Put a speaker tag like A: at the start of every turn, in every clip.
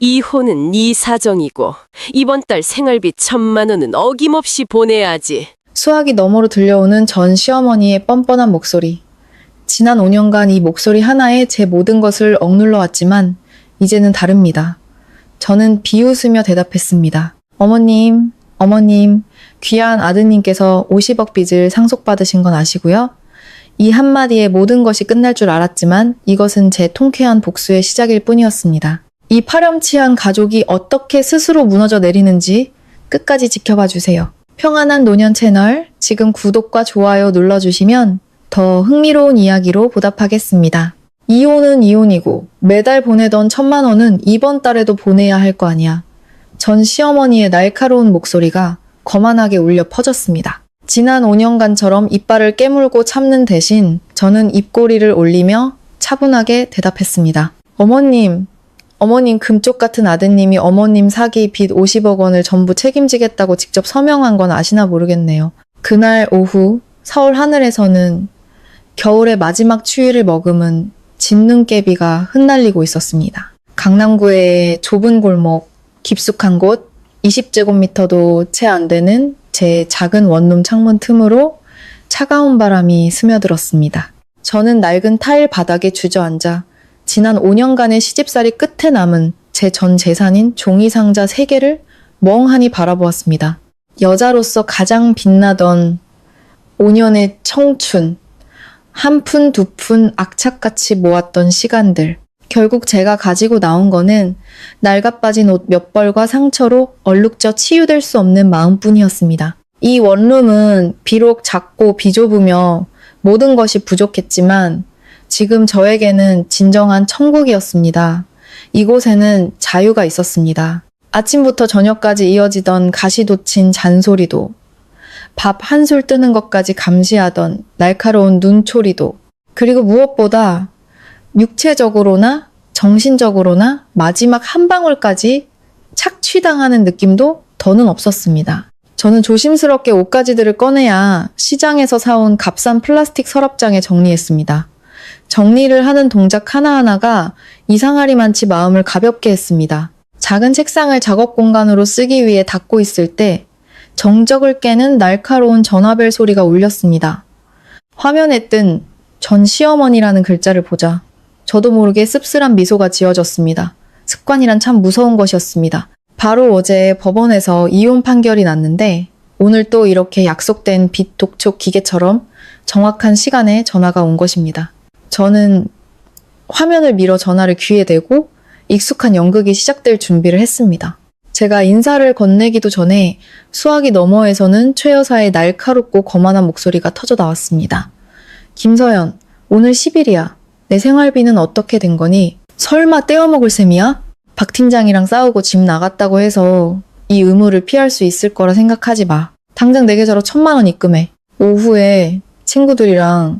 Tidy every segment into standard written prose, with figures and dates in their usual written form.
A: 이혼은 네 사정이고 이번 달 생활비 1,000만 원은 어김없이 보내야지.
B: 수화기 너머로 들려오는 전 시어머니의 뻔뻔한 목소리. 지난 5년간 이 목소리 하나에 제 모든 것을 억눌러 왔지만 이제는 다릅니다. 저는 비웃으며 대답했습니다. 어머님, 귀한 아드님께서 50억 빚을 상속받으신 건 아시고요. 이 한마디에 모든 것이 끝날 줄 알았지만 이것은 제 통쾌한 복수의 시작일 뿐이었습니다. 이 파렴치한 가족이 어떻게 스스로 무너져 내리는지 끝까지 지켜봐 주세요. 평안한 노년 채널 지금 구독과 좋아요 눌러주시면 더 흥미로운 이야기로 보답하겠습니다. 이혼은 이혼이고 매달 보내던 1,000만 원은 이번 달에도 보내야 할 거 아니야. 전 시어머니의 날카로운 목소리가 거만하게 울려 퍼졌습니다. 지난 5년간처럼 이빨을 깨물고 참는 대신 저는 입꼬리를 올리며 차분하게 대답했습니다. 어머님 금쪽 같은 아드님이 어머님 사기 빚 50억 원을 전부 책임지겠다고 직접 서명한 건 아시나 모르겠네요. 그날 오후 서울 하늘에서는 겨울의 마지막 추위를 머금은 진눈깨비가 흩날리고 있었습니다. 강남구의 좁은 골목, 깊숙한 곳, 20제곱미터도 채 안 되는 제 작은 원룸 창문 틈으로 차가운 바람이 스며들었습니다. 저는 낡은 타일 바닥에 주저앉아 지난 5년간의 시집살이 끝에 남은 제 전 재산인 종이상자 3개를 멍하니 바라보았습니다. 여자로서 가장 빛나던 5년의 청춘, 한 푼 두 푼 악착같이 모았던 시간들. 결국 제가 가지고 나온 거는 낡아빠진 옷 몇 벌과 상처로 얼룩져 치유될 수 없는 마음뿐이었습니다. 이 원룸은 비록 작고 비좁으며 모든 것이 부족했지만 지금 저에게는 진정한 천국이었습니다. 이곳에는 자유가 있었습니다. 아침부터 저녁까지 이어지던 가시돋친 잔소리도, 밥 한술 뜨는 것까지 감시하던 날카로운 눈초리도, 그리고 무엇보다 육체적으로나 정신적으로나 마지막 한 방울까지 착취당하는 느낌도 더는 없었습니다. 저는 조심스럽게 옷가지들을 꺼내야 시장에서 사온 값싼 플라스틱 서랍장에 정리했습니다. 정리를 하는 동작 하나하나가 이상하리만치 마음을 가볍게 했습니다. 작은 책상을 작업 공간으로 쓰기 위해 닦고 있을 때 정적을 깨는 날카로운 전화벨 소리가 울렸습니다. 화면에 뜬 전 시어머니라는 글자를 보자 저도 모르게 씁쓸한 미소가 지어졌습니다. 습관이란 참 무서운 것이었습니다. 바로 어제 법원에서 이혼 판결이 났는데 오늘 또 이렇게 약속된 빚 독촉 기계처럼 정확한 시간에 전화가 온 것입니다. 저는 화면을 밀어 전화를 귀에 대고 익숙한 연극이 시작될 준비를 했습니다. 제가 인사를 건네기도 전에 수화기 너머에서는 최 여사의 날카롭고 거만한 목소리가 터져 나왔습니다. 김서연, 오늘 10일이야. 내 생활비는 어떻게 된 거니? 설마 떼어먹을 셈이야? 박 팀장이랑 싸우고 집 나갔다고 해서 이 의무를 피할 수 있을 거라 생각하지 마. 당장 내 계좌로 1,000만 원 입금해. 오후에 친구들이랑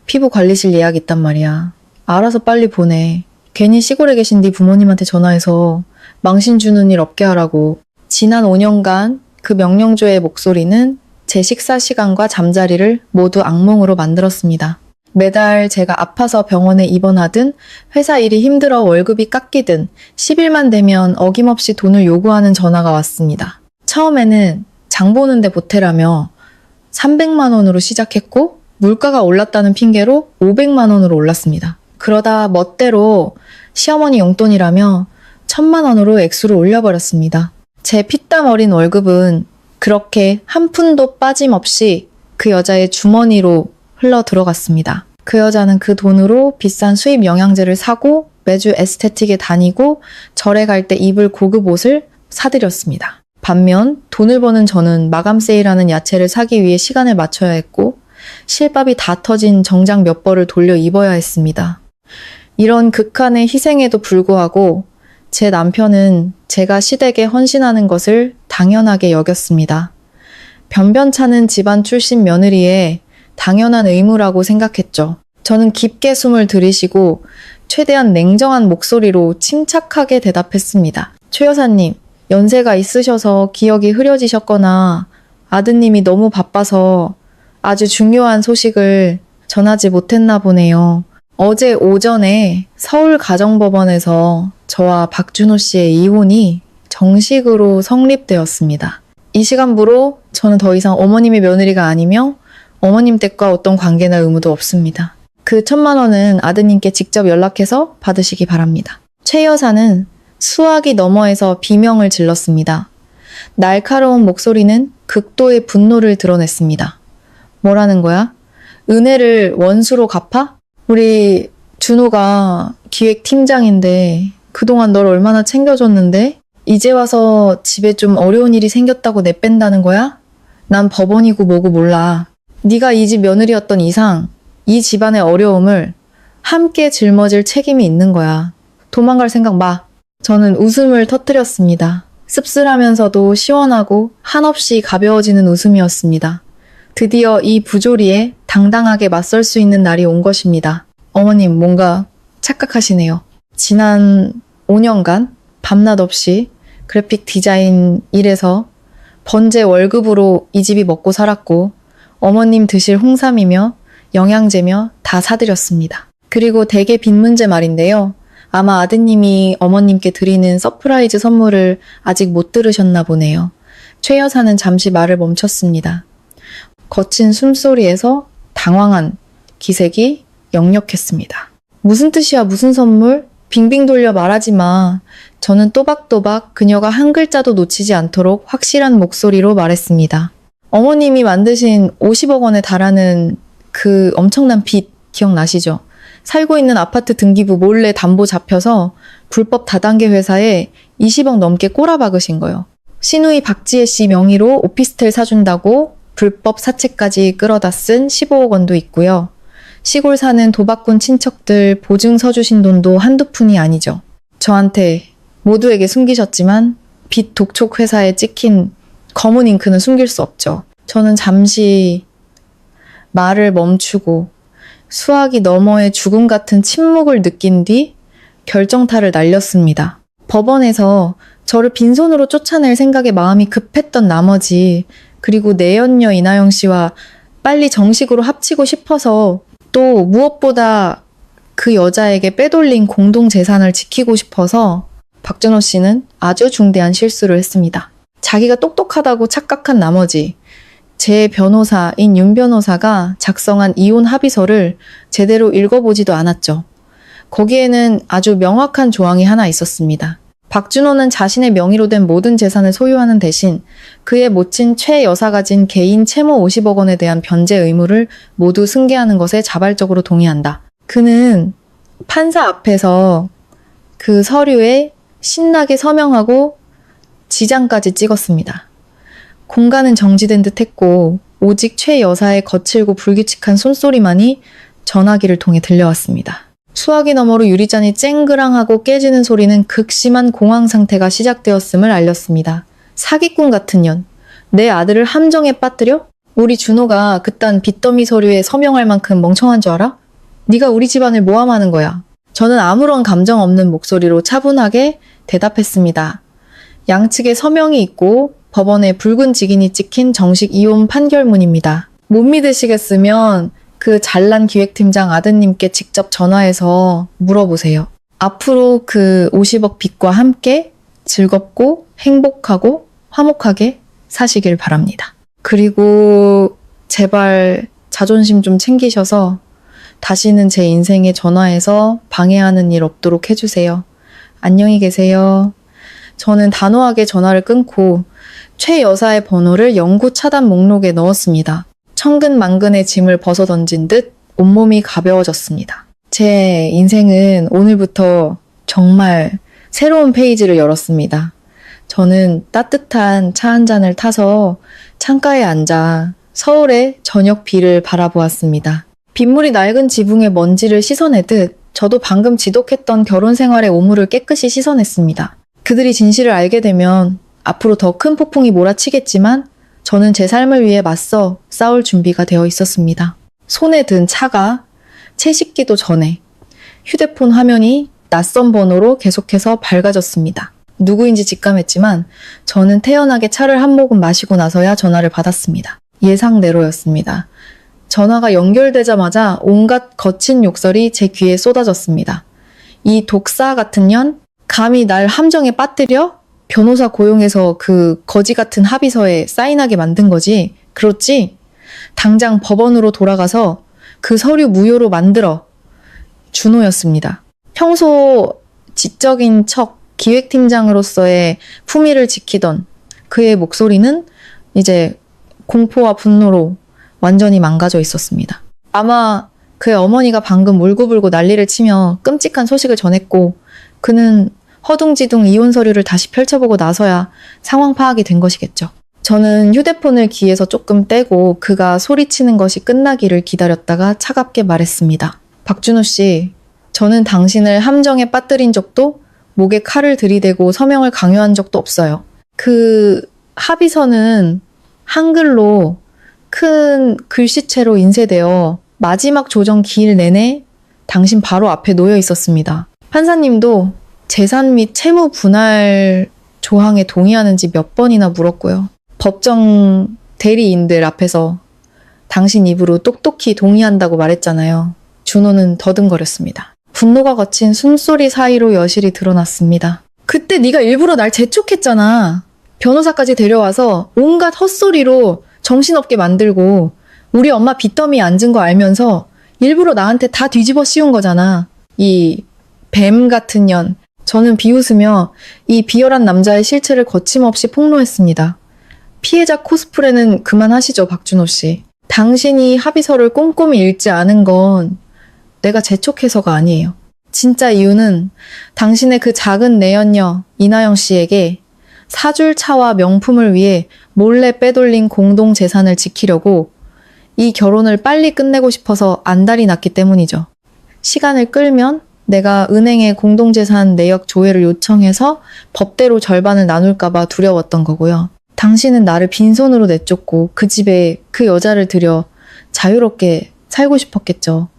B: 피부 관리실 예약 있단 말이야. 알아서 빨리 보내. 괜히 시골에 계신 네 부모님한테 전화해서 망신 주는 일 없게 하라고. 지난 5년간 그 명령조의 목소리는 제 식사 시간과 잠자리를 모두 악몽으로 만들었습니다. 매달 제가 아파서 병원에 입원하든 회사 일이 힘들어 월급이 깎이든 10일만 되면 어김없이 돈을 요구하는 전화가 왔습니다. 처음에는 장 보는데 보태라며 300만 원으로 시작했고 물가가 올랐다는 핑계로 500만 원으로 올랐습니다. 그러다 멋대로 시어머니 용돈이라며 1,000만 원으로 액수를 올려버렸습니다. 제 피땀 어린 월급은 그렇게 한 푼도 빠짐없이 그 여자의 주머니로 흘러 들어갔습니다. 그 여자는 그 돈으로 비싼 수입 영양제를 사고 매주 에스테틱에 다니고 절에 갈 때 입을 고급 옷을 사들였습니다. 반면 돈을 버는 저는 마감 세일하는 야채를 사기 위해 시간을 맞춰야 했고 실밥이 다 터진 정장 몇 벌을 돌려 입어야 했습니다. 이런 극한의 희생에도 불구하고 제 남편은 제가 시댁에 헌신하는 것을 당연하게 여겼습니다. 변변찮은 집안 출신 며느리의 당연한 의무라고 생각했죠. 저는 깊게 숨을 들이쉬고 최대한 냉정한 목소리로 침착하게 대답했습니다. 최 여사님, 연세가 있으셔서 기억이 흐려지셨거나 아드님이 너무 바빠서 아주 중요한 소식을 전하지 못했나 보네요. 어제 오전에 서울가정법원에서 저와 박준호 씨의 이혼이 정식으로 성립되었습니다. 이 시간부로 저는 더 이상 어머님의 며느리가 아니며 어머님 댁과 어떤 관계나 의무도 없습니다. 그 1,000만 원은 아드님께 직접 연락해서 받으시기 바랍니다. 최 여사는 수화기 너머에서 비명을 질렀습니다. 날카로운 목소리는 극도의 분노를 드러냈습니다. 뭐라는 거야? 은혜를 원수로 갚아? 우리 준호가 기획팀장인데 그동안 널 얼마나 챙겨줬는데 이제 와서 집에 좀 어려운 일이 생겼다고 내뺀다는 거야? 난 법원이고 뭐고 몰라. 네가 이 집 며느리였던 이상 이 집안의 어려움을 함께 짊어질 책임이 있는 거야. 도망갈 생각 마. 저는 웃음을 터뜨렸습니다. 씁쓸하면서도 시원하고 한없이 가벼워지는 웃음이었습니다. 드디어 이 부조리에 당당하게 맞설 수 있는 날이 온 것입니다. 어머님 뭔가 착각하시네요. 지난 5년간 밤낮 없이 그래픽 디자인 일에서 번제 월급으로 이 집이 먹고 살았고 어머님 드실 홍삼이며 영양제며 다 사드렸습니다. 그리고 대개 빚 문제 말인데요. 아마 아드님이 어머님께 드리는 서프라이즈 선물을 아직 못 들으셨나 보네요. 최 여사는 잠시 말을 멈췄습니다. 거친 숨소리에서 당황한 기색이 역력했습니다. 무슨 뜻이야, 무슨 선물? 빙빙 돌려 말하지 마. 저는 또박또박 그녀가 한 글자도 놓치지 않도록 확실한 목소리로 말했습니다. 어머님이 만드신 50억 원에 달하는 그 엄청난 빚 기억나시죠? 살고 있는 아파트 등기부 몰래 담보 잡혀서 불법 다단계 회사에 20억 넘게 꼬라박으신 거예요. 시누이 박지혜 씨 명의로 오피스텔 사준다고 불법 사채까지 끌어다 쓴 15억 원도 있고요. 시골 사는 도박꾼 친척들 보증 서주신 돈도 한두 푼이 아니죠. 저한테 모두에게 숨기셨지만 빚 독촉 회사에 찍힌 검은 잉크는 숨길 수 없죠. 저는 잠시 말을 멈추고 수화기 너머의 죽음 같은 침묵을 느낀 뒤 결정타를 날렸습니다. 법원에서 저를 빈손으로 쫓아낼 생각에 마음이 급했던 나머지 그리고 내연녀 이나영 씨와 빨리 정식으로 합치고 싶어서 또 무엇보다 그 여자에게 빼돌린 공동재산을 지키고 싶어서 박준호 씨는 아주 중대한 실수를 했습니다. 자기가 똑똑하다고 착각한 나머지 제 변호사인 윤 변호사가 작성한 이혼 합의서를 제대로 읽어보지도 않았죠. 거기에는 아주 명확한 조항이 하나 있었습니다. 박준호는 자신의 명의로 된 모든 재산을 소유하는 대신 그의 모친 최 여사가 진 개인 채무 50억 원에 대한 변제 의무를 모두 승계하는 것에 자발적으로 동의한다. 그는 판사 앞에서 그 서류에 신나게 서명하고 지장까지 찍었습니다. 공간은 정지된 듯 했고 오직 최 여사의 거칠고 불규칙한 손소리만이 전화기를 통해 들려왔습니다. 수화기 너머로 유리잔이 쨍그랑하고 깨지는 소리는 극심한 공황 상태가 시작되었음을 알렸습니다. 사기꾼 같은 년. 내 아들을 함정에 빠뜨려? 우리 준호가 그딴 빚더미 서류에 서명할 만큼 멍청한 줄 알아? 네가 우리 집안을 모함하는 거야. 저는 아무런 감정 없는 목소리로 차분하게 대답했습니다. 양측에 서명이 있고 법원에 붉은 직인이 찍힌 정식 이혼 판결문입니다. 못 믿으시겠으면 그 잘난 기획팀장 아드님께 직접 전화해서 물어보세요. 앞으로 그 50억 빚과 함께 즐겁고 행복하고 화목하게 사시길 바랍니다. 그리고 제발 자존심 좀 챙기셔서 다시는 제 인생에 전화해서 방해하는 일 없도록 해주세요. 안녕히 계세요. 저는 단호하게 전화를 끊고 최 여사의 번호를 영구 차단 목록에 넣었습니다. 천근만근의 짐을 벗어던진 듯 온몸이 가벼워졌습니다. 제 인생은 오늘부터 정말 새로운 페이지를 열었습니다. 저는 따뜻한 차 한 잔을 타서 창가에 앉아 서울의 저녁 비를 바라보았습니다. 빗물이 낡은 지붕의 먼지를 씻어내듯 저도 방금 지독했던 결혼 생활의 오물을 깨끗이 씻어냈습니다. 그들이 진실을 알게 되면 앞으로 더 큰 폭풍이 몰아치겠지만 저는 제 삶을 위해 맞서 싸울 준비가 되어 있었습니다. 손에 든 차가 채 식기도 전에 휴대폰 화면이 낯선 번호로 계속해서 밝아졌습니다. 누구인지 직감했지만 저는 태연하게 차를 한 모금 마시고 나서야 전화를 받았습니다. 예상대로였습니다. 전화가 연결되자마자 온갖 거친 욕설이 제 귀에 쏟아졌습니다. 이 독사 같은 년, 감히 날 함정에 빠뜨려? 변호사 고용해서 그 거지 같은 합의서에 사인하게 만든 거지. 그렇지? 당장 법원으로 돌아가서 그 서류 무효로 만들어. 준호였습니다. 평소 지적인 척 기획팀장으로서의 품위를 지키던 그의 목소리는 이제 공포와 분노로 완전히 망가져 있었습니다. 아마 그의 어머니가 방금 울고불고 난리를 치며 끔찍한 소식을 전했고 그는 허둥지둥 이혼 서류를 다시 펼쳐보고 나서야 상황 파악이 된 것이겠죠. 저는 휴대폰을 귀에서 조금 떼고 그가 소리치는 것이 끝나기를 기다렸다가 차갑게 말했습니다. 박준호 씨, 저는 당신을 함정에 빠뜨린 적도 목에 칼을 들이대고 서명을 강요한 적도 없어요. 그 합의서는 한글로 큰 글씨체로 인쇄되어 마지막 조정 기일 내내 당신 바로 앞에 놓여 있었습니다. 판사님도 재산 및 채무 분할 조항에 동의하는지 몇 번이나 물었고요. 법정 대리인들 앞에서 당신 입으로 똑똑히 동의한다고 말했잖아요. 준호는 더듬거렸습니다. 분노가 거친 숨소리 사이로 여실히 드러났습니다. 그때 네가 일부러 날 재촉했잖아. 변호사까지 데려와서 온갖 헛소리로 정신없게 만들고 우리 엄마 빚더미에 앉은 거 알면서 일부러 나한테 다 뒤집어 씌운 거잖아. 이 뱀 같은 년. 저는 비웃으며 이 비열한 남자의 실체를 거침없이 폭로했습니다. 피해자 코스프레는 그만하시죠, 박준호 씨. 당신이 합의서를 꼼꼼히 읽지 않은 건 내가 재촉해서가 아니에요. 진짜 이유는 당신의 그 작은 내연녀 이나영 씨에게 사줄 차와 명품을 위해 몰래 빼돌린 공동 재산을 지키려고 이 결혼을 빨리 끝내고 싶어서 안달이 났기 때문이죠. 시간을 끌면 내가 은행에 공동재산 내역 조회를 요청해서 법대로 절반을 나눌까봐 두려웠던 거고요. 당신은 나를 빈손으로 내쫓고 그 집에 그 여자를 들여 자유롭게 살고 싶었겠죠.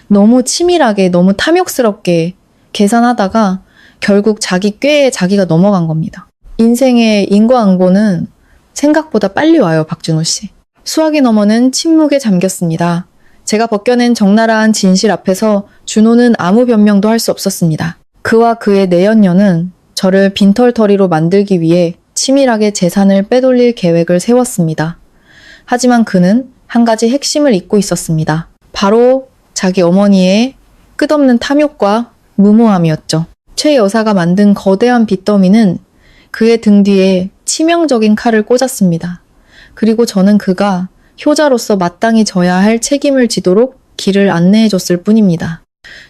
B: 너무 치밀하게, 너무 탐욕스럽게 계산하다가 결국 자기 꾀에 자기가 넘어간 겁니다. 인생의 인과응보는 생각보다 빨리 와요, 박준호 씨. 수화기 너머는 침묵에 잠겼습니다. 제가 벗겨낸 적나라한 진실 앞에서 준호는 아무 변명도 할 수 없었습니다. 그와 그의 내연녀는 저를 빈털터리로 만들기 위해 치밀하게 재산을 빼돌릴 계획을 세웠습니다. 하지만 그는 한 가지 핵심을 잊고 있었습니다. 바로 자기 어머니의 끝없는 탐욕과 무모함이었죠. 최 여사가 만든 거대한 빚더미는 그의 등 뒤에 치명적인 칼을 꽂았습니다. 그리고 저는 그가 효자로서 마땅히 져야 할 책임을 지도록 길을 안내해줬을 뿐입니다.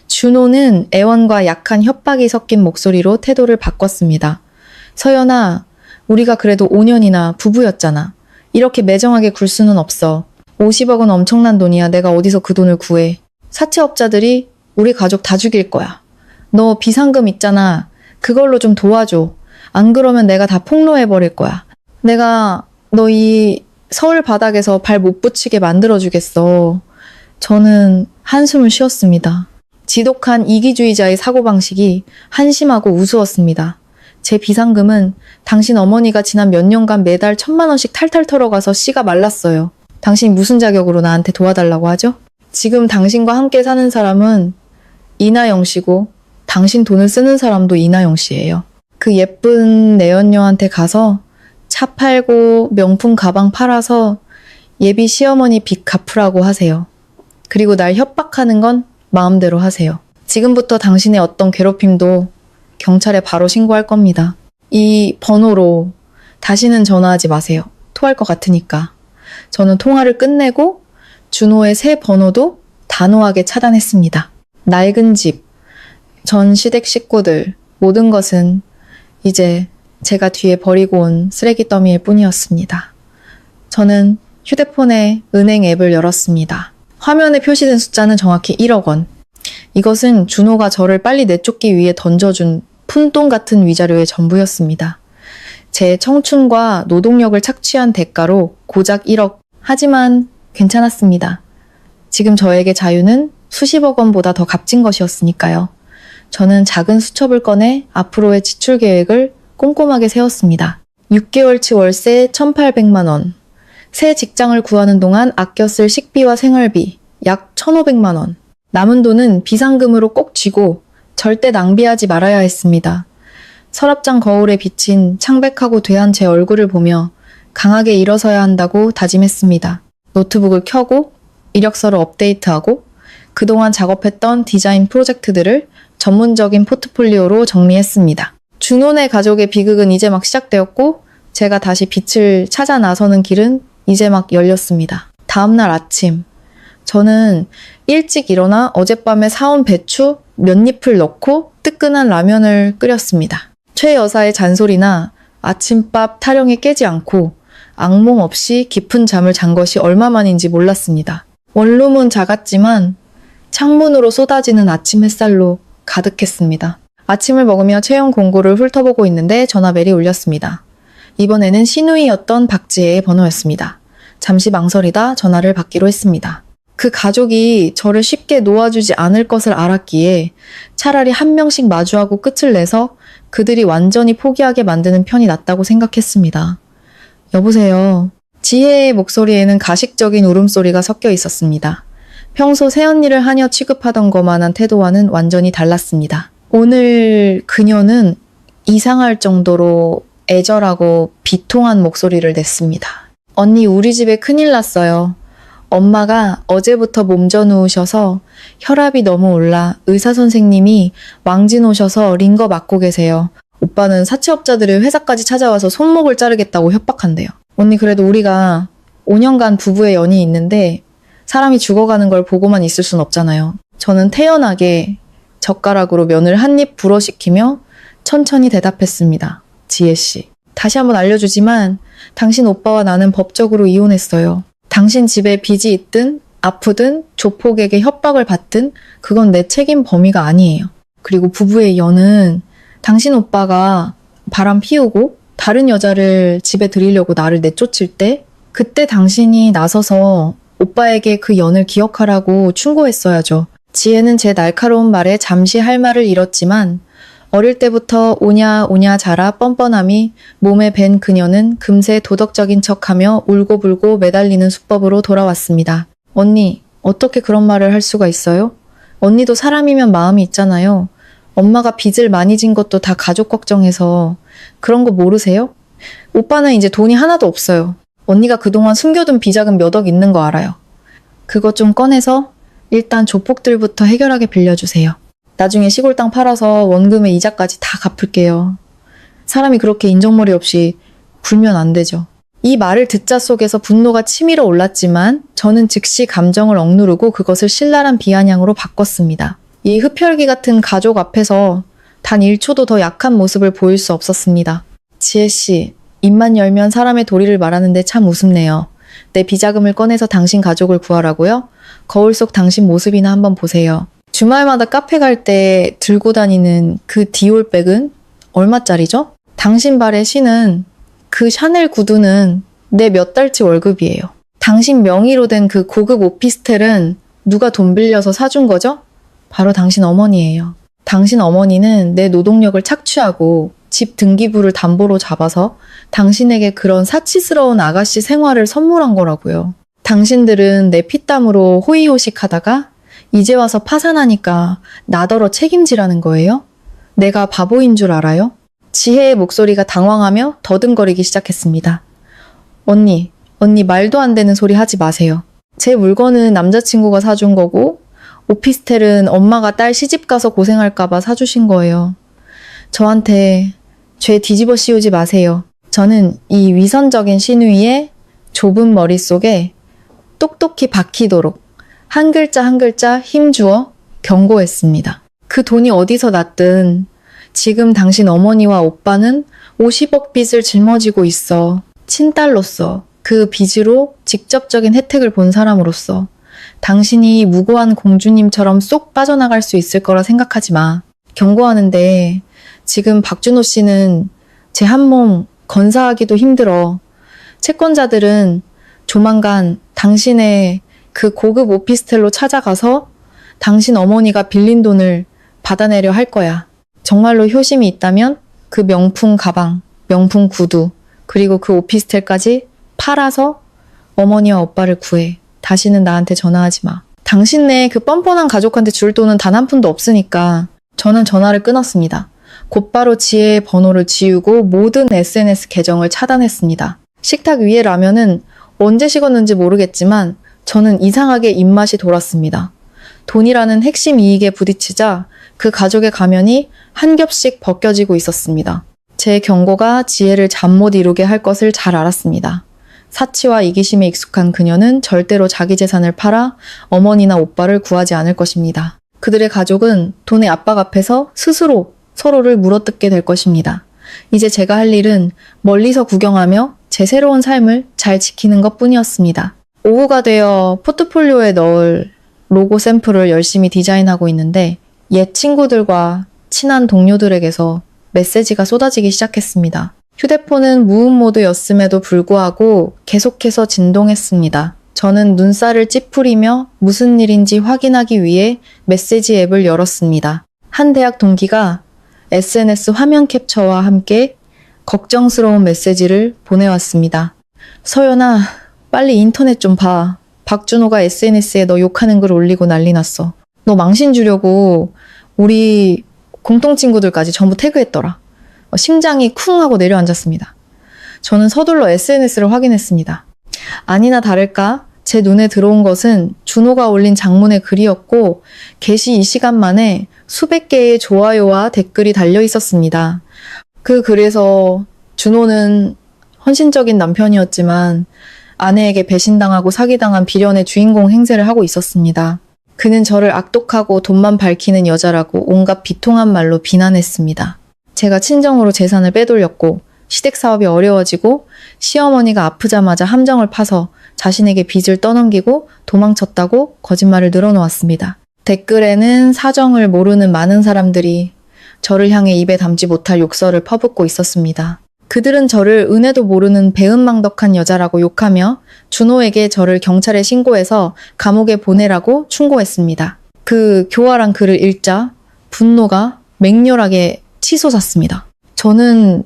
B: 준호는 애원과 약한 협박이 섞인 목소리로 태도를 바꿨습니다. 서연아, 우리가 그래도 5년이나 부부였잖아. 이렇게 매정하게 굴 수는 없어. 50억은 엄청난 돈이야. 내가 어디서 그 돈을 구해. 사채업자들이 우리 가족 다 죽일 거야. 너 비상금 있잖아. 그걸로 좀 도와줘. 안 그러면 내가 다 폭로해버릴 거야. 내가 너 이 서울 바닥에서 발 못 붙이게 만들어주겠어. 저는 한숨을 쉬었습니다. 지독한 이기주의자의 사고방식이 한심하고 우스웠습니다. 제 비상금은 당신 어머니가 지난 몇 년간 매달 1,000만 원씩 탈탈 털어가서 씨가 말랐어요. 당신 무슨 자격으로 나한테 도와달라고 하죠? 지금 당신과 함께 사는 사람은 이나영 씨고 당신 돈을 쓰는 사람도 이나영 씨예요. 그 예쁜 내연녀한테 가서 차 팔고 명품 가방 팔아서 예비 시어머니 빚 갚으라고 하세요. 그리고 날 협박하는 건 마음대로 하세요. 지금부터 당신의 어떤 괴롭힘도 경찰에 바로 신고할 겁니다. 이 번호로 다시는 전화하지 마세요. 토할 것 같으니까. 저는 통화를 끝내고 준호의 새 번호도 단호하게 차단했습니다. 낡은 집, 전 시댁 식구들, 모든 것은 이제 제가 뒤에 버리고 온 쓰레기 더미일 뿐이었습니다. 저는 휴대폰에 은행 앱을 열었습니다. 화면에 표시된 숫자는 정확히 1억 원. 이것은 준호가 저를 빨리 내쫓기 위해 던져준 푼돈 같은 위자료의 전부였습니다. 제 청춘과 노동력을 착취한 대가로 고작 1억. 하지만 괜찮았습니다. 지금 저에게 자유는 수십억 원보다 더 값진 것이었으니까요. 저는 작은 수첩을 꺼내 앞으로의 지출 계획을 꼼꼼하게 세웠습니다. 6개월치 월세 1,800만 원, 새 직장을 구하는 동안 아껴 쓸 식비와 생활비 약 1,500만 원. 남은 돈은 비상금으로 꼭 쥐고 절대 낭비하지 말아야 했습니다. 서랍장 거울에 비친 창백하고 돼한 제 얼굴을 보며 강하게 일어서야 한다고 다짐했습니다. 노트북을 켜고 이력서를 업데이트하고 그동안 작업했던 디자인 프로젝트들을 전문적인 포트폴리오로 정리했습니다. 준혼의 가족의 비극은 이제 막 시작되었고 제가 다시 빛을 찾아 나서는 길은 이제 막 열렸습니다. 다음날 아침 저는 일찍 일어나 어젯밤에 사온 배추 몇 잎을 넣고 뜨끈한 라면을 끓였습니다. 최 여사의 잔소리나 아침밥 타령에 깨지 않고 악몽 없이 깊은 잠을 잔 것이 얼마만인지 몰랐습니다. 원룸은 작았지만 창문으로 쏟아지는 아침 햇살로 가득했습니다. 아침을 먹으며 채용 공고를 훑어보고 있는데 전화벨이 울렸습니다. 이번에는 시누이였던 박지혜의 번호였습니다. 잠시 망설이다 전화를 받기로 했습니다. 그 가족이 저를 쉽게 놓아주지 않을 것을 알았기에 차라리 한 명씩 마주하고 끝을 내서 그들이 완전히 포기하게 만드는 편이 낫다고 생각했습니다. 여보세요. 지혜의 목소리에는 가식적인 울음소리가 섞여 있었습니다. 평소 새언니를 하녀 취급하던 것만한 태도와는 완전히 달랐습니다. 오늘 그녀는 이상할 정도로 애절하고 비통한 목소리를 냈습니다. 언니, 우리 집에 큰일 났어요. 엄마가 어제부터 몸져 누우셔서 혈압이 너무 올라 의사선생님이 왕진 오셔서 링거 맞고 계세요. 오빠는 사채업자들의 회사까지 찾아와서 손목을 자르겠다고 협박한대요. 언니, 그래도 우리가 5년간 부부의 연이 있는데 사람이 죽어가는 걸 보고만 있을 순 없잖아요. 저는 태연하게 젓가락으로 면을 한 입 불어시키며 천천히 대답했습니다. 지혜씨, 다시 한번 알려주지만 당신 오빠와 나는 법적으로 이혼했어요. 당신 집에 빚이 있든 아프든 조폭에게 협박을 받든 그건 내 책임 범위가 아니에요. 그리고 부부의 연은 당신 오빠가 바람 피우고 다른 여자를 집에 들이려고 나를 내쫓을 때 그때 당신이 나서서 오빠에게 그 연을 기억하라고 충고했어야죠. 지혜는 제 날카로운 말에 잠시 할 말을 잃었지만 어릴 때부터 오냐 오냐 자라 뻔뻔함이 몸에 밴 그녀는 금세 도덕적인 척하며 울고불고 매달리는 수법으로 돌아왔습니다. 언니, 어떻게 그런 말을 할 수가 있어요? 언니도 사람이면 마음이 있잖아요. 엄마가 빚을 많이 진 것도 다 가족 걱정해서 그런 거 모르세요? 오빠는 이제 돈이 하나도 없어요. 언니가 그동안 숨겨둔 비자금 몇 억 있는 거 알아요. 그거 좀 꺼내서 일단 조폭들부터 해결하게 빌려주세요. 나중에 시골 땅 팔아서 원금의 이자까지 다 갚을게요. 사람이 그렇게 인정머리 없이 굴면 안 되죠. 이 말을 듣자 속에서 분노가 치밀어 올랐지만 저는 즉시 감정을 억누르고 그것을 신랄한 비아냥으로 바꿨습니다. 이 흡혈귀 같은 가족 앞에서 단 1초도 더 약한 모습을 보일 수 없었습니다. 지혜씨, 입만 열면 사람의 도리를 말하는데 참 우습네요. 내 비자금을 꺼내서 당신 가족을 구하라고요? 거울 속 당신 모습이나 한번 보세요. 주말마다 카페 갈 때 들고 다니는 그 디올백은 얼마짜리죠? 당신 발에 신은 그 샤넬 구두는 내 몇 달치 월급이에요. 당신 명의로 된 그 고급 오피스텔은 누가 돈 빌려서 사준 거죠? 바로 당신 어머니예요. 당신 어머니는 내 노동력을 착취하고 집 등기부를 담보로 잡아서 당신에게 그런 사치스러운 아가씨 생활을 선물한 거라고요. 당신들은 내 피땀으로 호의호식하다가 이제 와서 파산하니까 나더러 책임지라는 거예요? 내가 바보인 줄 알아요? 지혜의 목소리가 당황하며 더듬거리기 시작했습니다. 언니 말도 안 되는 소리 하지 마세요. 제 물건은 남자친구가 사준 거고 오피스텔은 엄마가 딸 시집가서 고생할까봐 사주신 거예요. 저한테 죄 뒤집어 씌우지 마세요. 저는 이 위선적인 시누이의 좁은 머릿속에 똑똑히 박히도록 한 글자 한 글자 힘주어 경고했습니다. 그 돈이 어디서 났든 지금 당신 어머니와 오빠는 50억 빚을 짊어지고 있어. 친딸로서 그 빚으로 직접적인 혜택을 본 사람으로서 당신이 무고한 공주님처럼 쏙 빠져나갈 수 있을 거라 생각하지 마. 경고하는데 지금 박준호 씨는 제 한 몸 건사하기도 힘들어. 채권자들은 조만간 당신의 그 고급 오피스텔로 찾아가서 당신 어머니가 빌린 돈을 받아내려 할 거야. 정말로 효심이 있다면 그 명품 가방, 명품 구두, 그리고 그 오피스텔까지 팔아서 어머니와 오빠를 구해. 다시는 나한테 전화하지 마. 당신네 그 뻔뻔한 가족한테 줄 돈은 단 한 푼도 없으니까 저는 전화를 끊었습니다. 곧바로 지혜의 번호를 지우고 모든 SNS 계정을 차단했습니다. 식탁 위의 라면은 언제 식었는지 모르겠지만 저는 이상하게 입맛이 돌았습니다. 돈이라는 핵심 이익에 부딪히자 그 가족의 가면이 한 겹씩 벗겨지고 있었습니다. 제 경고가 지혜를 잠 못 이루게 할 것을 잘 알았습니다. 사치와 이기심에 익숙한 그녀는 절대로 자기 재산을 팔아 어머니나 오빠를 구하지 않을 것입니다. 그들의 가족은 돈의 압박 앞에서 스스로 서로를 물어뜯게 될 것입니다. 이제 제가 할 일은 멀리서 구경하며 제 새로운 삶을 잘 지키는 것뿐이었습니다. 오후가 되어 포트폴리오에 넣을 로고 샘플을 열심히 디자인하고 있는데 옛 친구들과 친한 동료들에게서 메시지가 쏟아지기 시작했습니다. 휴대폰은 무음 모드였음에도 불구하고 계속해서 진동했습니다. 저는 눈살을 찌푸리며 무슨 일인지 확인하기 위해 메시지 앱을 열었습니다. 한 대학 동기가 SNS 화면 캡처와 함께 걱정스러운 메시지를 보내왔습니다. 서연아, 빨리 인터넷 좀 봐. 박준호가 SNS에 너 욕하는 글 올리고 난리 났어. 너 망신 주려고 우리 공통 친구들까지 전부 태그했더라. 심장이 쿵 하고 내려앉았습니다. 저는 서둘러 SNS를 확인했습니다. 아니나 다를까 제 눈에 들어온 것은 준호가 올린 장문의 글이었고 게시 이 시간 만에 수백 개의 좋아요와 댓글이 달려 있었습니다. 그 글에서 준호는 헌신적인 남편이었지만 아내에게 배신당하고 사기당한 비련의 주인공 행세를 하고 있었습니다. 그는 저를 악독하고 돈만 밝히는 여자라고 온갖 비통한 말로 비난했습니다. 제가 친정으로 재산을 빼돌렸고 시댁 사업이 어려워지고 시어머니가 아프자마자 함정을 파서 자신에게 빚을 떠넘기고 도망쳤다고 거짓말을 늘어놓았습니다. 댓글에는 사정을 모르는 많은 사람들이 저를 향해 입에 담지 못할 욕설을 퍼붓고 있었습니다. 그들은 저를 은혜도 모르는 배은망덕한 여자라고 욕하며 준호에게 저를 경찰에 신고해서 감옥에 보내라고 충고했습니다. 그 교활한 글을 읽자 분노가 맹렬하게 치솟았습니다. 저는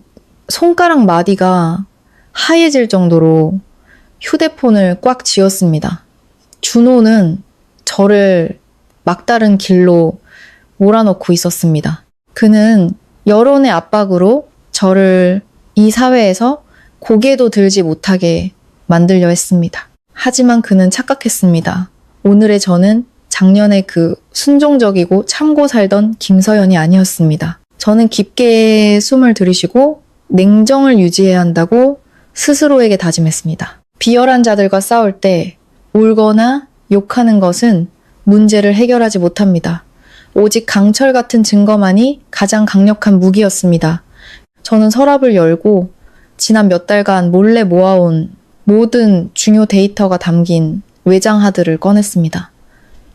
B: 손가락 마디가 하얘질 정도로 휴대폰을 꽉 쥐었습니다. 준호는 저를 막다른 길로 몰아넣고 있었습니다. 그는 여론의 압박으로 저를 이 사회에서 고개도 들지 못하게 만들려 했습니다. 하지만 그는 착각했습니다. 오늘의 저는 작년에 그 순종적이고 참고 살던 김서연이 아니었습니다. 저는 깊게 숨을 들이쉬고 냉정을 유지해야 한다고 스스로에게 다짐했습니다. 비열한 자들과 싸울 때 울거나 욕하는 것은 문제를 해결하지 못합니다. 오직 강철 같은 증거만이 가장 강력한 무기였습니다. 저는 서랍을 열고 지난 몇 달간 몰래 모아온 모든 중요 데이터가 담긴 외장하드를 꺼냈습니다.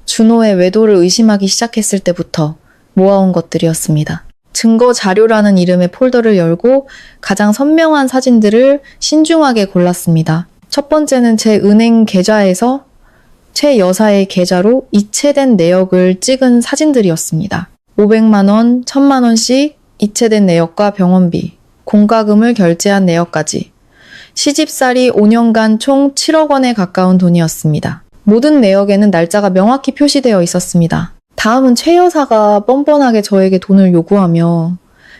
B: 준호의 외도를 의심하기 시작했을 때부터 모아온 것들이었습니다. 증거 자료라는 이름의 폴더를 열고 가장 선명한 사진들을 신중하게 골랐습니다. 첫 번째는 제 은행 계좌에서 최 여사의 계좌로 이체된 내역을 찍은 사진들이었습니다. 500만 원, 1000만 원씩 이체된 내역과 병원비, 공과금을 결제한 내역까지 시집살이 5년간 총 7억 원에 가까운 돈이었습니다. 모든 내역에는 날짜가 명확히 표시되어 있었습니다. 다음은 최 여사가 뻔뻔하게 저에게 돈을 요구하며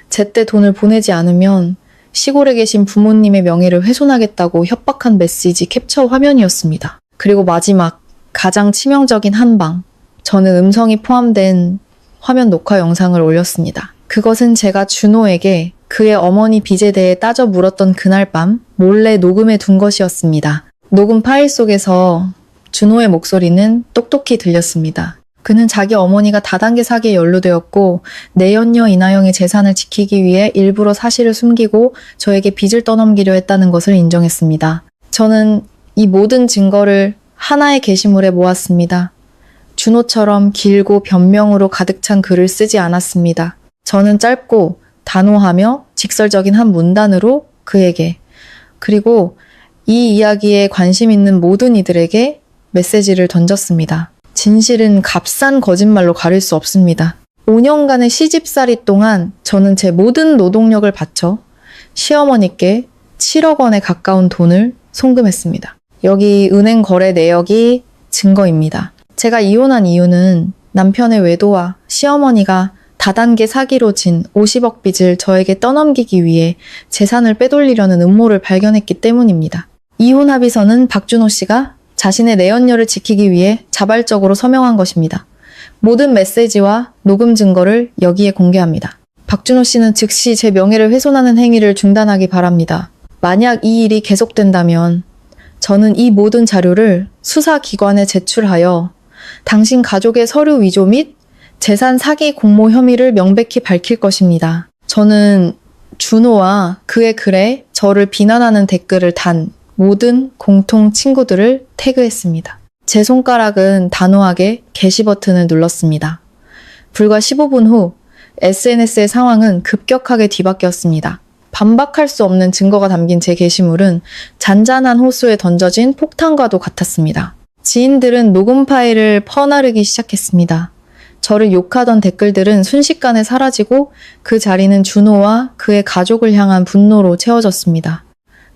B: 제때 돈을 보내지 않으면 시골에 계신 부모님의 명예를 훼손하겠다고 협박한 메시지 캡처 화면이었습니다. 그리고 마지막 가장 치명적인 한 방, 저는 음성이 포함된 화면 녹화 영상을 올렸습니다. 그것은 제가 준호에게 그의 어머니 빚에 대해 따져 물었던 그날 밤 몰래 녹음해 둔 것이었습니다. 녹음 파일 속에서 준호의 목소리는 똑똑히 들렸습니다. 그는 자기 어머니가 다단계 사기에 연루되었고 내연녀 이나영의 재산을 지키기 위해 일부러 사실을 숨기고 저에게 빚을 떠넘기려 했다는 것을 인정했습니다. 저는 이 모든 증거를 하나의 게시물에 모았습니다. 준호처럼 길고 변명으로 가득 찬 글을 쓰지 않았습니다. 저는 짧고 단호하며 직설적인 한 문단으로 그에게 그리고 이 이야기에 관심 있는 모든 이들에게 메시지를 던졌습니다. 진실은 값싼 거짓말로 가릴 수 없습니다. 5년간의 시집살이 동안 저는 제 모든 노동력을 바쳐 시어머니께 7억 원에 가까운 돈을 송금했습니다. 여기 은행 거래 내역이 증거입니다. 제가 이혼한 이유는 남편의 외도와 시어머니가 다단계 사기로 진 50억 빚을 저에게 떠넘기기 위해 재산을 빼돌리려는 음모를 발견했기 때문입니다. 이혼 합의서는 박준호 씨가 자신의 내연녀를 지키기 위해 자발적으로 서명한 것입니다. 모든 메시지와 녹음 증거를 여기에 공개합니다. 박준호 씨는 즉시 제 명예를 훼손하는 행위를 중단하기 바랍니다. 만약 이 일이 계속된다면 저는 이 모든 자료를 수사기관에 제출하여 당신 가족의 서류 위조 및 재산 사기 공모 혐의를 명백히 밝힐 것입니다. 저는 준호와 그의 글에 저를 비난하는 댓글을 단 모든 공통 친구들을 태그했습니다. 제 손가락은 단호하게 게시 버튼을 눌렀습니다. 불과 15분 후 SNS의 상황은 급격하게 뒤바뀌었습니다. 반박할 수 없는 증거가 담긴 제 게시물은 잔잔한 호수에 던져진 폭탄과도 같았습니다. 지인들은 녹음 파일을 퍼나르기 시작했습니다. 저를 욕하던 댓글들은 순식간에 사라지고 그 자리는 준호와 그의 가족을 향한 분노로 채워졌습니다.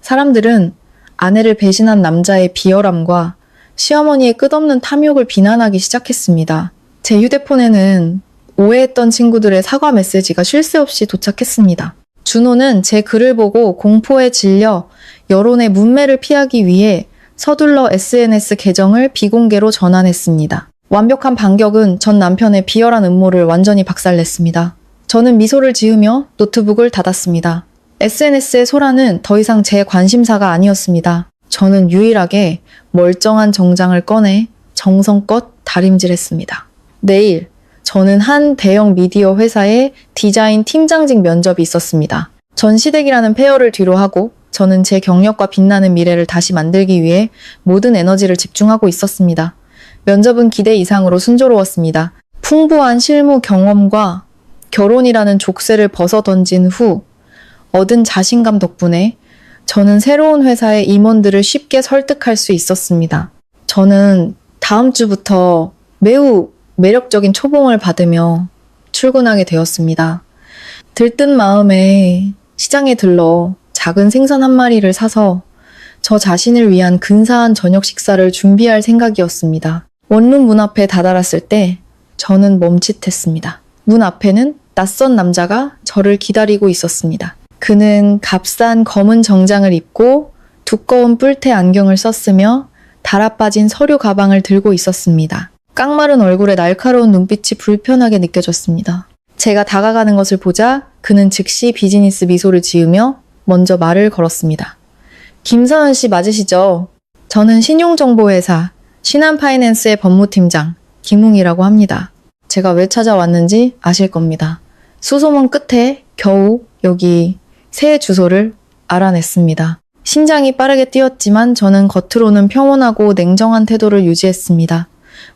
B: 사람들은 아내를 배신한 남자의 비열함과 시어머니의 끝없는 탐욕을 비난하기 시작했습니다. 제 휴대폰에는 오해했던 친구들의 사과 메시지가 쉴 새 없이 도착했습니다. 준호는 제 글을 보고 공포에 질려 여론의 문매를 피하기 위해 서둘러 SNS 계정을 비공개로 전환했습니다. 완벽한 반격은 전 남편의 비열한 음모를 완전히 박살냈습니다. 저는 미소를 지으며 노트북을 닫았습니다. SNS의 소란은 더 이상 제 관심사가 아니었습니다. 저는 유일하게 멀쩡한 정장을 꺼내 정성껏 다림질했습니다. 내일 저는 한 대형 미디어 회사의 디자인 팀장직 면접이 있었습니다. 전시댁이라는 폐허를 뒤로하고 저는 제 경력과 빛나는 미래를 다시 만들기 위해 모든 에너지를 집중하고 있었습니다. 면접은 기대 이상으로 순조로웠습니다. 풍부한 실무 경험과 결혼이라는 족쇄를 벗어던진 후 얻은 자신감 덕분에 저는 새로운 회사의 임원들을 쉽게 설득할 수 있었습니다. 저는 다음 주부터 매우 매력적인 초봉을 받으며 출근하게 되었습니다. 들뜬 마음에 시장에 들러 작은 생선 한 마리를 사서 저 자신을 위한 근사한 저녁 식사를 준비할 생각이었습니다. 원룸 문 앞에 다다랐을 때 저는 멈칫했습니다. 문 앞에는 낯선 남자가 저를 기다리고 있었습니다. 그는 값싼 검은 정장을 입고 두꺼운 뿔테 안경을 썼으며 달아빠진 서류 가방을 들고 있었습니다. 깡마른 얼굴에 날카로운 눈빛이 불편하게 느껴졌습니다. 제가 다가가는 것을 보자 그는 즉시 비즈니스 미소를 지으며 먼저 말을 걸었습니다. 김서연 씨 맞으시죠? 저는 신용정보회사 신한파이낸스의 법무팀장 김웅이라고 합니다. 제가 왜 찾아왔는지 아실 겁니다. 수소문 끝에 겨우 여기 새 주소를 알아냈습니다. 심장이 빠르게 뛰었지만 저는 겉으로는 평온하고 냉정한 태도를 유지했습니다.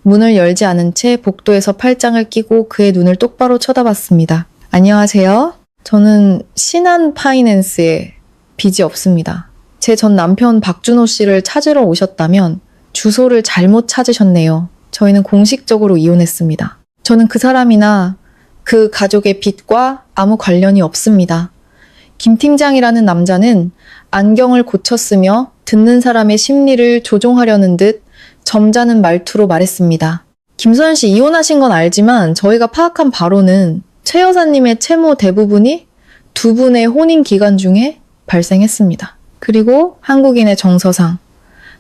B: 문을 열지 않은 채 복도에서 팔짱을 끼고 그의 눈을 똑바로 쳐다봤습니다. 안녕하세요. 저는 신한파이낸스에 빚이 없습니다. 제 전 남편 박준호 씨를 찾으러 오셨다면 주소를 잘못 찾으셨네요. 저희는 공식적으로 이혼했습니다. 저는 그 사람이나 그 가족의 빚과 아무 관련이 없습니다. 김 팀장이라는 남자는 안경을 고쳤으며 듣는 사람의 심리를 조종하려는 듯 점잖은 말투로 말했습니다. 김소연 씨 이혼하신 건 알지만 저희가 파악한 바로는 최 여사님의 채무 대부분이 두 분의 혼인 기간 중에 발생했습니다. 그리고 한국인의 정서상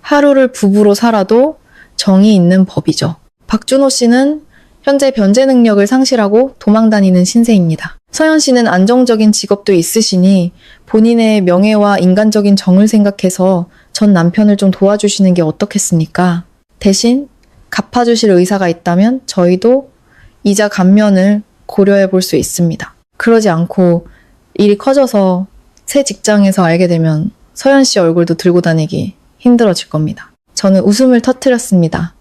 B: 하루를 부부로 살아도 정이 있는 법이죠. 박준호 씨는 현재 변제 능력을 상실하고 도망다니는 신세입니다. 서연 씨는 안정적인 직업도 있으시니 본인의 명예와 인간적인 정을 생각해서 전 남편을 좀 도와주시는 게 어떻겠습니까? 대신 갚아주실 의사가 있다면 저희도 이자 감면을 고려해 볼 수 있습니다. 그러지 않고 일이 커져서 새 직장에서 알게 되면 서연 씨 얼굴도 들고 다니기 힘들어질 겁니다. 저는 웃음을 터뜨렸습니다.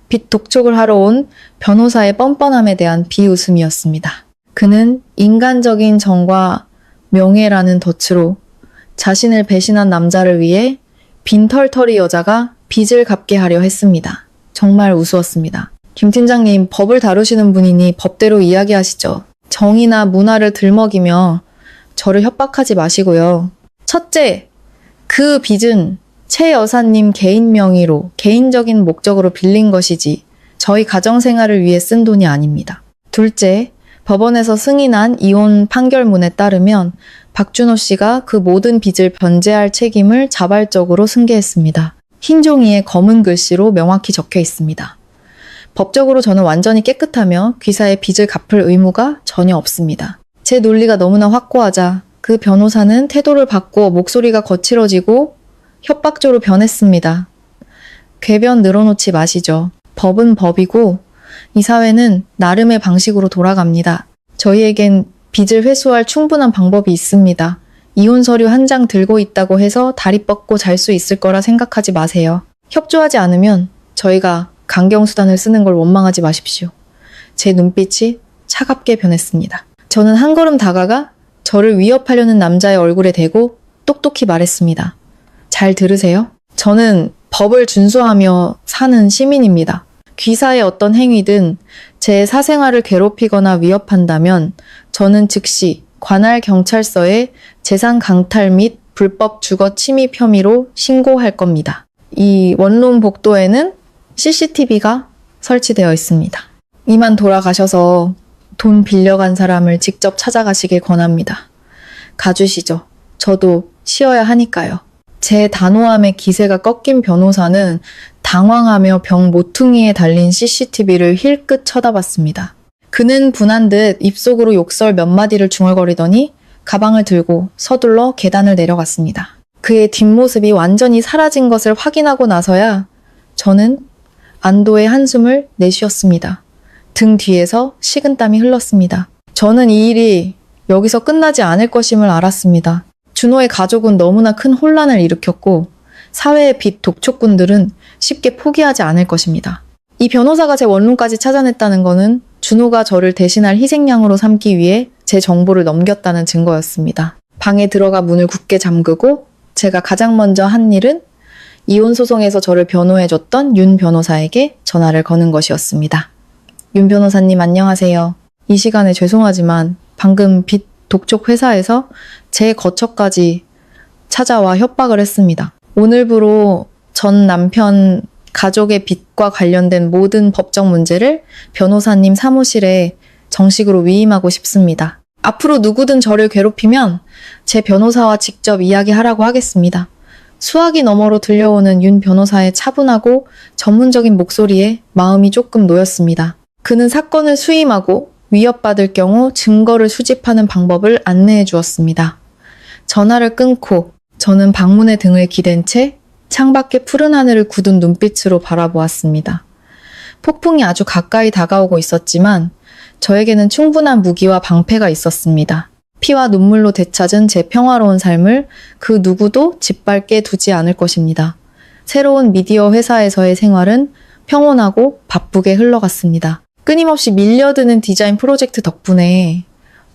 B: 빚 독촉을 하러 온 변호사의 뻔뻔함에 대한 비웃음이었습니다. 그는 인간적인 정과 명예라는 덫으로 자신을 배신한 남자를 위해 빈털터리 여자가 빚을 갚게 하려 했습니다. 정말 우스웠습니다. 김 팀장님, 법을 다루시는 분이니 법대로 이야기하시죠. 정의나 문화를 들먹이며 저를 협박하지 마시고요. 첫째, 그 빚은 최 여사님 개인 명의로 개인적인 목적으로 빌린 것이지 저희 가정생활을 위해 쓴 돈이 아닙니다. 둘째, 법원에서 승인한 이혼 판결문에 따르면 박준호 씨가 그 모든 빚을 변제할 책임을 자발적으로 승계했습니다. 흰 종이에 검은 글씨로 명확히 적혀 있습니다. 법적으로 저는 완전히 깨끗하며 귀사의 빚을 갚을 의무가 전혀 없습니다. 제 논리가 너무나 확고하자 그 변호사는 태도를 바꾸어 목소리가 거칠어지고 협박조로 변했습니다. 궤변 늘어놓지 마시죠. 법은 법이고 이 사회는 나름의 방식으로 돌아갑니다. 저희에겐 빚을 회수할 충분한 방법이 있습니다. 이혼 서류 한 장 들고 있다고 해서 다리 뻗고 잘 수 있을 거라 생각하지 마세요. 협조하지 않으면 저희가 강경수단을 쓰는 걸 원망하지 마십시오. 제 눈빛이 차갑게 변했습니다. 저는 한 걸음 다가가 저를 위협하려는 남자의 얼굴에 대고 똑똑히 말했습니다. 잘 들으세요. 저는 법을 준수하며 사는 시민입니다. 귀사의 어떤 행위든 제 사생활을 괴롭히거나 위협한다면 저는 즉시 관할 경찰서에 재산 강탈 및 불법 주거 침입 혐의로 신고할 겁니다. 이 원룸 복도에는 CCTV가 설치되어 있습니다. 이만 돌아가셔서 돈 빌려간 사람을 직접 찾아가시길 권합니다. 가주시죠. 저도 쉬어야 하니까요. 제 단호함의 기세가 꺾인 변호사는 당황하며 벽 모퉁이에 달린 CCTV를 힐끗 쳐다봤습니다. 그는 분한 듯 입속으로 욕설 몇 마디를 중얼거리더니 가방을 들고 서둘러 계단을 내려갔습니다. 그의 뒷모습이 완전히 사라진 것을 확인하고 나서야 저는 안도의 한숨을 내쉬었습니다. 등 뒤에서 식은땀이 흘렀습니다. 저는 이 일이 여기서 끝나지 않을 것임을 알았습니다. 준호의 가족은 너무나 큰 혼란을 일으켰고 사회의 빚 독촉꾼들은 쉽게 포기하지 않을 것입니다. 이 변호사가 제 원룸까지 찾아냈다는 것은 준호가 저를 대신할 희생양으로 삼기 위해 제 정보를 넘겼다는 증거였습니다. 방에 들어가 문을 굳게 잠그고 제가 가장 먼저 한 일은 이혼 소송에서 저를 변호해줬던 윤 변호사에게 전화를 거는 것이었습니다. 윤 변호사님 안녕하세요. 이 시간에 죄송하지만 방금 빚 독촉 회사에서 제 거처까지 찾아와 협박을 했습니다. 오늘부로 전 남편 가족의 빚과 관련된 모든 법적 문제를 변호사님 사무실에 정식으로 위임하고 싶습니다. 앞으로 누구든 저를 괴롭히면 제 변호사와 직접 이야기하라고 하겠습니다. 수화기 너머로 들려오는 윤 변호사의 차분하고 전문적인 목소리에 마음이 조금 놓였습니다. 그는 사건을 수임하고 위협받을 경우 증거를 수집하는 방법을 안내해 주었습니다. 전화를 끊고 저는 방문의 등을 기댄 채 창밖의 푸른 하늘을 굳은 눈빛으로 바라보았습니다. 폭풍이 아주 가까이 다가오고 있었지만 저에게는 충분한 무기와 방패가 있었습니다. 피와 눈물로 되찾은 제 평화로운 삶을 그 누구도 짓밟게 두지 않을 것입니다. 새로운 미디어 회사에서의 생활은 평온하고 바쁘게 흘러갔습니다. 끊임없이 밀려드는 디자인 프로젝트 덕분에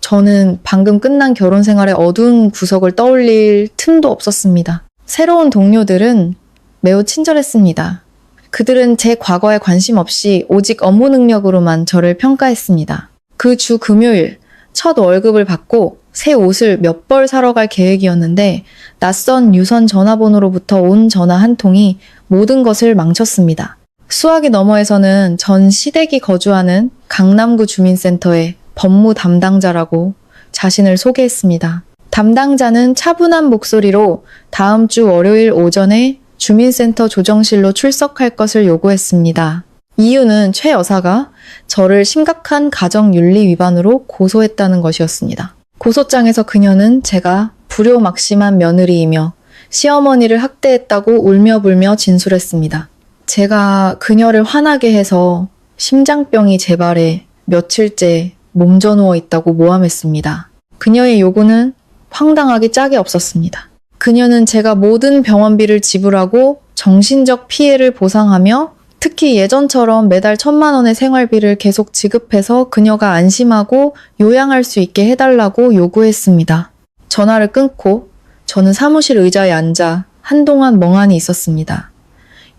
B: 저는 방금 끝난 결혼 생활의 어두운 구석을 떠올릴 틈도 없었습니다. 새로운 동료들은 매우 친절했습니다. 그들은 제 과거에 관심 없이 오직 업무 능력으로만 저를 평가했습니다. 그 주 금요일 첫 월급을 받고 새 옷을 몇 벌 사러 갈 계획이었는데 낯선 유선 전화번호로부터 온 전화 한 통이 모든 것을 망쳤습니다. 수화기 너머에서는 전 시댁이 거주하는 강남구 주민센터의 법무 담당자라고 자신을 소개했습니다. 담당자는 차분한 목소리로 다음 주 월요일 오전에 주민센터 조정실로 출석할 것을 요구했습니다. 이유는 최 여사가 저를 심각한 가정윤리 위반으로 고소했다는 것이었습니다. 고소장에서 그녀는 제가 불효막심한 며느리이며 시어머니를 학대했다고 울며불며 진술했습니다. 제가 그녀를 화나게 해서 심장병이 재발해 며칠째 몸져 누워 있다고 모함했습니다. 그녀의 요구는 황당하게 짝이 없었습니다. 그녀는 제가 모든 병원비를 지불하고 정신적 피해를 보상하며 특히 예전처럼 매달 1,000만 원의 생활비를 계속 지급해서 그녀가 안심하고 요양할 수 있게 해달라고 요구했습니다. 전화를 끊고 저는 사무실 의자에 앉아 한동안 멍하니 있었습니다.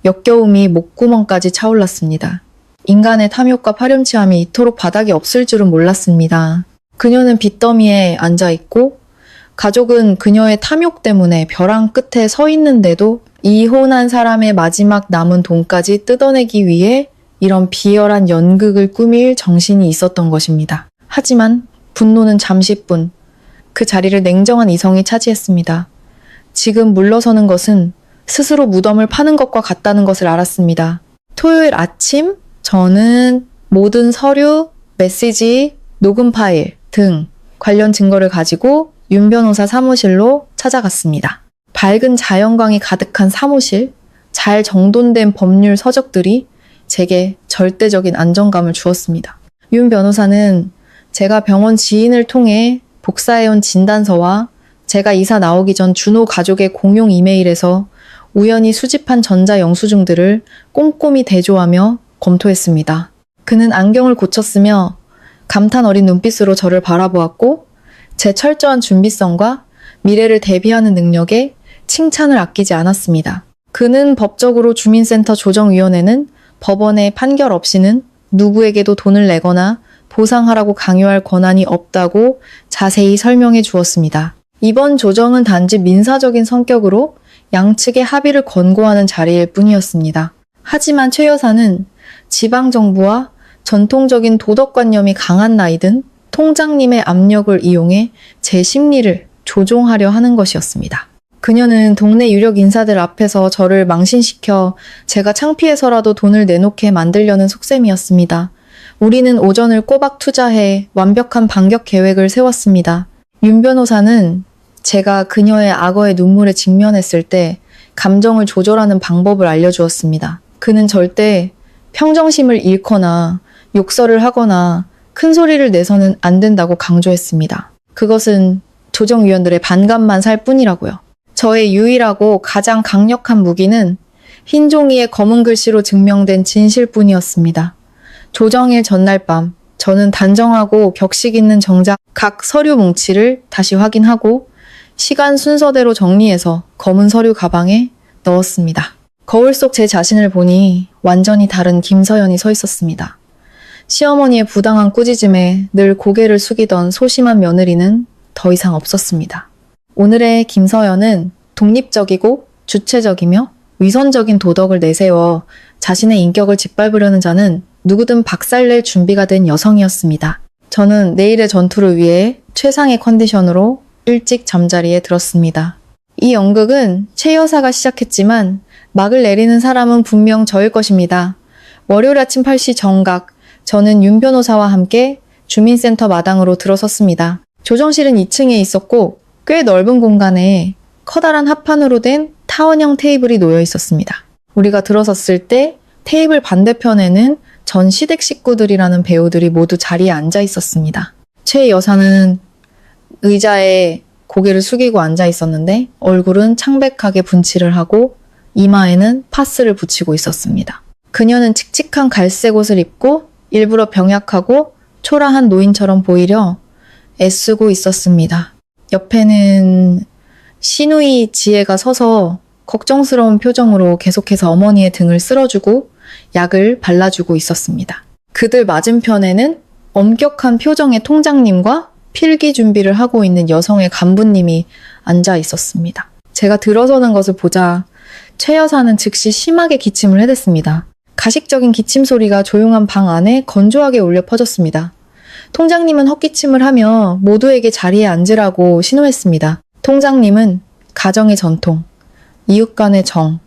B: 역겨움이 목구멍까지 차올랐습니다. 인간의 탐욕과 파렴치함이 이토록 바닥이 없을 줄은 몰랐습니다. 그녀는 빚더미에 앉아있고 가족은 그녀의 탐욕 때문에 벼랑 끝에 서 있는데도 이혼한 사람의 마지막 남은 돈까지 뜯어내기 위해 이런 비열한 연극을 꾸밀 정신이 있었던 것입니다. 하지만 분노는 잠시뿐. 그 자리를 냉정한 이성이 차지했습니다. 지금 물러서는 것은 스스로 무덤을 파는 것과 같다는 것을 알았습니다. 토요일 아침 저는 모든 서류, 메시지, 녹음 파일 등 관련 증거를 가지고 윤 변호사 사무실로 찾아갔습니다. 밝은 자연광이 가득한 사무실, 잘 정돈된 법률 서적들이 제게 절대적인 안정감을 주었습니다. 윤 변호사는 제가 병원 지인을 통해 복사해온 진단서와 제가 이사 나오기 전 준호 가족의 공용 이메일에서 우연히 수집한 전자영수증들을 꼼꼼히 대조하며 검토했습니다. 그는 안경을 고쳤으며 감탄 어린 눈빛으로 저를 바라보았고 제 철저한 준비성과 미래를 대비하는 능력에 칭찬을 아끼지 않았습니다. 그는 법적으로 주민센터 조정위원회는 법원의 판결 없이는 누구에게도 돈을 내거나 보상하라고 강요할 권한이 없다고 자세히 설명해 주었습니다. 이번 조정은 단지 민사적인 성격으로 양측의 합의를 권고하는 자리일 뿐이었습니다. 하지만 최 여사는 지방정부와 전통적인 도덕관념이 강한 나이든 통장님의 압력을 이용해 제 심리를 조종하려 하는 것이었습니다. 그녀는 동네 유력 인사들 앞에서 저를 망신시켜 제가 창피해서라도 돈을 내놓게 만들려는 속셈이었습니다. 우리는 오전을 꼬박 투자해 완벽한 반격 계획을 세웠습니다. 윤 변호사는 제가 그녀의 악어의 눈물에 직면했을 때 감정을 조절하는 방법을 알려주었습니다. 그는 절대 평정심을 잃거나 욕설을 하거나 큰 소리를 내서는 안 된다고 강조했습니다. 그것은 조정위원들의 반감만 살 뿐이라고요. 저의 유일하고 가장 강력한 무기는 흰 종이에 검은 글씨로 증명된 진실뿐이었습니다. 조정일 전날 밤 저는 단정하고 격식 있는 정작 각 서류 뭉치를 다시 확인하고 시간 순서대로 정리해서 검은 서류 가방에 넣었습니다. 거울 속 제 자신을 보니 완전히 다른 김서연이 서 있었습니다. 시어머니의 부당한 꾸짖음에 늘 고개를 숙이던 소심한 며느리는 더 이상 없었습니다. 오늘의 김서연은 독립적이고 주체적이며 위선적인 도덕을 내세워 자신의 인격을 짓밟으려는 자는 누구든 박살낼 준비가 된 여성이었습니다. 저는 내일의 전투를 위해 최상의 컨디션으로 일찍 잠자리에 들었습니다. 이 연극은 최 여사가 시작했지만 막을 내리는 사람은 분명 저일 것입니다. 월요일 아침 8시 정각, 저는 윤 변호사와 함께 주민센터 마당으로 들어섰습니다. 조정실은 2층에 있었고 꽤 넓은 공간에 커다란 합판으로 된 타원형 테이블이 놓여 있었습니다. 우리가 들어섰을 때 테이블 반대편에는 전 시댁 식구들이라는 배우들이 모두 자리에 앉아 있었습니다. 최 여사는 의자에 고개를 숙이고 앉아 있었는데 얼굴은 창백하게 분칠을 하고 이마에는 파스를 붙이고 있었습니다. 그녀는 칙칙한 갈색 옷을 입고 일부러 병약하고 초라한 노인처럼 보이려 애쓰고 있었습니다. 옆에는 시누이 지혜가 서서 걱정스러운 표정으로 계속해서 어머니의 등을 쓸어주고 약을 발라주고 있었습니다. 그들 맞은편에는 엄격한 표정의 통장님과 필기 준비를 하고 있는 여성의 간부님이 앉아 있었습니다. 제가 들어서는 것을 보자 최 여사는 즉시 심하게 기침을 해댔습니다. 가식적인 기침 소리가 조용한 방 안에 건조하게 울려 퍼졌습니다. 통장님은 헛기침을 하며 모두에게 자리에 앉으라고 신호했습니다. 통장님은 가정의 전통, 이웃 간의 정,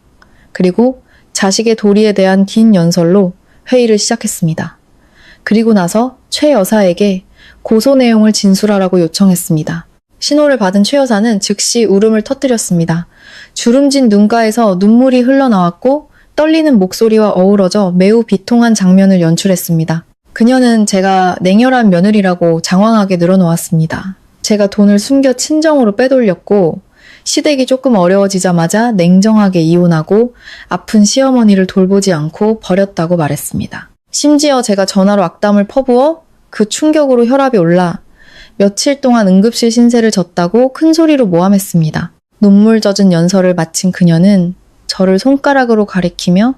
B: 그리고 자식의 도리에 대한 긴 연설로 회의를 시작했습니다. 그리고 나서 최 여사에게 고소 내용을 진술하라고 요청했습니다. 신호를 받은 최 여사는 즉시 울음을 터뜨렸습니다. 주름진 눈가에서 눈물이 흘러나왔고 떨리는 목소리와 어우러져 매우 비통한 장면을 연출했습니다. 그녀는 제가 냉혈한 며느리라고 장황하게 늘어놓았습니다. 제가 돈을 숨겨 친정으로 빼돌렸고 시댁이 조금 어려워지자마자 냉정하게 이혼하고 아픈 시어머니를 돌보지 않고 버렸다고 말했습니다. 심지어 제가 전화로 악담을 퍼부어 그 충격으로 혈압이 올라 며칠 동안 응급실 신세를 졌다고 큰 소리로 모함했습니다. 눈물 젖은 연설을 마친 그녀는 저를 손가락으로 가리키며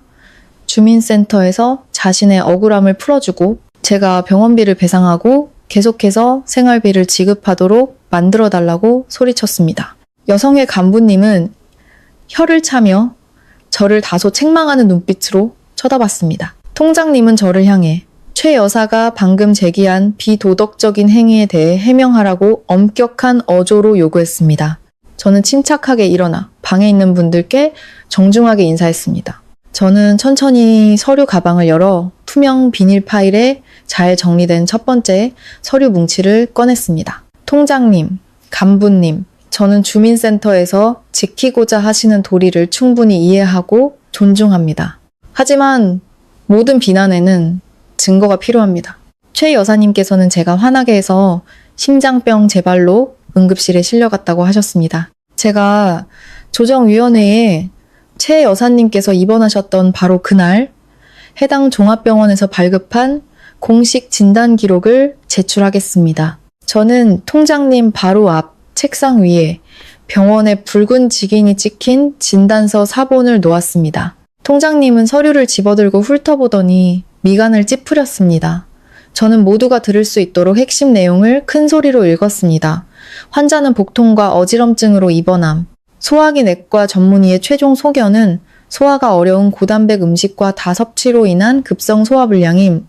B: 주민센터에서 자신의 억울함을 풀어주고 제가 병원비를 배상하고 계속해서 생활비를 지급하도록 만들어달라고 소리쳤습니다. 여성의 간부님은 혀를 차며 저를 다소 책망하는 눈빛으로 쳐다봤습니다. 통장님은 저를 향해 최 여사가 방금 제기한 비도덕적인 행위에 대해 해명하라고 엄격한 어조로 요구했습니다. 저는 침착하게 일어나 방에 있는 분들께 정중하게 인사했습니다. 저는 천천히 서류 가방을 열어 투명 비닐 파일에 잘 정리된 첫 번째 서류 뭉치를 꺼냈습니다. 통장님, 간부님, 저는 주민센터에서 지키고자 하시는 도리를 충분히 이해하고 존중합니다. 하지만 모든 비난에는 증거가 필요합니다. 최 여사님께서는 제가 화나게 해서 심장병 재발로 응급실에 실려갔다고 하셨습니다. 제가 조정위원회에 최 여사님께서 입원하셨던 바로 그날 해당 종합병원에서 발급한 공식 진단 기록을 제출하겠습니다. 저는 통장님 바로 앞 책상 위에 병원의 붉은 직인이 찍힌 진단서 사본을 놓았습니다. 통장님은 서류를 집어들고 훑어보더니 미간을 찌푸렸습니다. 저는 모두가 들을 수 있도록 핵심 내용을 큰 소리로 읽었습니다. 환자는 복통과 어지럼증으로 입원함. 소화기 내과 전문의의 최종 소견은 소화가 어려운 고단백 음식과 다섭취로 인한 급성 소화불량임.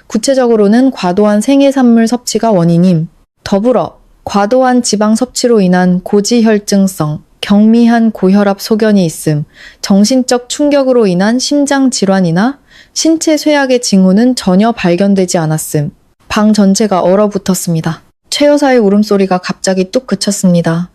B: 구체적으로는 과도한 생해산물 섭취가 원인임. 더불어 과도한 지방 섭취로 인한 고지혈증성, 경미한 고혈압 소견이 있음. 정신적 충격으로 인한 심장 질환이나 신체 쇠약의 징후는 전혀 발견되지 않았음. 방 전체가 얼어붙었습니다. 최 여사의 울음소리가 갑자기 뚝 그쳤습니다.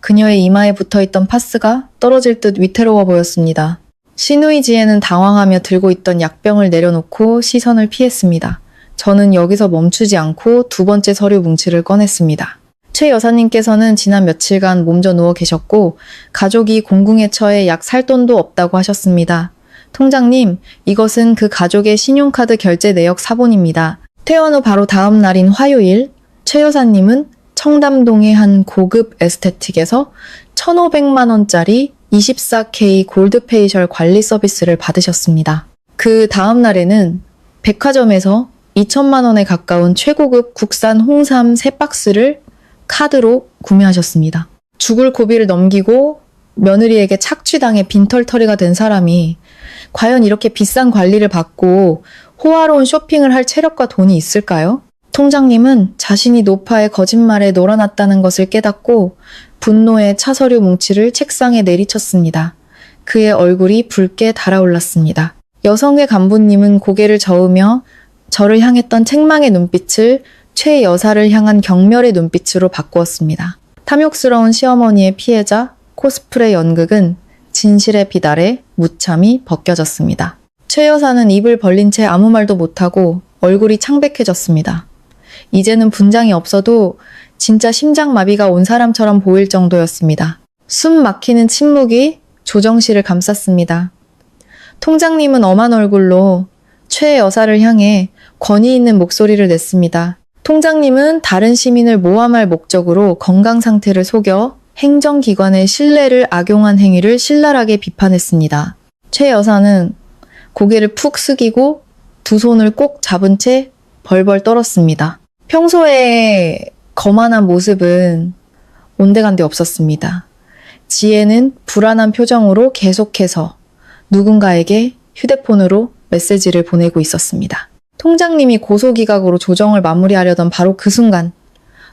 B: 그녀의 이마에 붙어있던 파스가 떨어질 듯 위태로워 보였습니다. 시누이지에는 당황하며 들고 있던 약병을 내려놓고 시선을 피했습니다. 저는 여기서 멈추지 않고 두 번째 서류 뭉치를 꺼냈습니다. 최 여사님께서는 지난 며칠간 몸져 누워 계셨고 가족이 공궁에 처해 약 살 돈도 없다고 하셨습니다. 통장님, 이것은 그 가족의 신용카드 결제 내역 사본입니다. 퇴원 후 바로 다음 날인 화요일, 최 여사님은 청담동의 한 고급 에스테틱에서 1,500만 원짜리 24K 골드 페이셜 관리 서비스를 받으셨습니다. 그 다음 날에는 백화점에서 2천만 원에 가까운 최고급 국산 홍삼 3박스를 카드로 구매하셨습니다. 죽을 고비를 넘기고 며느리에게 착취당해 빈털터리가 된 사람이 과연 이렇게 비싼 관리를 받고 호화로운 쇼핑을 할 체력과 돈이 있을까요? 통장님은 자신이 노파의 거짓말에 놀아났다는 것을 깨닫고 분노의 차서류 뭉치를 책상에 내리쳤습니다. 그의 얼굴이 붉게 달아올랐습니다. 여성의 간부님은 고개를 저으며 저를 향했던 책망의 눈빛을 최 여사를 향한 경멸의 눈빛으로 바꾸었습니다. 탐욕스러운 시어머니의 피해자 코스프레 연극은 진실의 빛 아래 무참히 벗겨졌습니다. 최 여사는 입을 벌린 채 아무 말도 못하고 얼굴이 창백해졌습니다. 이제는 분장이 없어도 진짜 심장마비가 온 사람처럼 보일 정도였습니다. 숨 막히는 침묵이 조정실을 감쌌습니다. 통장님은 엄한 얼굴로 최 여사를 향해 권위 있는 목소리를 냈습니다. 통장님은 다른 시민을 모함할 목적으로 건강 상태를 속여 행정기관의 신뢰를 악용한 행위를 신랄하게 비판했습니다. 최 여사는 고개를 푹 숙이고 두 손을 꼭 잡은 채 벌벌 떨었습니다. 평소에 거만한 모습은 온데간데 없었습니다. 지혜는 불안한 표정으로 계속해서 누군가에게 휴대폰으로 메시지를 보내고 있었습니다. 통장님이 고소기각으로 조정을 마무리하려던 바로 그 순간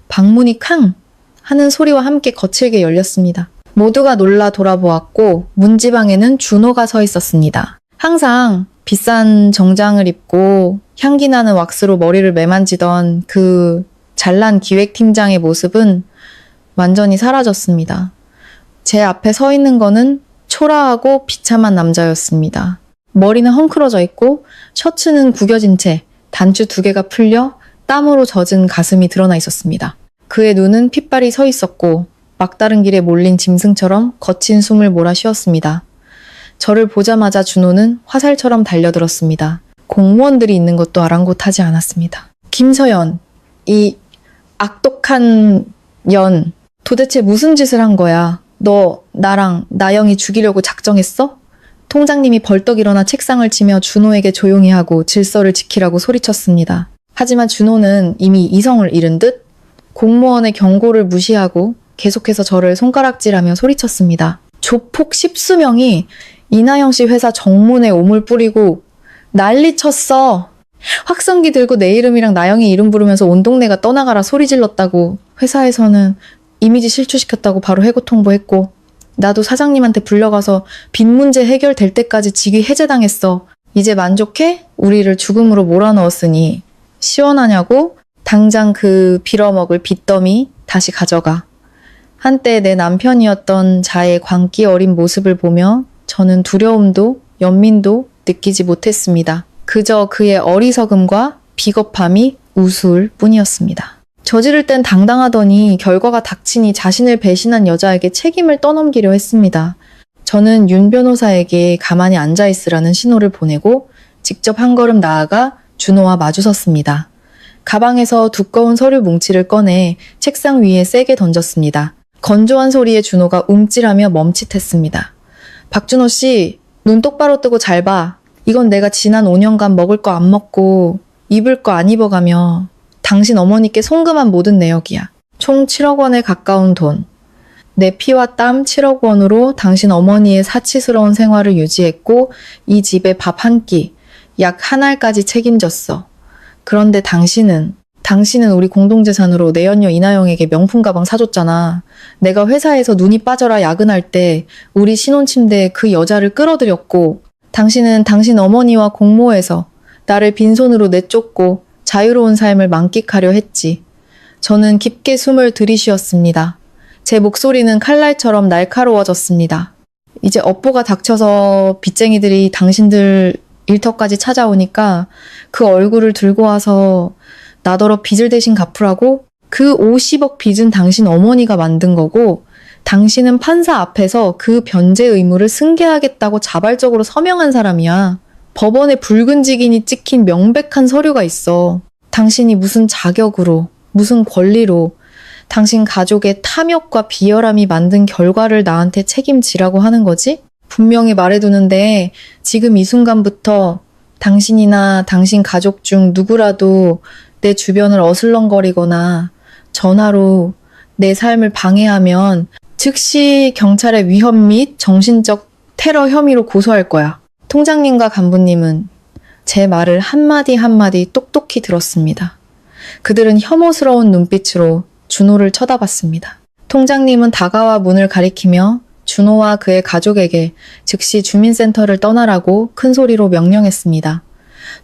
B: 방문이 쾅 하는 소리와 함께 거칠게 열렸습니다. 모두가 놀라 돌아보았고 문지방에는 준호가 서 있었습니다. 항상 비싼 정장을 입고 향기 나는 왁스로 머리를 매만지던 그 잘난 기획팀장의 모습은 완전히 사라졌습니다. 제 앞에 서 있는 거는 초라하고 비참한 남자였습니다. 머리는 헝클어져 있고 셔츠는 구겨진 채 단추 2개가 풀려 땀으로 젖은 가슴이 드러나 있었습니다. 그의 눈은 핏발이 서 있었고 막다른 길에 몰린 짐승처럼 거친 숨을 몰아 쉬었습니다. 저를 보자마자 준호는 화살처럼 달려들었습니다. 공무원들이 있는 것도 아랑곳하지 않았습니다. 김서연, 이 악독한 년, 도대체 무슨 짓을 한 거야? 너 나랑 나영이 죽이려고 작정했어? 통장님이 벌떡 일어나 책상을 치며 준호에게 조용히 하고 질서를 지키라고 소리쳤습니다. 하지만 준호는 이미 이성을 잃은 듯 공무원의 경고를 무시하고 계속해서 저를 손가락질하며 소리쳤습니다. 조폭 10수명이 이나영 씨 회사 정문에 오물 뿌리고 난리 쳤어. 확성기 들고 내 이름이랑 나영이 이름 부르면서 온 동네가 떠나가라 소리 질렀다고. 회사에서는 이미지 실추시켰다고 바로 해고 통보했고, 나도 사장님한테 불려가서 빚 문제 해결될 때까지 직위 해제당했어. 이제 만족해? 우리를 죽음으로 몰아넣었으니 시원하냐고? 당장 그 빌어먹을 빚더미 다시 가져가. 한때 내 남편이었던 자의 광기 어린 모습을 보며 저는 두려움도 연민도 느끼지 못했습니다. 그저 그의 어리석음과 비겁함이 우스울 뿐이었습니다. 저지를 땐 당당하더니 결과가 닥치니 자신을 배신한 여자에게 책임을 떠넘기려 했습니다. 저는 윤 변호사에게 가만히 앉아있으라는 신호를 보내고 직접 한 걸음 나아가 준호와 마주섰습니다. 가방에서 두꺼운 서류 뭉치를 꺼내 책상 위에 세게 던졌습니다. 건조한 소리에 준호가 움찔하며 멈칫했습니다. 박준호 씨, 눈 똑바로 뜨고 잘 봐. 이건 내가 지난 5년간 먹을 거 안 먹고 입을 거 안 입어가며 당신 어머니께 송금한 모든 내역이야. 총 7억 원에 가까운 돈. 내 피와 땀 7억 원으로 당신 어머니의 사치스러운 생활을 유지했고 이 집에 밥 한 끼, 약 한 알까지 책임졌어. 그런데 당신은 우리 공동재산으로 내연녀 이나영에게 명품 가방 사줬잖아. 내가 회사에서 눈이 빠져라 야근할 때 우리 신혼침대에 그 여자를 끌어들였고, 당신은 당신 어머니와 공모해서 나를 빈손으로 내쫓고 자유로운 삶을 만끽하려 했지. 저는 깊게 숨을 들이쉬었습니다. 제 목소리는 칼날처럼 날카로워졌습니다. 이제 업보가 닥쳐서 빚쟁이들이 당신들 일터까지 찾아오니까 그 얼굴을 들고 와서 나더러 빚을 대신 갚으라고? 그 50억 빚은 당신 어머니가 만든 거고, 당신은 판사 앞에서 그 변제 의무를 승계하겠다고 자발적으로 서명한 사람이야. 법원에 붉은 직인이 찍힌 명백한 서류가 있어. 당신이 무슨 자격으로, 무슨 권리로 당신 가족의 탐욕과 비열함이 만든 결과를 나한테 책임지라고 하는 거지? 분명히 말해두는데 지금 이 순간부터 당신이나 당신 가족 중 누구라도 내 주변을 어슬렁거리거나 전화로 내 삶을 방해하면 즉시 경찰에 위험 및 정신적 테러 혐의로 고소할 거야. 통장님과 간부님은 제 말을 한마디 한마디 똑똑히 들었습니다. 그들은 혐오스러운 눈빛으로 준호를 쳐다봤습니다. 통장님은 다가와 문을 가리키며 준호와 그의 가족에게 즉시 주민센터를 떠나라고 큰 소리로 명령했습니다.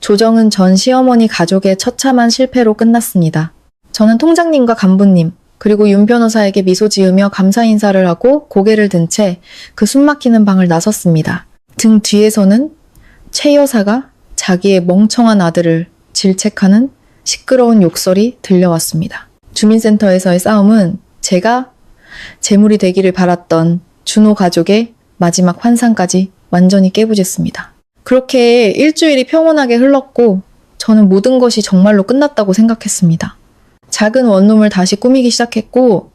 B: 조정은 전 시어머니 가족의 처참한 실패로 끝났습니다. 저는 통장님과 간부님, 그리고 윤 변호사에게 미소 지으며 감사 인사를 하고 고개를 든 채 그 숨막히는 방을 나섰습니다. 등 뒤에서는 최 여사가 자기의 멍청한 아들을 질책하는 시끄러운 욕설이 들려왔습니다. 주민센터에서의 싸움은 제가 재물이 되기를 바랐던 준호 가족의 마지막 환상까지 완전히 깨부쉈습니다. 그렇게 일주일이 평온하게 흘렀고 저는 모든 것이 정말로 끝났다고 생각했습니다. 작은 원룸을 다시 꾸미기 시작했고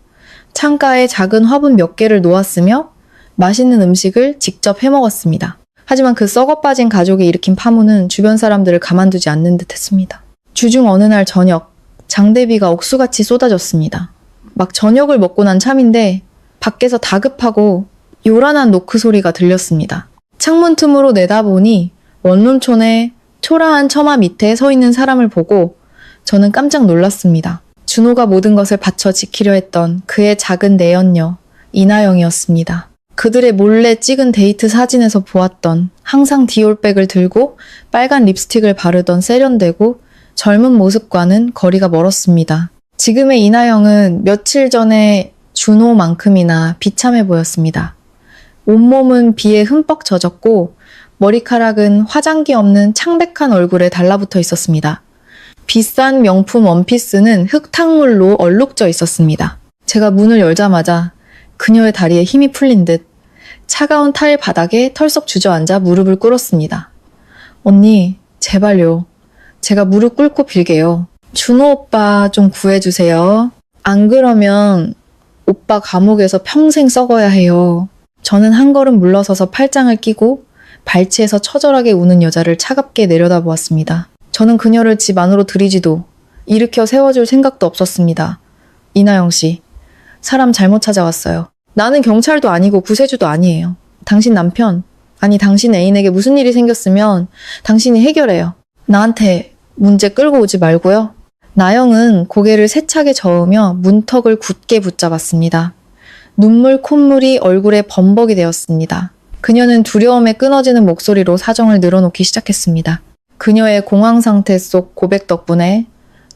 B: 창가에 작은 화분 몇 개를 놓았으며 맛있는 음식을 직접 해먹었습니다. 하지만 그 썩어 빠진 가족이 일으킨 파문은 주변 사람들을 가만두지 않는 듯 했습니다. 주중 어느 날 저녁, 장대비가 억수같이 쏟아졌습니다. 막 저녁을 먹고 난 참인데 밖에서 다급하고 요란한 노크 소리가 들렸습니다. 창문 틈으로 내다보니 원룸촌의 초라한 처마 밑에 서 있는 사람을 보고 저는 깜짝 놀랐습니다. 준호가 모든 것을 바쳐 지키려 했던 그의 작은 내연녀 이나영이었습니다. 그들의 몰래 찍은 데이트 사진에서 보았던 항상 디올백을 들고 빨간 립스틱을 바르던 세련되고 젊은 모습과는 거리가 멀었습니다. 지금의 이나영은 며칠 전에 준호만큼이나 비참해 보였습니다. 온몸은 비에 흠뻑 젖었고 머리카락은 화장기 없는 창백한 얼굴에 달라붙어 있었습니다. 비싼 명품 원피스는 흙탕물로 얼룩져 있었습니다. 제가 문을 열자마자 그녀의 다리에 힘이 풀린 듯 차가운 타일 바닥에 털썩 주저앉아 무릎을 꿇었습니다. 언니, 제발요. 제가 무릎 꿇고 빌게요. 준호 오빠 좀 구해주세요. 안 그러면 오빠 감옥에서 평생 썩어야 해요. 저는 한 걸음 물러서서 팔짱을 끼고 발치에서 처절하게 우는 여자를 차갑게 내려다보았습니다. 저는 그녀를 집 안으로 들이지도 일으켜 세워줄 생각도 없었습니다. 이나영 씨, 사람 잘못 찾아왔어요. 나는 경찰도 아니고 구세주도 아니에요. 당신 남편, 아니, 당신 애인에게 무슨 일이 생겼으면 당신이 해결해요. 나한테 문제 끌고 오지 말고요. 나영은 고개를 세차게 저으며 문턱을 굳게 붙잡았습니다. 눈물 콧물이 얼굴에 범벅이 되었습니다. 그녀는 두려움에 끊어지는 목소리로 사정을 늘어놓기 시작했습니다. 그녀의 공황 상태 속 고백 덕분에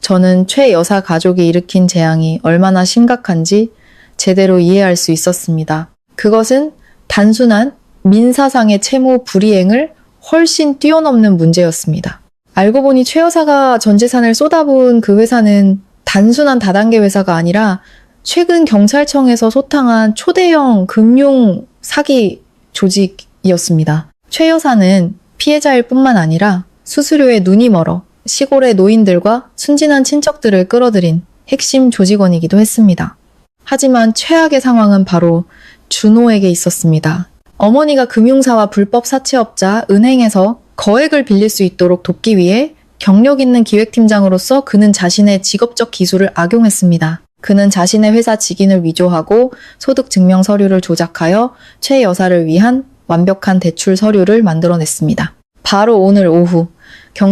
B: 저는 최 여사 가족이 일으킨 재앙이 얼마나 심각한지 제대로 이해할 수 있었습니다. 그것은 단순한 민사상의 채무 불이행을 훨씬 뛰어넘는 문제였습니다. 알고 보니 최 여사가 전 재산을 쏟아부은 그 회사는 단순한 다단계 회사가 아니라 최근 경찰청에서 소탕한 초대형 금융 사기 조직이었습니다. 최 여사는 피해자일 뿐만 아니라 수수료에 눈이 멀어 시골의 노인들과 순진한 친척들을 끌어들인 핵심 조직원이기도 했습니다. 하지만 최악의 상황은 바로 준호에게 있었습니다. 어머니가 금융사와 불법 사채업자 은행에서 거액을 빌릴 수 있도록 돕기 위해 경력 있는 기획팀장으로서 그는 자신의 직업적 기술을 악용했습니다. 그는 자신의 회사 직인을 위조하고 소득 증명 서류를 조작하여 최 여사를 위한 완벽한 대출 서류를 만들어냈습니다. 바로 오늘 오후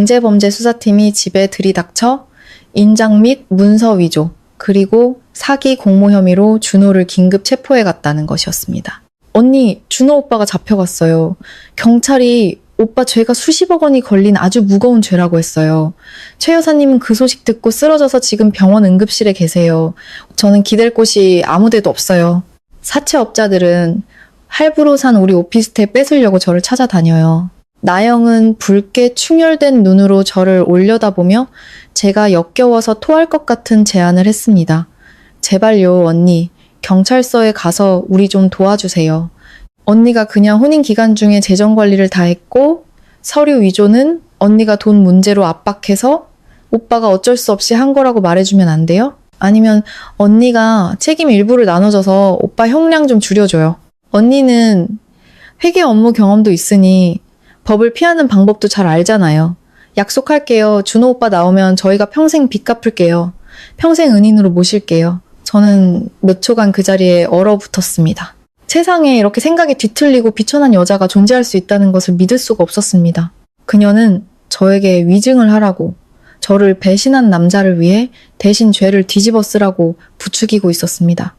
B: 경제범죄수사팀이 집에 들이닥쳐 인장 및 문서 위조 그리고 사기 공모 혐의로 준호를 긴급 체포해 갔다는 것이었습니다. 언니, 준호 오빠가 잡혀갔어요. 경찰이 오빠 죄가 수십억 원이 걸린 아주 무거운 죄라고 했어요. 최 여사님은 그 소식 듣고 쓰러져서 지금 병원 응급실에 계세요. 저는 기댈 곳이 아무 데도 없어요. 사채업자들은 할부로 산 우리 오피스텔 뺏으려고 저를 찾아다녀요. 나영은 붉게 충혈된 눈으로 저를 올려다보며 제가 역겨워서 토할 것 같은 제안을 했습니다. 제발요, 언니. 경찰서에 가서 우리 좀 도와주세요. 언니가 그냥 혼인 기간 중에 재정 관리를 다 했고 서류 위조는 언니가 돈 문제로 압박해서 오빠가 어쩔 수 없이 한 거라고 말해주면 안 돼요? 아니면 언니가 책임 일부를 나눠줘서 오빠 형량 좀 줄여줘요. 언니는 회계 업무 경험도 있으니 법을 피하는 방법도 잘 알잖아요. 약속할게요. 준호 오빠 나오면 저희가 평생 빚 갚을게요. 평생 은인으로 모실게요. 저는 몇 초간 그 자리에 얼어붙었습니다. 세상에 이렇게 생각이 뒤틀리고 비천한 여자가 존재할 수 있다는 것을 믿을 수가 없었습니다. 그녀는 저에게 위증을 하라고, 저를 배신한 남자를 위해 대신 죄를 뒤집어 쓰라고 부추기고 있었습니다.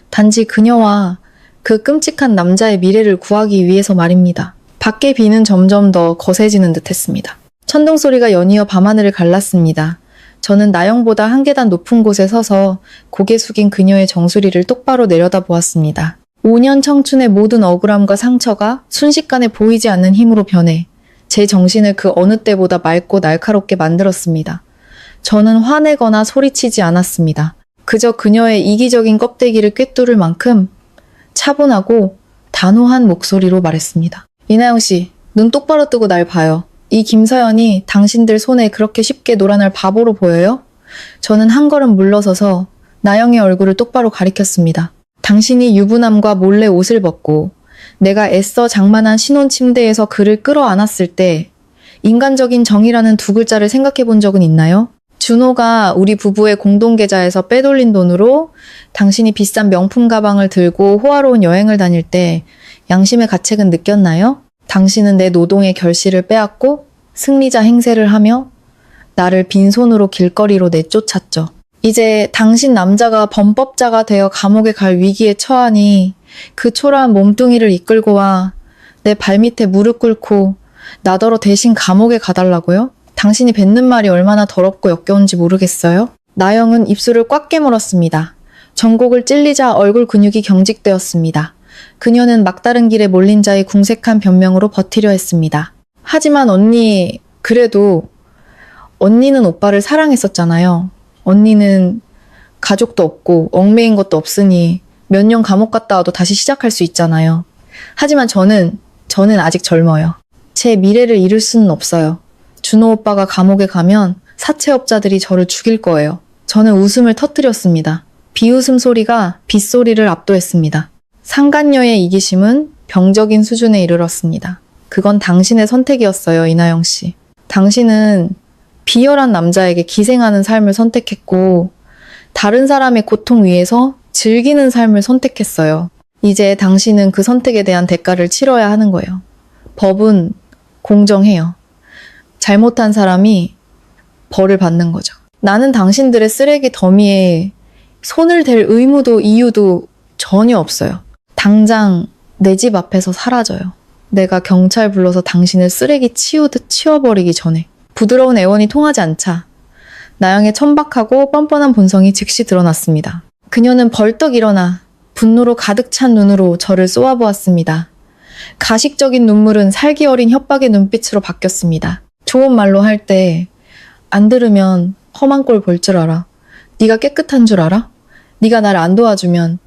B: 단지 그녀와 그 끔찍한 남자의 미래를 구하기 위해서 말입니다. 밖의 비는 점점 더 거세지는 듯 했습니다. 천둥 소리가 연이어 밤하늘을 갈랐습니다. 저는 나영보다 한 계단 높은 곳에 서서 고개 숙인 그녀의 정수리를 똑바로 내려다보았습니다. 5년 청춘의 모든 억울함과 상처가 순식간에 보이지 않는 힘으로 변해 제 정신을 그 어느 때보다 맑고 날카롭게 만들었습니다. 저는 화내거나 소리치지 않았습니다. 그저 그녀의 이기적인 껍데기를 꿰뚫을 만큼 차분하고 단호한 목소리로 말했습니다. 이나영 씨, 눈 똑바로 뜨고 날 봐요. 이 김서연이 당신들 손에 그렇게 쉽게 놀아날 바보로 보여요? 저는 한 걸음 물러서서 나영의 얼굴을 똑바로 가리켰습니다. 당신이 유부남과 몰래 옷을 벗고 내가 애써 장만한 신혼 침대에서 그를 끌어안았을 때 인간적인 정의라는 두 글자를 생각해 본 적은 있나요? 준호가 우리 부부의 공동계좌에서 빼돌린 돈으로 당신이 비싼 명품 가방을 들고 호화로운 여행을 다닐 때 양심의 가책은 느꼈나요? 당신은 내 노동의 결실을 빼앗고 승리자 행세를 하며 나를 빈손으로 길거리로 내쫓았죠. 이제 당신 남자가 범법자가 되어 감옥에 갈 위기에 처하니 그 초라한 몸뚱이를 이끌고 와 내 발밑에 무릎 꿇고 나더러 대신 감옥에 가달라고요? 당신이 뱉는 말이 얼마나 더럽고 역겨운지 모르겠어요? 나영은 입술을 꽉 깨물었습니다. 전곡을 찔리자 얼굴 근육이 경직되었습니다. 그녀는 막다른 길에 몰린 자의 궁색한 변명으로 버티려 했습니다. 하지만 언니, 그래도 언니는 오빠를 사랑했었잖아요. 언니는 가족도 없고 얽매인 것도 없으니 몇 년 감옥 갔다 와도 다시 시작할 수 있잖아요. 하지만 저는 아직 젊어요. 제 미래를 잃을 수는 없어요. 준호 오빠가 감옥에 가면 사채업자들이 저를 죽일 거예요. 저는 웃음을 터뜨렸습니다. 비웃음 소리가 빗소리를 압도했습니다. 상간녀의 이기심은 병적인 수준에 이르렀습니다. 그건 당신의 선택이었어요, 이나영 씨. 당신은 비열한 남자에게 기생하는 삶을 선택했고 다른 사람의 고통 위에서 즐기는 삶을 선택했어요. 이제 당신은 그 선택에 대한 대가를 치러야 하는 거예요. 법은 공정해요. 잘못한 사람이 벌을 받는 거죠. 나는 당신들의 쓰레기 더미에 손을 댈 의무도 이유도 전혀 없어요. 당장 내 집 앞에서 사라져요. 내가 경찰 불러서 당신을 쓰레기 치우듯 치워버리기 전에. 부드러운 애원이 통하지 않자 나영의 천박하고 뻔뻔한 본성이 즉시 드러났습니다. 그녀는 벌떡 일어나 분노로 가득 찬 눈으로 저를 쏘아보았습니다. 가식적인 눈물은 살기 어린 협박의 눈빛으로 바뀌었습니다. 좋은 말로 할 때 안 들으면 험한 꼴 볼 줄 알아. 네가 깨끗한 줄 알아? 네가 날 안 도와주면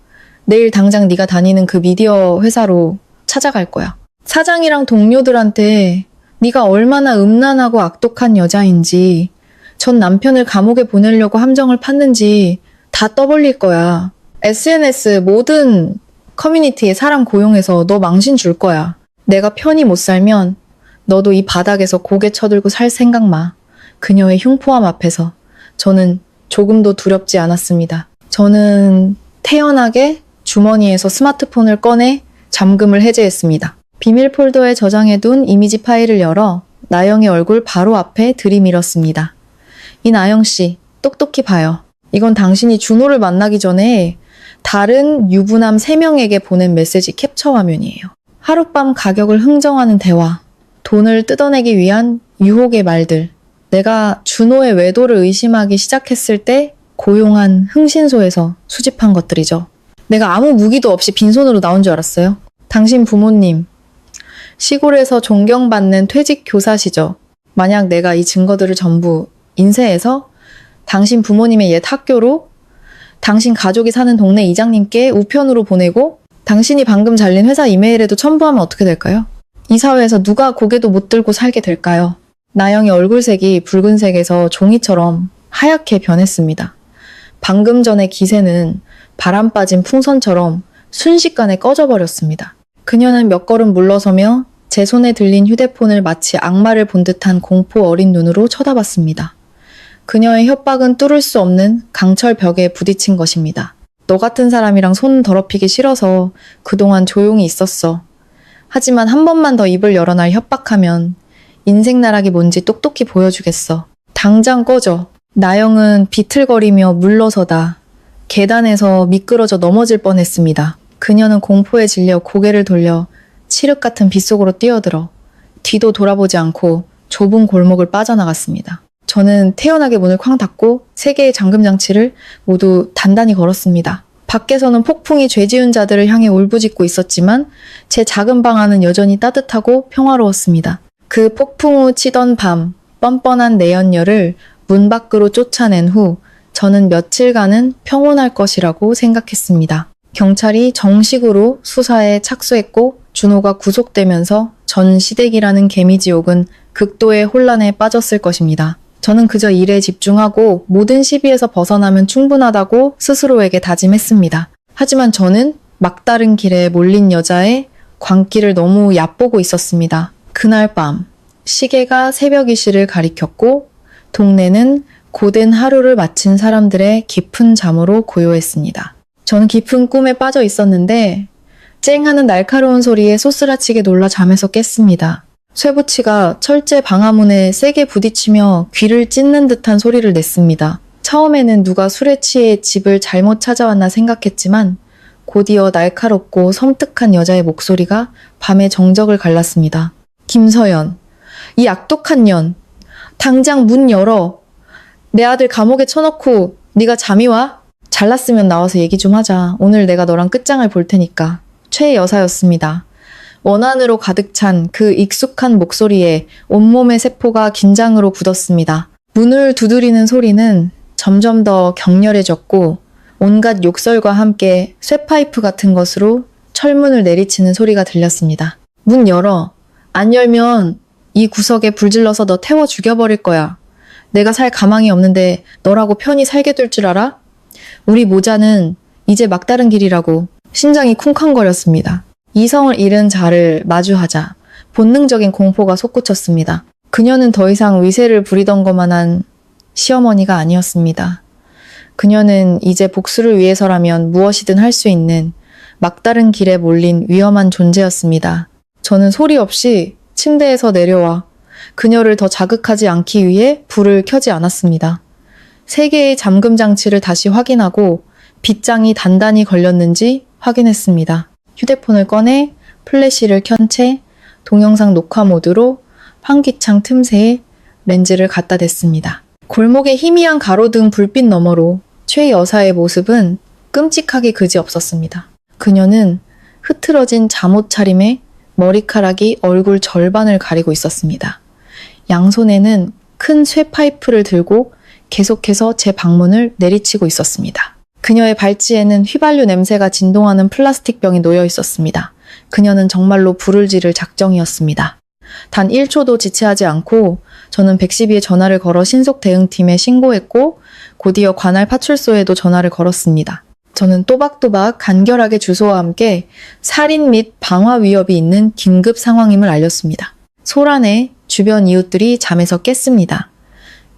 B: 내일 당장 네가 다니는 그 미디어 회사로 찾아갈 거야. 사장이랑 동료들한테 네가 얼마나 음란하고 악독한 여자인지, 전 남편을 감옥에 보내려고 함정을 팠는지 다 떠벌릴 거야. SNS 모든 커뮤니티에 사람 고용해서 너 망신 줄 거야. 내가 편히 못 살면 너도 이 바닥에서 고개 쳐들고 살 생각 마. 그녀의 흉포함 앞에서 저는 조금도 두렵지 않았습니다. 저는 태연하게 주머니에서 스마트폰을 꺼내 잠금을 해제했습니다. 비밀 폴더에 저장해둔 이미지 파일을 열어 나영의 얼굴 바로 앞에 들이밀었습니다. 이 나영 씨, 똑똑히 봐요. 이건 당신이 준호를 만나기 전에 다른 유부남 3명에게 보낸 메시지 캡처 화면이에요. 하룻밤 가격을 흥정하는 대화, 돈을 뜯어내기 위한 유혹의 말들, 내가 준호의 외도를 의심하기 시작했을 때 고용한 흥신소에서 수집한 것들이죠. 내가 아무 무기도 없이 빈손으로 나온 줄 알았어요. 당신 부모님, 시골에서 존경받는 퇴직 교사시죠. 만약 내가 이 증거들을 전부 인쇄해서 당신 부모님의 옛 학교로, 당신 가족이 사는 동네 이장님께 우편으로 보내고 당신이 방금 잘린 회사 이메일에도 첨부하면 어떻게 될까요? 이 사회에서 누가 고개도 못 들고 살게 될까요? 나영의 얼굴색이 붉은색에서 종이처럼 하얗게 변했습니다. 방금 전의 기세는 바람 빠진 풍선처럼 순식간에 꺼져버렸습니다. 그녀는 몇 걸음 물러서며 제 손에 들린 휴대폰을 마치 악마를 본 듯한 공포 어린 눈으로 쳐다봤습니다. 그녀의 협박은 뚫을 수 없는 강철 벽에 부딪힌 것입니다. 너 같은 사람이랑 손 더럽히기 싫어서 그동안 조용히 있었어. 하지만 한 번만 더 입을 열어 날 협박하면 인생 나락이 뭔지 똑똑히 보여주겠어. 당장 꺼져. 나영은 비틀거리며 물러서다 계단에서 미끄러져 넘어질 뻔했습니다. 그녀는 공포에 질려 고개를 돌려 칠흑 같은 빗속으로 뛰어들어 뒤도 돌아보지 않고 좁은 골목을 빠져나갔습니다. 저는 태연하게 문을 쾅 닫고 3개의 잠금장치를 모두 단단히 걸었습니다. 밖에서는 폭풍이 죄지은 자들을 향해 울부짖고 있었지만 제 작은 방 안은 여전히 따뜻하고 평화로웠습니다. 그 폭풍 후 치던 밤, 뻔뻔한 내연녀를 문 밖으로 쫓아낸 후 저는 며칠간은 평온할 것이라고 생각했습니다. 경찰이 정식으로 수사에 착수했고 준호가 구속되면서 전 시댁이라는 개미지옥은 극도의 혼란에 빠졌을 것입니다. 저는 그저 일에 집중하고 모든 시비에서 벗어나면 충분하다고 스스로에게 다짐했습니다. 하지만 저는 막다른 길에 몰린 여자의 광기를 너무 얕보고 있었습니다. 그날 밤, 시계가 새벽 이시를 가리켰고 동네는 고된 하루를 마친 사람들의 깊은 잠으로 고요했습니다. 저는 깊은 꿈에 빠져 있었는데 쨍 하는 날카로운 소리에 소스라치게 놀라 잠에서 깼습니다. 쇠붙이가 철제 방화문에 세게 부딪히며 귀를 찢는 듯한 소리를 냈습니다. 처음에는 누가 술에 취해 집을 잘못 찾아왔나 생각했지만 곧이어 날카롭고 섬뜩한 여자의 목소리가 밤의 정적을 갈랐습니다. 김서연, 이 악독한 년, 당장 문 열어. 내 아들 감옥에 쳐넣고 네가 잠이 와? 잘났으면 나와서 얘기 좀 하자. 오늘 내가 너랑 끝장을 볼 테니까. 최 여사였습니다. 원한으로 가득 찬 그 익숙한 목소리에 온몸의 세포가 긴장으로 굳었습니다. 문을 두드리는 소리는 점점 더 격렬해졌고 온갖 욕설과 함께 쇠파이프 같은 것으로 철문을 내리치는 소리가 들렸습니다. 문 열어. 안 열면 이 구석에 불 질러서 너 태워 죽여버릴 거야. 내가 살 가망이 없는데 너라고 편히 살게 될 줄 알아? 우리 모자는 이제 막다른 길이라고. 심장이 쿵쾅거렸습니다. 이성을 잃은 자를 마주하자 본능적인 공포가 솟구쳤습니다. 그녀는 더 이상 위세를 부리던 것만한 시어머니가 아니었습니다. 그녀는 이제 복수를 위해서라면 무엇이든 할 수 있는 막다른 길에 몰린 위험한 존재였습니다. 저는 소리 없이 침대에서 내려와 그녀를 더 자극하지 않기 위해 불을 켜지 않았습니다. 3개의 잠금 장치를 다시 확인하고 빗장이 단단히 걸렸는지 확인했습니다. 휴대폰을 꺼내 플래시를 켠 채 동영상 녹화 모드로 환기창 틈새에 렌즈를 갖다 댔습니다. 골목의 희미한 가로등 불빛 너머로 최 여사의 모습은 끔찍하게 그지없었습니다. 그녀는 흐트러진 잠옷 차림에 머리카락이 얼굴 절반을 가리고 있었습니다. 양손에는 큰 쇠파이프를 들고 계속해서 제 방문을 내리치고 있었습니다. 그녀의 발찌에는 휘발유 냄새가 진동하는 플라스틱 병이 놓여 있었습니다. 그녀는 정말로 불을 지를 작정이었습니다. 단 1초도 지체하지 않고 저는 112에 전화를 걸어 신속 대응팀에 신고했고 곧이어 관할 파출소에도 전화를 걸었습니다. 저는 또박또박 간결하게 주소와 함께 살인 및 방화 위협이 있는 긴급 상황임을 알렸습니다. 소란에 주변 이웃들이 잠에서 깼습니다.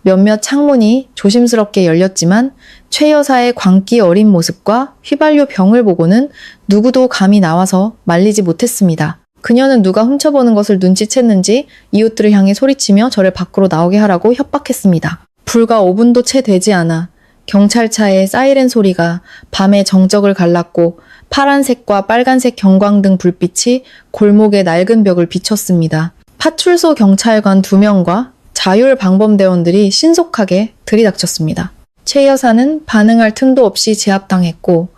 B: 몇몇 창문이 조심스럽게 열렸지만 최 여사의 광기 어린 모습과 휘발유 병을 보고는 누구도 감히 나와서 말리지 못했습니다. 그녀는 누가 훔쳐보는 것을 눈치챘는지 이웃들을 향해 소리치며 저를 밖으로 나오게 하라고 협박했습니다. 불과 5분도 채 되지 않아 경찰차의 사이렌 소리가 밤의 정적을 갈랐고 파란색과 빨간색 경광등 불빛이 골목의 낡은 벽을 비췄습니다. 파출소 경찰관 2명과 자율방범대원들이 신속하게 들이닥쳤습니다. 최 여사는 반응할 틈도 없이 제압당했고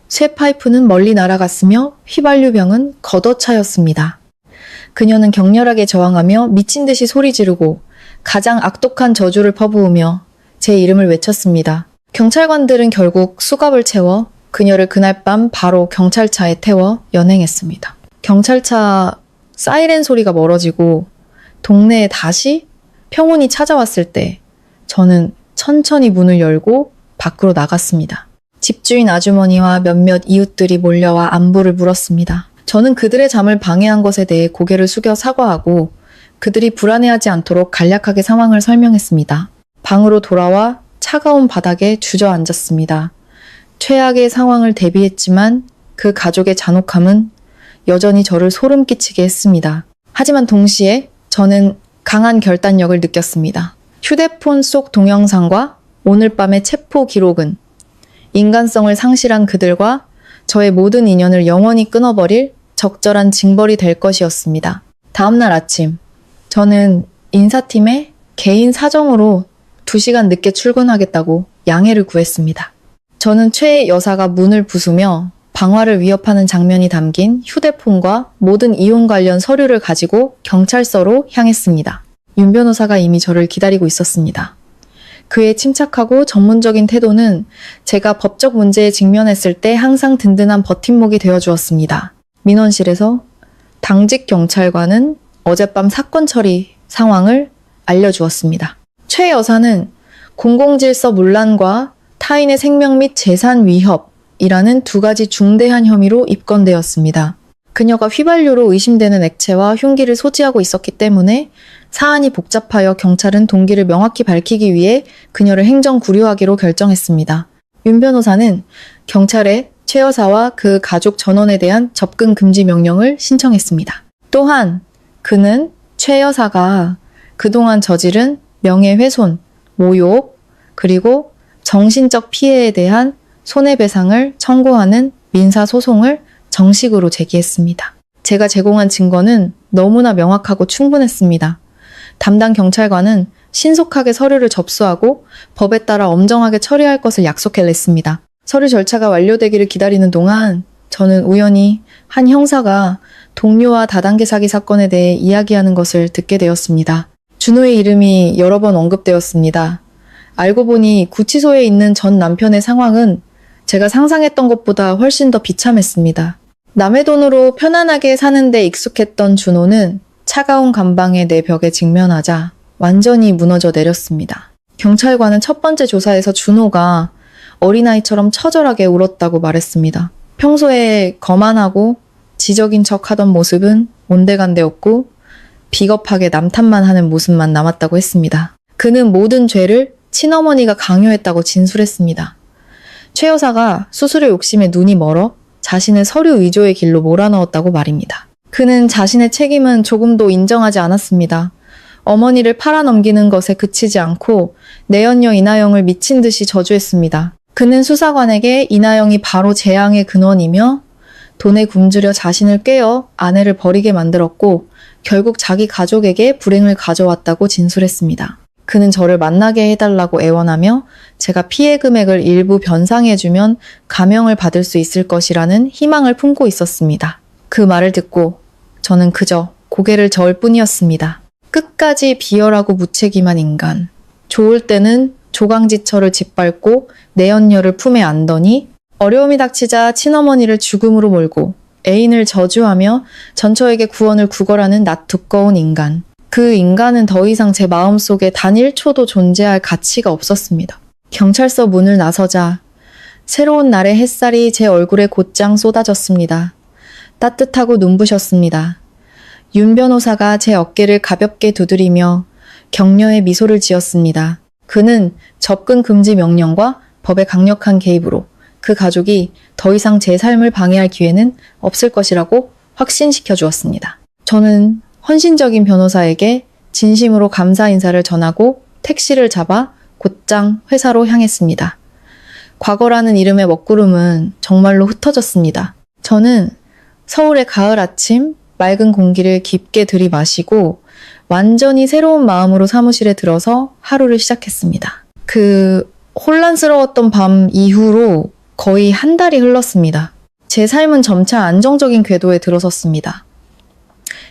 B: 쇠파이프는 멀리 날아갔으며 휘발유병은 걷어차였습니다. 그녀는 격렬하게 저항하며 미친 듯이 소리 지르고 가장 악독한 저주를 퍼부으며 제 이름을 외쳤습니다. 경찰관들은 결국 수갑을 채워 그녀를 그날 밤 바로 경찰차에 태워 연행했습니다. 경찰차 사이렌 소리가 멀어지고 동네에 다시 평온이 찾아왔을 때 저는 천천히 문을 열고 밖으로 나갔습니다. 집주인 아주머니와 몇몇 이웃들이 몰려와 안부를 물었습니다. 저는 그들의 잠을 방해한 것에 대해 고개를 숙여 사과하고 그들이 불안해하지 않도록 간략하게 상황을 설명했습니다. 방으로 돌아와 차가운 바닥에 주저앉았습니다. 최악의 상황을 대비했지만 그 가족의 잔혹함은 여전히 저를 소름 끼치게 했습니다. 하지만 동시에 저는 강한 결단력을 느꼈습니다. 휴대폰 속 동영상과 오늘 밤의 체포 기록은 인간성을 상실한 그들과 저의 모든 인연을 영원히 끊어버릴 적절한 징벌이 될 것이었습니다. 다음날 아침, 저는 인사팀에 개인 사정으로 2시간 늦게 출근하겠다고 양해를 구했습니다. 저는 최 여사가 문을 부수며 방화를 위협하는 장면이 담긴 휴대폰과 모든 이혼 관련 서류를 가지고 경찰서로 향했습니다. 윤 변호사가 이미 저를 기다리고 있었습니다. 그의 침착하고 전문적인 태도는 제가 법적 문제에 직면했을 때 항상 든든한 버팀목이 되어주었습니다. 민원실에서 당직 경찰관은 어젯밤 사건 처리 상황을 알려주었습니다. 최 여사는 공공질서 문란과 타인의 생명 및 재산 위협이라는 2가지 중대한 혐의로 입건되었습니다. 그녀가 휘발유로 의심되는 액체와 흉기를 소지하고 있었기 때문에 사안이 복잡하여 경찰은 동기를 명확히 밝히기 위해 그녀를 행정 구류하기로 결정했습니다. 윤 변호사는 경찰에 최 여사와 그 가족 전원에 대한 접근 금지 명령을 신청했습니다. 또한 그는 최 여사가 그동안 저지른 명예훼손, 모욕, 그리고 정신적 피해에 대한 손해배상을 청구하는 민사소송을 정식으로 제기했습니다. 제가 제공한 증거는 너무나 명확하고 충분했습니다. 담당 경찰관은 신속하게 서류를 접수하고 법에 따라 엄정하게 처리할 것을 약속했습니다. 서류 절차가 완료되기를 기다리는 동안 저는 우연히 한 형사가 동료와 다단계 사기 사건에 대해 이야기하는 것을 듣게 되었습니다. 준호의 이름이 여러 번 언급되었습니다. 알고 보니 구치소에 있는 전 남편의 상황은 제가 상상했던 것보다 훨씬 더 비참했습니다. 남의 돈으로 편안하게 사는데 익숙했던 준호는 차가운 감방의 내 벽에 직면하자 완전히 무너져 내렸습니다. 경찰관은 첫 번째 조사에서 준호가 어린아이처럼 처절하게 울었다고 말했습니다. 평소에 거만하고 지적인 척 하던 모습은 온데간데없고 비겁하게 남탓만 하는 모습만 남았다고 했습니다. 그는 모든 죄를 친어머니가 강요했다고 진술했습니다. 최 여사가 수술의 욕심에 눈이 멀어 자신을 서류 위조의 길로 몰아넣었다고 말입니다. 그는 자신의 책임은 조금도 인정하지 않았습니다. 어머니를 팔아넘기는 것에 그치지 않고 내연녀 이나영을 미친 듯이 저주했습니다. 그는 수사관에게 이나영이 바로 재앙의 근원이며 돈에 굶주려 자신을 꿰어 아내를 버리게 만들었고 결국 자기 가족에게 불행을 가져왔다고 진술했습니다. 그는 저를 만나게 해달라고 애원하며 제가 피해 금액을 일부 변상해주면 감형을 받을 수 있을 것이라는 희망을 품고 있었습니다. 그 말을 듣고 저는 그저 고개를 저을 뿐이었습니다. 끝까지 비열하고 무책임한 인간. 좋을 때는 조강지처를 짓밟고 내연녀를 품에 안더니 어려움이 닥치자 친어머니를 죽음으로 몰고 애인을 저주하며 전처에게 구원을 구걸하는 낯 두꺼운 인간. 그 인간은 더 이상 제 마음속에 단 1초도 존재할 가치가 없었습니다. 경찰서 문을 나서자 새로운 날의 햇살이 제 얼굴에 곧장 쏟아졌습니다. 따뜻하고 눈부셨습니다. 윤 변호사가 제 어깨를 가볍게 두드리며 격려의 미소를 지었습니다. 그는 접근 금지 명령과 법의 강력한 개입으로 그 가족이 더 이상 제 삶을 방해할 기회는 없을 것이라고 확신시켜 주었습니다. 저는 헌신적인 변호사에게 진심으로 감사 인사를 전하고 택시를 잡아 곧장 회사로 향했습니다. 과거라는 이름의 먹구름은 정말로 흩어졌습니다. 저는 서울의 가을 아침 맑은 공기를 깊게 들이마시고 완전히 새로운 마음으로 사무실에 들어서 하루를 시작했습니다. 그 혼란스러웠던 밤 이후로 거의 한 달이 흘렀습니다. 제 삶은 점차 안정적인 궤도에 들어섰습니다.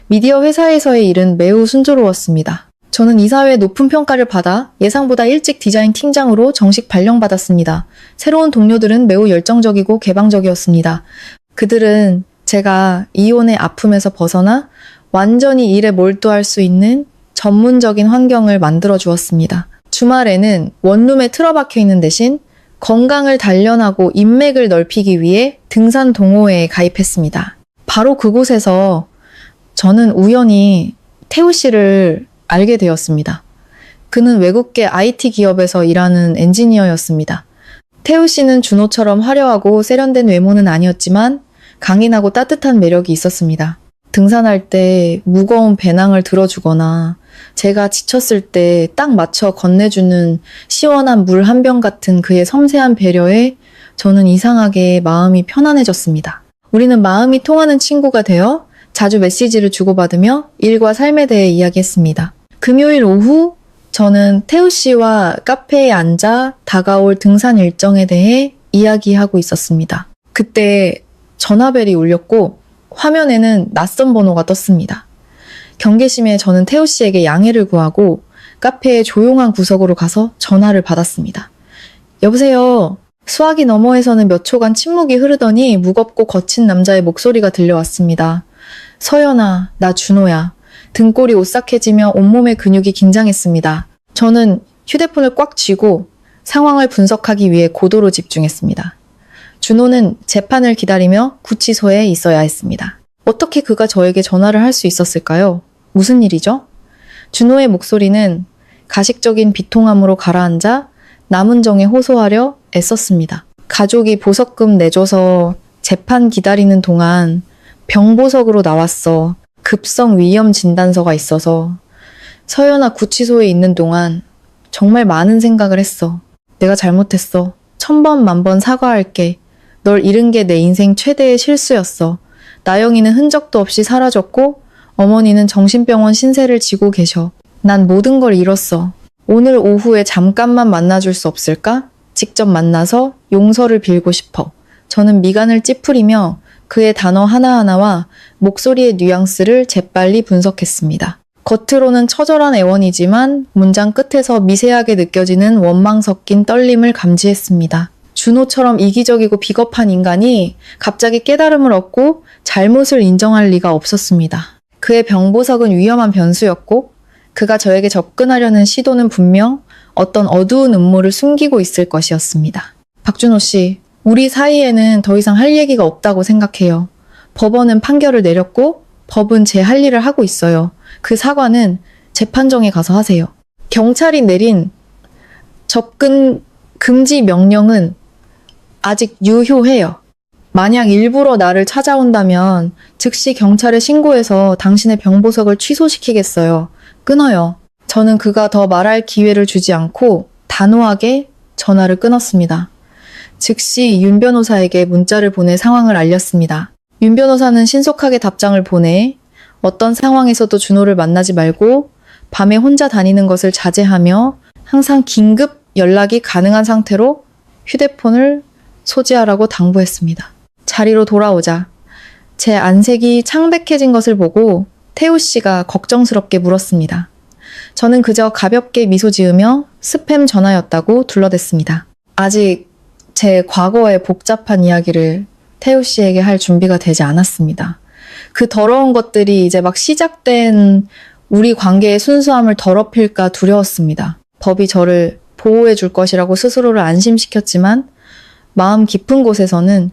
B: 미디어 회사에서의 일은 매우 순조로웠습니다. 저는 이사회의 높은 평가를 받아 예상보다 일찍 디자인 팀장으로 정식 발령받았습니다. 새로운 동료들은 매우 열정적이고 개방적이었습니다. 그들은 제가 이혼의 아픔에서 벗어나 완전히 일에 몰두할 수 있는 전문적인 환경을 만들어 주었습니다. 주말에는 원룸에 틀어박혀 있는 대신 건강을 단련하고 인맥을 넓히기 위해 등산 동호회에 가입했습니다. 바로 그곳에서 저는 우연히 태우 씨를 알게 되었습니다. 그는 외국계 IT 기업에서 일하는 엔지니어였습니다. 태우 씨는 준호처럼 화려하고 세련된 외모는 아니었지만 강인하고 따뜻한 매력이 있었습니다. 등산할 때 무거운 배낭을 들어주거나 제가 지쳤을 때 딱 맞춰 건네주는 시원한 물 한 병 같은 그의 섬세한 배려에 저는 이상하게 마음이 편안해졌습니다. 우리는 마음이 통하는 친구가 되어 자주 메시지를 주고받으며 일과 삶에 대해 이야기했습니다. 금요일 오후 저는 태우 씨와 카페에 앉아 다가올 등산 일정에 대해 이야기하고 있었습니다. 그때 전화벨이 울렸고 화면에는 낯선 번호가 떴습니다. 경계심에 저는 태우 씨에게 양해를 구하고 카페의 조용한 구석으로 가서 전화를 받았습니다. 여보세요. 수화기 너머에서는 몇 초간 침묵이 흐르더니 무겁고 거친 남자의 목소리가 들려왔습니다. 서연아, 나 준호야. 등골이 오싹해지며 온몸의 근육이 긴장했습니다. 저는 휴대폰을 꽉 쥐고 상황을 분석하기 위해 고도로 집중했습니다. 준호는 재판을 기다리며 구치소에 있어야 했습니다. 어떻게 그가 저에게 전화를 할 수 있었을까요? 무슨 일이죠? 준호의 목소리는 가식적인 비통함으로 가라앉아 남은 정에 호소하려 애썼습니다. 가족이 보석금 내줘서 재판 기다리는 동안 병보석으로 나왔어. 급성 위염 진단서가 있어서. 서연아, 구치소에 있는 동안 정말 많은 생각을 했어. 내가 잘못했어. 1000번 만번 사과할게. 널 잃은 게 내 인생 최대의 실수였어. 나영이는 흔적도 없이 사라졌고 어머니는 정신병원 신세를 지고 계셔. 난 모든 걸 잃었어. 오늘 오후에 잠깐만 만나줄 수 없을까? 직접 만나서 용서를 빌고 싶어. 저는 미간을 찌푸리며 그의 단어 하나하나와 목소리의 뉘앙스를 재빨리 분석했습니다. 겉으로는 처절한 애원이지만 문장 끝에서 미세하게 느껴지는 원망 섞인 떨림을 감지했습니다. 준호처럼 이기적이고 비겁한 인간이 갑자기 깨달음을 얻고 잘못을 인정할 리가 없었습니다. 그의 병보석은 위험한 변수였고 그가 저에게 접근하려는 시도는 분명 어떤 어두운 음모를 숨기고 있을 것이었습니다. 박준호 씨, 우리 사이에는 더 이상 할 얘기가 없다고 생각해요. 법원은 판결을 내렸고 법은 제 할 일을 하고 있어요. 그 사과는 재판정에 가서 하세요. 경찰이 내린 접근 금지 명령은 아직 유효해요. 만약 일부러 나를 찾아온다면 즉시 경찰에 신고해서 당신의 병보석을 취소시키겠어요. 끊어요. 저는 그가 더 말할 기회를 주지 않고 단호하게 전화를 끊었습니다. 즉시 윤 변호사에게 문자를 보내 상황을 알렸습니다. 윤 변호사는 신속하게 답장을 보내 어떤 상황에서도 준호를 만나지 말고 밤에 혼자 다니는 것을 자제하며 항상 긴급 연락이 가능한 상태로 휴대폰을 소지하라고 당부했습니다. 자리로 돌아오자 제 안색이 창백해진 것을 보고 태우 씨가 걱정스럽게 물었습니다. 저는 그저 가볍게 미소 지으며 스팸 전화였다고 둘러댔습니다. 아직 제 과거의 복잡한 이야기를 태우 씨에게 할 준비가 되지 않았습니다. 그 더러운 것들이 이제 막 시작된 우리 관계의 순수함을 더럽힐까 두려웠습니다. 법이 저를 보호해 줄 것이라고 스스로를 안심시켰지만 마음 깊은 곳에서는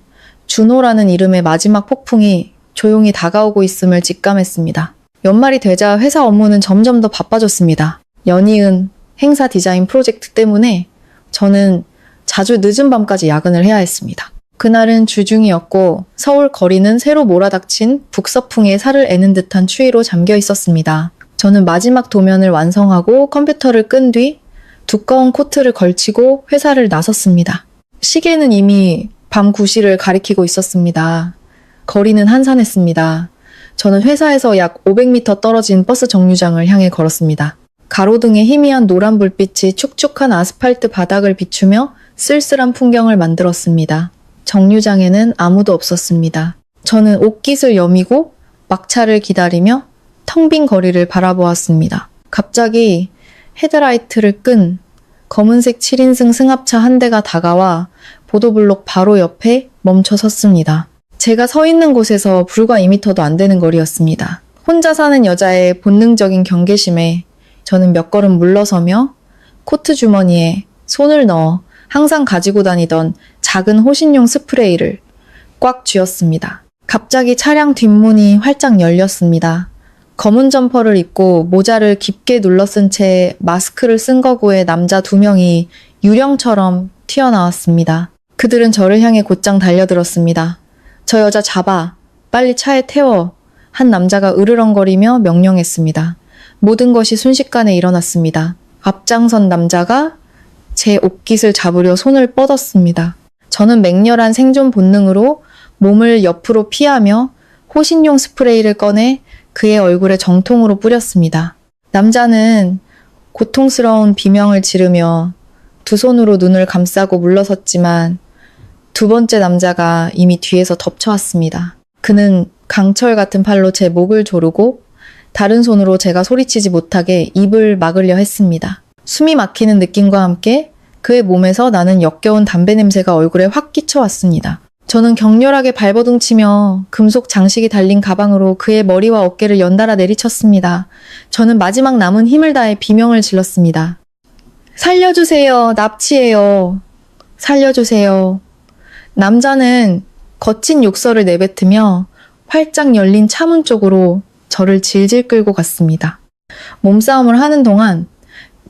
B: 준호라는 이름의 마지막 폭풍이 조용히 다가오고 있음을 직감했습니다. 연말이 되자 회사 업무는 점점 더 바빠졌습니다. 연이은 행사 디자인 프로젝트 때문에 저는 자주 늦은 밤까지 야근을 해야 했습니다. 그날은 주중이었고 서울 거리는 새로 몰아닥친 북서풍에 살을 애는 듯한 추위로 잠겨 있었습니다. 저는 마지막 도면을 완성하고 컴퓨터를 끈 뒤 두꺼운 코트를 걸치고 회사를 나섰습니다. 시계는 이미 밤 9시를 가리키고 있었습니다. 거리는 한산했습니다. 저는 회사에서 약 500m 떨어진 버스 정류장을 향해 걸었습니다. 가로등의 희미한 노란 불빛이 축축한 아스팔트 바닥을 비추며 쓸쓸한 풍경을 만들었습니다. 정류장에는 아무도 없었습니다. 저는 옷깃을 여미고 막차를 기다리며 텅 빈 거리를 바라보았습니다. 갑자기 헤드라이트를 끈 검은색 7인승 승합차 한 대가 다가와 보도블록 바로 옆에 멈춰 섰습니다. 제가 서 있는 곳에서 불과 2m도 안 되는 거리였습니다. 혼자 사는 여자의 본능적인 경계심에 저는 몇 걸음 물러서며 코트 주머니에 손을 넣어 항상 가지고 다니던 작은 호신용 스프레이를 꽉 쥐었습니다. 갑자기 차량 뒷문이 활짝 열렸습니다. 검은 점퍼를 입고 모자를 깊게 눌러쓴 채 마스크를 쓴 거구의 남자 2명이 유령처럼 튀어나왔습니다. 그들은 저를 향해 곧장 달려들었습니다. 저 여자 잡아, 빨리 차에 태워. 한 남자가 으르렁거리며 명령했습니다. 모든 것이 순식간에 일어났습니다. 앞장선 남자가 제 옷깃을 잡으려 손을 뻗었습니다. 저는 맹렬한 생존 본능으로 몸을 옆으로 피하며 호신용 스프레이를 꺼내 그의 얼굴에 정통으로 뿌렸습니다. 남자는 고통스러운 비명을 지르며 두 손으로 눈을 감싸고 물러섰지만 두 번째 남자가 이미 뒤에서 덮쳐왔습니다. 그는 강철 같은 팔로 제 목을 조르고 다른 손으로 제가 소리치지 못하게 입을 막으려 했습니다. 숨이 막히는 느낌과 함께 그의 몸에서 나는 역겨운 담배 냄새가 얼굴에 확 끼쳐왔습니다. 저는 격렬하게 발버둥치며 금속 장식이 달린 가방으로 그의 머리와 어깨를 연달아 내리쳤습니다. 저는 마지막 남은 힘을 다해 비명을 질렀습니다. 살려주세요. 납치해요. 살려주세요. 남자는 거친 욕설을 내뱉으며 활짝 열린 차문 쪽으로 저를 질질 끌고 갔습니다. 몸싸움을 하는 동안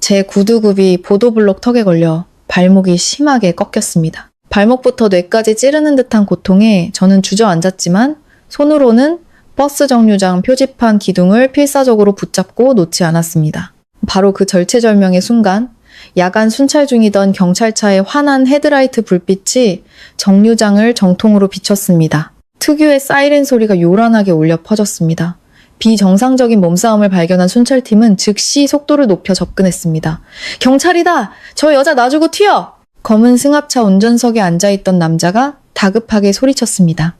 B: 제 구두굽이 보도블록 턱에 걸려 발목이 심하게 꺾였습니다. 발목부터 뇌까지 찌르는 듯한 고통에 저는 주저앉았지만 손으로는 버스 정류장 표지판 기둥을 필사적으로 붙잡고 놓지 않았습니다. 바로 그 절체절명의 순간 야간 순찰 중이던 경찰차의 환한 헤드라이트 불빛이 정류장을 정통으로 비췄습니다. 특유의 사이렌 소리가 요란하게 울려 퍼졌습니다. 비정상적인 몸싸움을 발견한 순찰팀은 즉시 속도를 높여 접근했습니다. 경찰이다! 저 여자 놔주고 튀어! 검은 승합차 운전석에 앉아있던 남자가 다급하게 소리쳤습니다.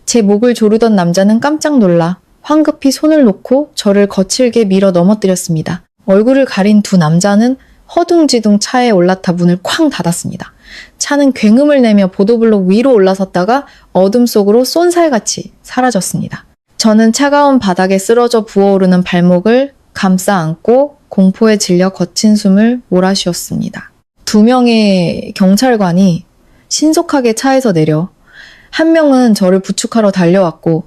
B: 제 목을 조르던 남자는 깜짝 놀라 황급히 손을 놓고 저를 거칠게 밀어 넘어뜨렸습니다. 얼굴을 가린 두 남자는 허둥지둥 차에 올라타 문을 쾅 닫았습니다. 차는 굉음을 내며 보도블록 위로 올라섰다가 어둠 속으로 쏜살같이 사라졌습니다. 저는 차가운 바닥에 쓰러져 부어오르는 발목을 감싸 안고 공포에 질려 거친 숨을 몰아쉬었습니다. 2명의 경찰관이 신속하게 차에서 내려 한 명은 저를 부축하러 달려왔고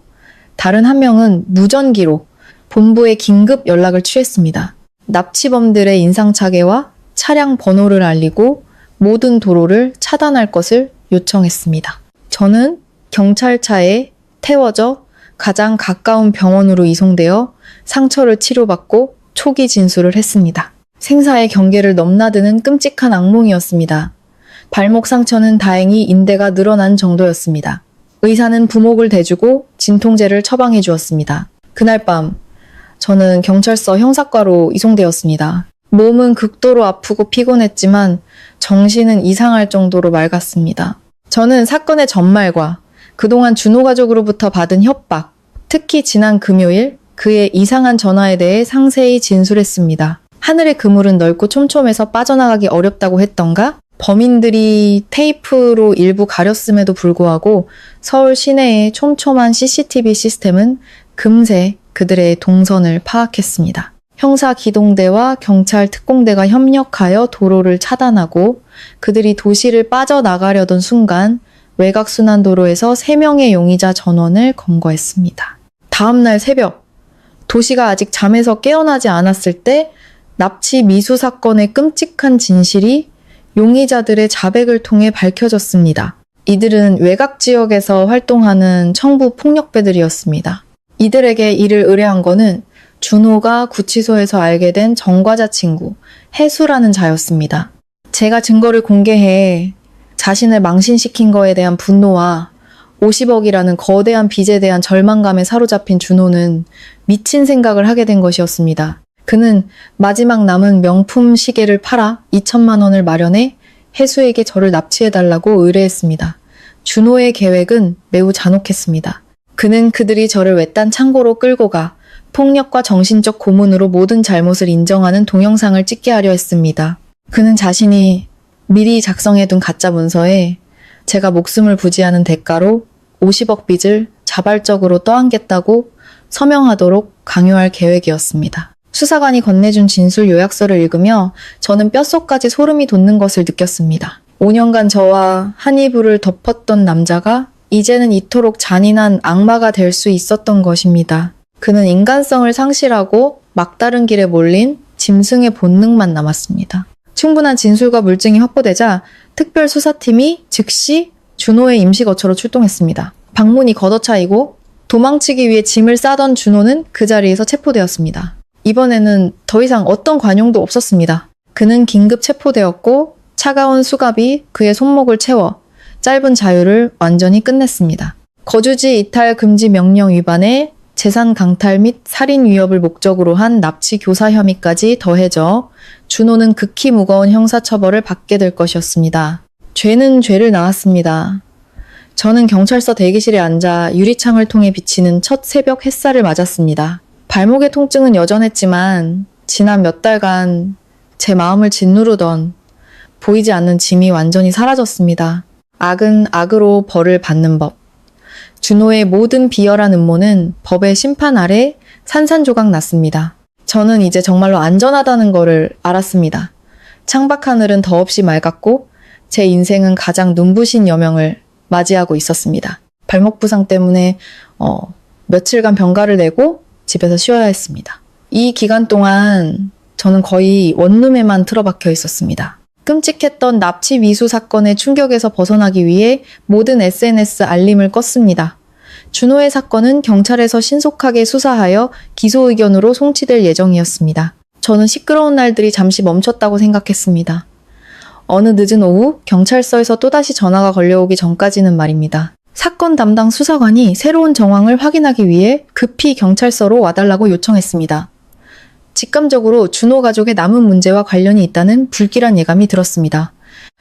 B: 다른 한 명은 무전기로 본부에 긴급 연락을 취했습니다. 납치범들의 인상차게와 차량 번호를 알리고 모든 도로를 차단할 것을 요청했습니다. 저는 경찰차에 태워져 가장 가까운 병원으로 이송되어 상처를 치료받고 초기 진술을 했습니다. 생사의 경계를 넘나드는 끔찍한 악몽이었습니다. 발목 상처는 다행히 인대가 늘어난 정도였습니다. 의사는 부목을 대주고 진통제를 처방해 주었습니다. 그날 밤 저는 경찰서 형사과로 이송되었습니다. 몸은 극도로 아프고 피곤했지만 정신은 이상할 정도로 맑았습니다. 저는 사건의 전말과 그동안 준호 가족으로부터 받은 협박, 특히 지난 금요일 그의 이상한 전화에 대해 상세히 진술했습니다. 하늘의 그물은 넓고 촘촘해서 빠져나가기 어렵다고 했던가? 범인들이 테이프로 일부 가렸음에도 불구하고 서울 시내의 촘촘한 CCTV 시스템은 금세 그들의 동선을 파악했습니다. 형사 기동대와 경찰 특공대가 협력하여 도로를 차단하고 그들이 도시를 빠져나가려던 순간 외곽순환도로에서 3명의 용의자 전원을 검거했습니다. 다음날 새벽, 도시가 아직 잠에서 깨어나지 않았을 때 납치 미수 사건의 끔찍한 진실이 용의자들의 자백을 통해 밝혀졌습니다. 이들은 외곽 지역에서 활동하는 청부 폭력배들이었습니다. 이들에게 이를 의뢰한 거는 준호가 구치소에서 알게 된 전과자 친구 해수라는 자였습니다. 제가 증거를 공개해 자신을 망신시킨 거에 대한 분노와 50억이라는 거대한 빚에 대한 절망감에 사로잡힌 준호는 미친 생각을 하게 된 것이었습니다. 그는 마지막 남은 명품 시계를 팔아 2천만 원을 마련해 해수에게 저를 납치해달라고 의뢰했습니다. 준호의 계획은 매우 잔혹했습니다. 그는 그들이 저를 외딴 창고로 끌고 가 폭력과 정신적 고문으로 모든 잘못을 인정하는 동영상을 찍게 하려 했습니다. 그는 자신이 미리 작성해둔 가짜 문서에 제가 목숨을 부지하는 대가로 50억 빚을 자발적으로 떠안겠다고 서명하도록 강요할 계획이었습니다. 수사관이 건네준 진술 요약서를 읽으며 저는 뼛속까지 소름이 돋는 것을 느꼈습니다. 5년간 저와 한 이불을 덮었던 남자가 이제는 이토록 잔인한 악마가 될 수 있었던 것입니다. 그는 인간성을 상실하고 막다른 길에 몰린 짐승의 본능만 남았습니다. 충분한 진술과 물증이 확보되자 특별수사팀이 즉시 준호의 임시거처로 출동했습니다. 방문이 걷어차이고 도망치기 위해 짐을 싸던 준호는 그 자리에서 체포되었습니다. 이번에는 더 이상 어떤 관용도 없었습니다. 그는 긴급 체포되었고 차가운 수갑이 그의 손목을 채워 짧은 자유를 완전히 끝냈습니다. 거주지 이탈 금지 명령 위반에 재산 강탈 및 살인 위협을 목적으로 한 납치 교사 혐의까지 더해져 준호는 극히 무거운 형사처벌을 받게 될 것이었습니다. 죄는 죄를 낳았습니다. 저는 경찰서 대기실에 앉아 유리창을 통해 비치는 첫 새벽 햇살을 맞았습니다. 발목의 통증은 여전했지만 지난 몇 달간 제 마음을 짓누르던 보이지 않는 짐이 완전히 사라졌습니다. 악은 악으로 벌을 받는 법. 준호의 모든 비열한 음모는 법의 심판 아래 산산조각 났습니다. 저는 이제 정말로 안전하다는 거를 알았습니다. 창밖 하늘은 더없이 맑았고 제 인생은 가장 눈부신 여명을 맞이하고 있었습니다. 발목 부상 때문에 며칠간 병가를 내고 집에서 쉬어야 했습니다. 이 기간 동안 저는 거의 원룸에만 틀어박혀 있었습니다. 끔찍했던 납치 미수 사건의 충격에서 벗어나기 위해 모든 SNS 알림을 껐습니다. 준호의 사건은 경찰에서 신속하게 수사하여 기소 의견으로 송치될 예정이었습니다. 저는 시끄러운 날들이 잠시 멈췄다고 생각했습니다. 어느 늦은 오후 경찰서에서 또다시 전화가 걸려오기 전까지는 말입니다. 사건 담당 수사관이 새로운 정황을 확인하기 위해 급히 경찰서로 와달라고 요청했습니다. 직감적으로 준호 가족의 남은 문제와 관련이 있다는 불길한 예감이 들었습니다.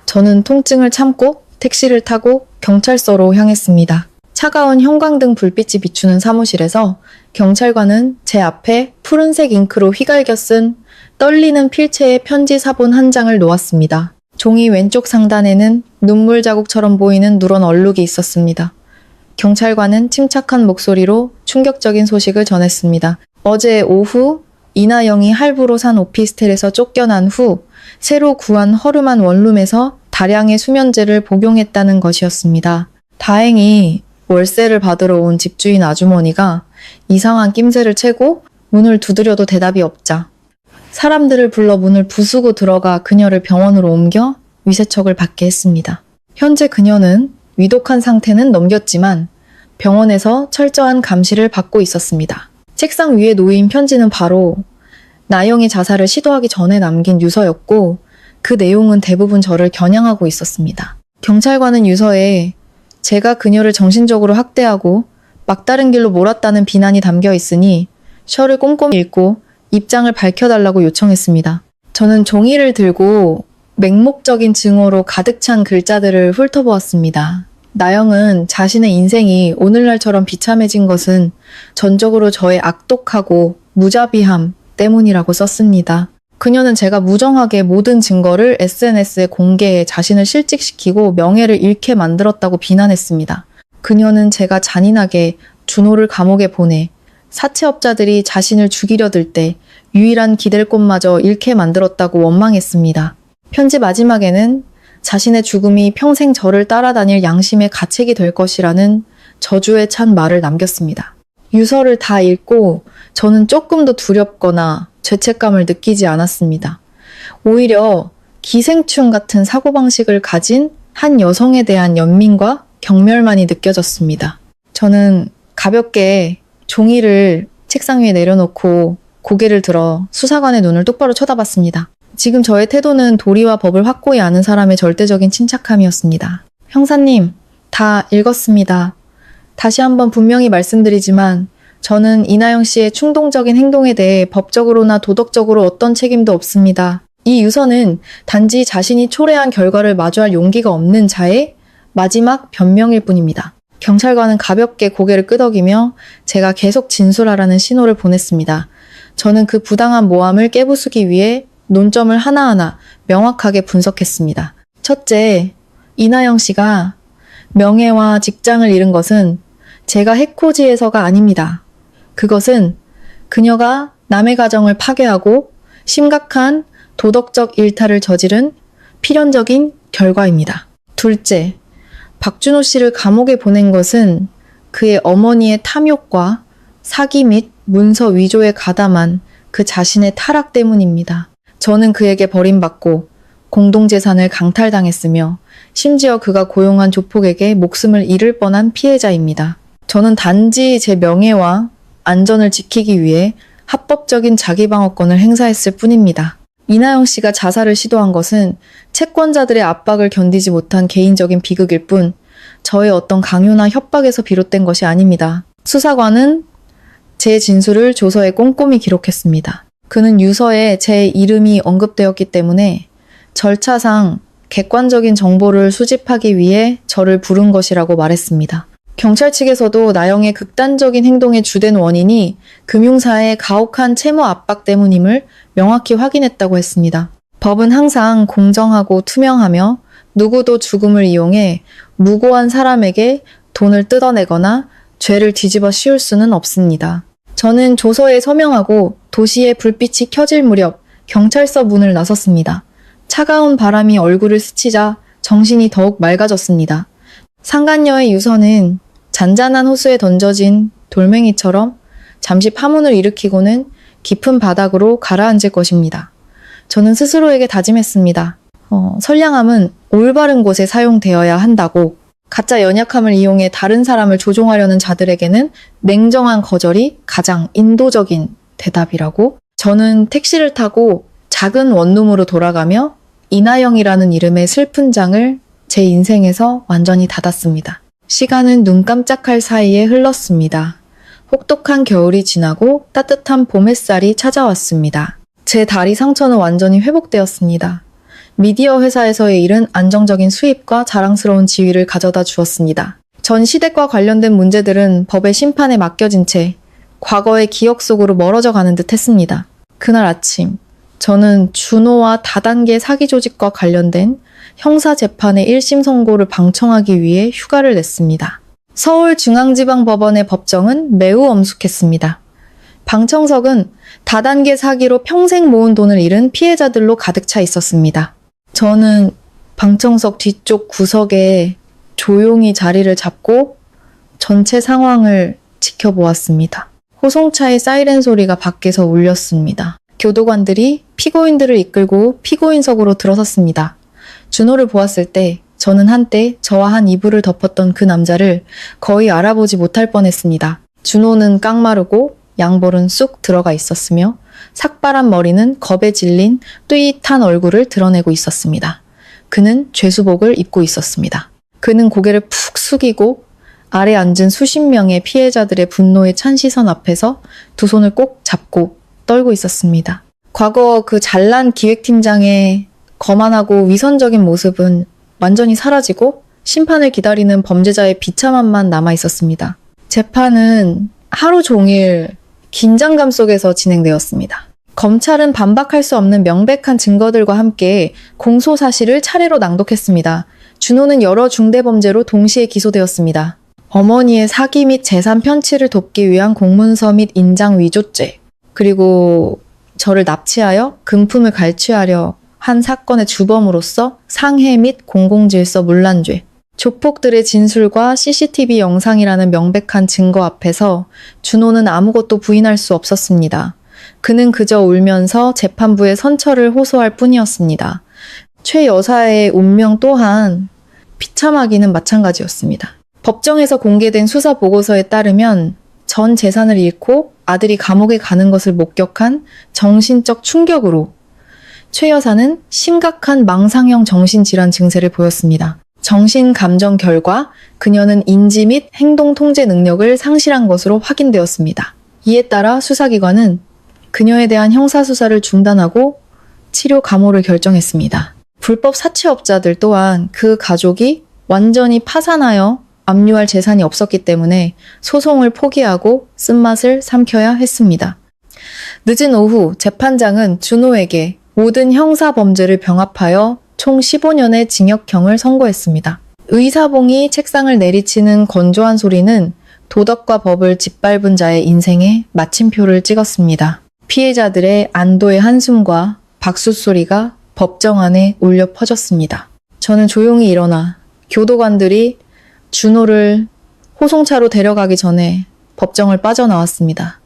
B: 저는 통증을 참고 택시를 타고 경찰서로 향했습니다. 차가운 형광등 불빛이 비추는 사무실에서 경찰관은 제 앞에 푸른색 잉크로 휘갈겨 쓴 떨리는 필체의 편지 사본 한 장을 놓았습니다. 종이 왼쪽 상단에는 눈물 자국처럼 보이는 누런 얼룩이 있었습니다. 경찰관은 침착한 목소리로 충격적인 소식을 전했습니다. 어제 오후 이나영이 할부로 산 오피스텔에서 쫓겨난 후 새로 구한 허름한 원룸에서 다량의 수면제를 복용했다는 것이었습니다. 다행히 월세를 받으러 온 집주인 아주머니가 이상한 낌새를 채고 문을 두드려도 대답이 없자 사람들을 불러 문을 부수고 들어가 그녀를 병원으로 옮겨 위세척을 받게 했습니다. 현재 그녀는 위독한 상태는 넘겼지만 병원에서 철저한 감시를 받고 있었습니다. 책상 위에 놓인 편지는 바로 나영이 자살을 시도하기 전에 남긴 유서였고 그 내용은 대부분 저를 겨냥하고 있었습니다. 경찰관은 유서에 제가 그녀를 정신적으로 학대하고 막다른 길로 몰았다는 비난이 담겨 있으니 셔를 꼼꼼히 읽고 입장을 밝혀달라고 요청했습니다. 저는 종이를 들고 맹목적인 증오로 가득 찬 글자들을 훑어보았습니다. 나영은 자신의 인생이 오늘날처럼 비참해진 것은 전적으로 저의 악독하고 무자비함 때문이라고 썼습니다. 그녀는 제가 무정하게 모든 증거를 SNS에 공개해 자신을 실직시키고 명예를 잃게 만들었다고 비난했습니다. 그녀는 제가 잔인하게 준호를 감옥에 보내 사채업자들이 자신을 죽이려 들 때 유일한 기댈 곳마저 잃게 만들었다고 원망했습니다. 편지 마지막에는 자신의 죽음이 평생 저를 따라다닐 양심의 가책이 될 것이라는 저주에 찬 말을 남겼습니다. 유서를 다 읽고 저는 조금도 두렵거나 죄책감을 느끼지 않았습니다. 오히려 기생충 같은 사고방식을 가진 한 여성에 대한 연민과 경멸만이 느껴졌습니다. 저는 가볍게 종이를 책상 위에 내려놓고 고개를 들어 수사관의 눈을 똑바로 쳐다봤습니다. 지금 저의 태도는 도리와 법을 확고히 아는 사람의 절대적인 침착함이었습니다. 형사님, 다 읽었습니다. 다시 한번 분명히 말씀드리지만 저는 이나영 씨의 충동적인 행동에 대해 법적으로나 도덕적으로 어떤 책임도 없습니다. 이 유서는 단지 자신이 초래한 결과를 마주할 용기가 없는 자의 마지막 변명일 뿐입니다. 경찰관은 가볍게 고개를 끄덕이며 제가 계속 진술하라는 신호를 보냈습니다. 저는 그 부당한 모함을 깨부수기 위해 논점을 하나하나 명확하게 분석했습니다. 첫째, 이나영 씨가 명예와 직장을 잃은 것은 제가 해코지해서가 아닙니다. 그것은 그녀가 남의 가정을 파괴하고 심각한 도덕적 일탈을 저지른 필연적인 결과입니다. 둘째, 박준호 씨를 감옥에 보낸 것은 그의 어머니의 탐욕과 사기 및 문서 위조에 가담한 그 자신의 타락 때문입니다. 저는 그에게 버림받고 공동재산을 강탈당했으며 심지어 그가 고용한 조폭에게 목숨을 잃을 뻔한 피해자입니다. 저는 단지 제 명예와 안전을 지키기 위해 합법적인 자기방어권을 행사했을 뿐입니다. 이나영 씨가 자살을 시도한 것은 채권자들의 압박을 견디지 못한 개인적인 비극일 뿐 저의 어떤 강요나 협박에서 비롯된 것이 아닙니다. 수사관은 제 진술을 조서에 꼼꼼히 기록했습니다. 그는 유서에 제 이름이 언급되었기 때문에 절차상 객관적인 정보를 수집하기 위해 저를 부른 것이라고 말했습니다. 경찰 측에서도 나영의 극단적인 행동의 주된 원인이 금융사의 가혹한 채무 압박 때문임을 명확히 확인했다고 했습니다. 법은 항상 공정하고 투명하며 누구도 죽음을 이용해 무고한 사람에게 돈을 뜯어내거나 죄를 뒤집어 씌울 수는 없습니다. 저는 조서에 서명하고 도시의 불빛이 켜질 무렵 경찰서 문을 나섰습니다. 차가운 바람이 얼굴을 스치자 정신이 더욱 맑아졌습니다. 상간녀의 유서는 잔잔한 호수에 던져진 돌멩이처럼 잠시 파문을 일으키고는 깊은 바닥으로 가라앉을 것입니다. 저는 스스로에게 다짐했습니다. 선량함은 올바른 곳에 사용되어야 한다고. 가짜 연약함을 이용해 다른 사람을 조종하려는 자들에게는 냉정한 거절이 가장 인도적인 대답이라고. 저는 택시를 타고 작은 원룸으로 돌아가며 이나영이라는 이름의 슬픈 장을 제 인생에서 완전히 닫았습니다. 시간은 눈 깜짝할 사이에 흘렀습니다. 혹독한 겨울이 지나고 따뜻한 봄 햇살이 찾아왔습니다. 제 다리 상처는 완전히 회복되었습니다. 미디어 회사에서의 일은 안정적인 수입과 자랑스러운 지위를 가져다 주었습니다. 전 시댁과 관련된 문제들은 법의 심판에 맡겨진 채 과거의 기억 속으로 멀어져 가는 듯 했습니다. 그날 아침, 저는 준호와 다단계 사기 조직과 관련된 형사재판의 1심 선고를 방청하기 위해 휴가를 냈습니다. 서울중앙지방법원의 법정은 매우 엄숙했습니다. 방청석은 다단계 사기로 평생 모은 돈을 잃은 피해자들로 가득 차 있었습니다. 저는 방청석 뒤쪽 구석에 조용히 자리를 잡고 전체 상황을 지켜보았습니다. 호송차의 사이렌 소리가 밖에서 울렸습니다. 교도관들이 피고인들을 이끌고 피고인석으로 들어섰습니다. 준호를 보았을 때 저는 한때 저와 한 이불을 덮었던 그 남자를 거의 알아보지 못할 뻔했습니다. 준호는 깡마르고 양볼은 쑥 들어가 있었으며 삭발한 머리는 겁에 질린 뚜잇한 얼굴을 드러내고 있었습니다. 그는 죄수복을 입고 있었습니다. 그는 고개를 푹 숙이고 아래 앉은 수십 명의 피해자들의 분노에 찬 시선 앞에서 두 손을 꼭 잡고 떨고 있었습니다. 과거 그 잘난 기획팀장의 거만하고 위선적인 모습은 완전히 사라지고 심판을 기다리는 범죄자의 비참함만 남아 있었습니다. 재판은 하루 종일 긴장감 속에서 진행되었습니다. 검찰은 반박할 수 없는 명백한 증거들과 함께 공소 사실을 차례로 낭독했습니다. 준호는 여러 중대범죄로 동시에 기소되었습니다. 어머니의 사기 및 재산 편취를 돕기 위한 공문서 및 인장 위조죄, 그리고 저를 납치하여 금품을 갈취하려 한 사건의 주범으로서 상해 및 공공질서 문란죄, 조폭들의 진술과 CCTV 영상이라는 명백한 증거 앞에서 준호는 아무것도 부인할 수 없었습니다. 그는 그저 울면서 재판부에 선처를 호소할 뿐이었습니다. 최 여사의 운명 또한 비참하기는 마찬가지였습니다. 법정에서 공개된 수사 보고서에 따르면 전 재산을 잃고 아들이 감옥에 가는 것을 목격한 정신적 충격으로 최 여사는 심각한 망상형 정신질환 증세를 보였습니다. 정신감정 결과 그녀는 인지 및 행동 통제 능력을 상실한 것으로 확인되었습니다. 이에 따라 수사기관은 그녀에 대한 형사수사를 중단하고 치료 감호를 결정했습니다. 불법 사채업자들 또한 그 가족이 완전히 파산하여 압류할 재산이 없었기 때문에 소송을 포기하고 쓴맛을 삼켜야 했습니다. 늦은 오후 재판장은 준호에게 모든 형사 범죄를 병합하여 총 15년의 징역형을 선고했습니다. 의사봉이 책상을 내리치는 건조한 소리는 도덕과 법을 짓밟은 자의 인생에 마침표를 찍었습니다. 피해자들의 안도의 한숨과 박수 소리가 법정 안에 울려 퍼졌습니다. 저는 조용히 일어나 교도관들이 준호를 호송차로 데려가기 전에 법정을 빠져나왔습니다.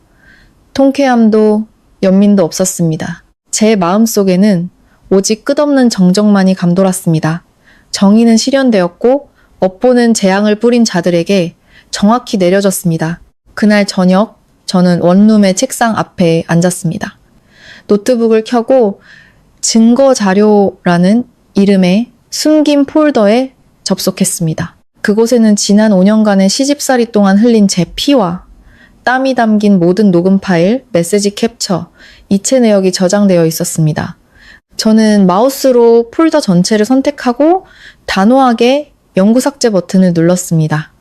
B: 통쾌함도 연민도 없었습니다. 제 마음속에는 오직 끝없는 정적만이 감돌았습니다. 정의는 실현되었고 업보는 재앙을 뿌린 자들에게 정확히 내려졌습니다. 그날 저녁 저는 원룸의 책상 앞에 앉았습니다. 노트북을 켜고 증거 자료라는 이름의 숨긴 폴더에 접속했습니다. 그곳에는 지난 5년간의 시집살이 동안 흘린 제 피와 땀이 담긴 모든 녹음 파일, 메시지 캡처, 이체 내역이 저장되어 있었습니다. 저는 마우스로 폴더 전체를 선택하고 단호하게 영구 삭제 버튼을 눌렀습니다.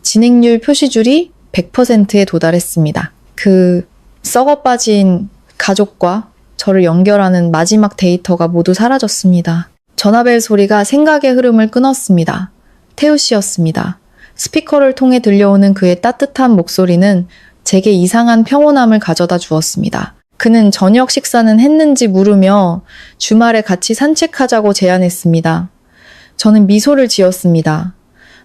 B: 진행률 표시줄이 100%에 도달했습니다. 그 썩어 빠진 가족과 저를 연결하는 마지막 데이터가 모두 사라졌습니다. 전화벨 소리가 생각의 흐름을 끊었습니다. 태우 씨였습니다. 스피커를 통해 들려오는 그의 따뜻한 목소리는 제게 이상한 평온함을 가져다 주었습니다. 그는 저녁 식사는 했는지 물으며 주말에 같이 산책하자고 제안했습니다. 저는 미소를 지었습니다.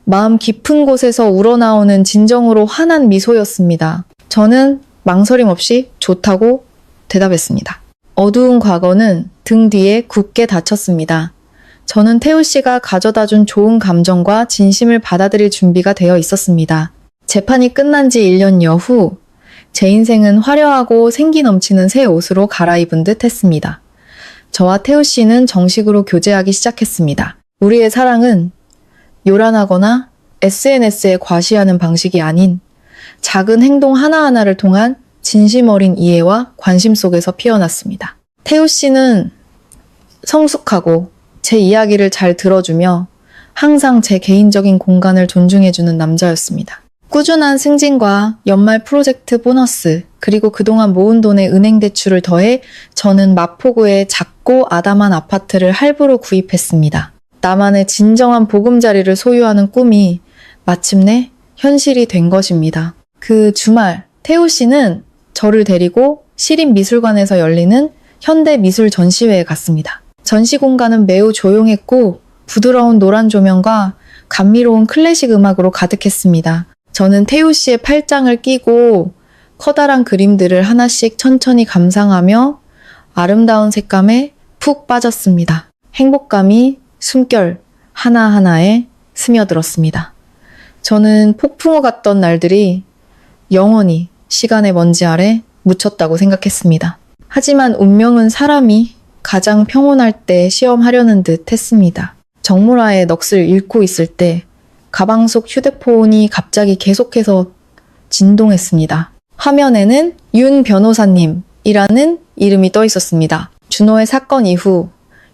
B: 마음 깊은 곳에서 우러나오는 진정으로 환한 미소였습니다. 저는 망설임 없이 좋다고 대답했습니다. 어두운 과거는 등 뒤에 굳게 닫혔습니다. 저는 태우 씨가 가져다 준 좋은 감정과 진심을 받아들일 준비가 되어 있었습니다. 재판이 끝난 지 1년 여후, 제 인생은 화려하고 생기 넘치는 새 옷으로 갈아입은 듯 했습니다. 저와 태우 씨는 정식으로 교제하기 시작했습니다. 우리의 사랑은 요란하거나 SNS에 과시하는 방식이 아닌 작은 행동 하나하나를 통한 진심 어린 이해와 관심 속에서 피어났습니다. 태우 씨는 성숙하고 제 이야기를 잘 들어주며 항상 제 개인적인 공간을 존중해주는 남자였습니다. 꾸준한 승진과 연말 프로젝트 보너스, 그리고 그동안 모은 돈의 은행 대출을 더해 저는 마포구의 작고 아담한 아파트를 할부로 구입했습니다. 나만의 진정한 보금자리를 소유하는 꿈이 마침내 현실이 된 것입니다. 그 주말, 태우 씨는 저를 데리고 시립미술관에서 열리는 현대미술 전시회에 갔습니다. 전시 공간은 매우 조용했고 부드러운 노란 조명과 감미로운 클래식 음악으로 가득했습니다. 저는 태우 씨의 팔짱을 끼고 커다란 그림들을 하나씩 천천히 감상하며 아름다운 색감에 푹 빠졌습니다. 행복감이 숨결 하나하나에 스며들었습니다. 저는 폭풍우 같던 날들이 영원히 시간의 먼지 아래 묻혔다고 생각했습니다. 하지만 운명은 사람이 가장 평온할 때 시험하려는 듯 했습니다. 정물화의 넋을 잃고 있을 때 가방 속 휴대폰이 갑자기 계속해서 진동했습니다. 화면에는 윤 변호사님이라는 이름이 떠 있었습니다. 준호의 사건 이후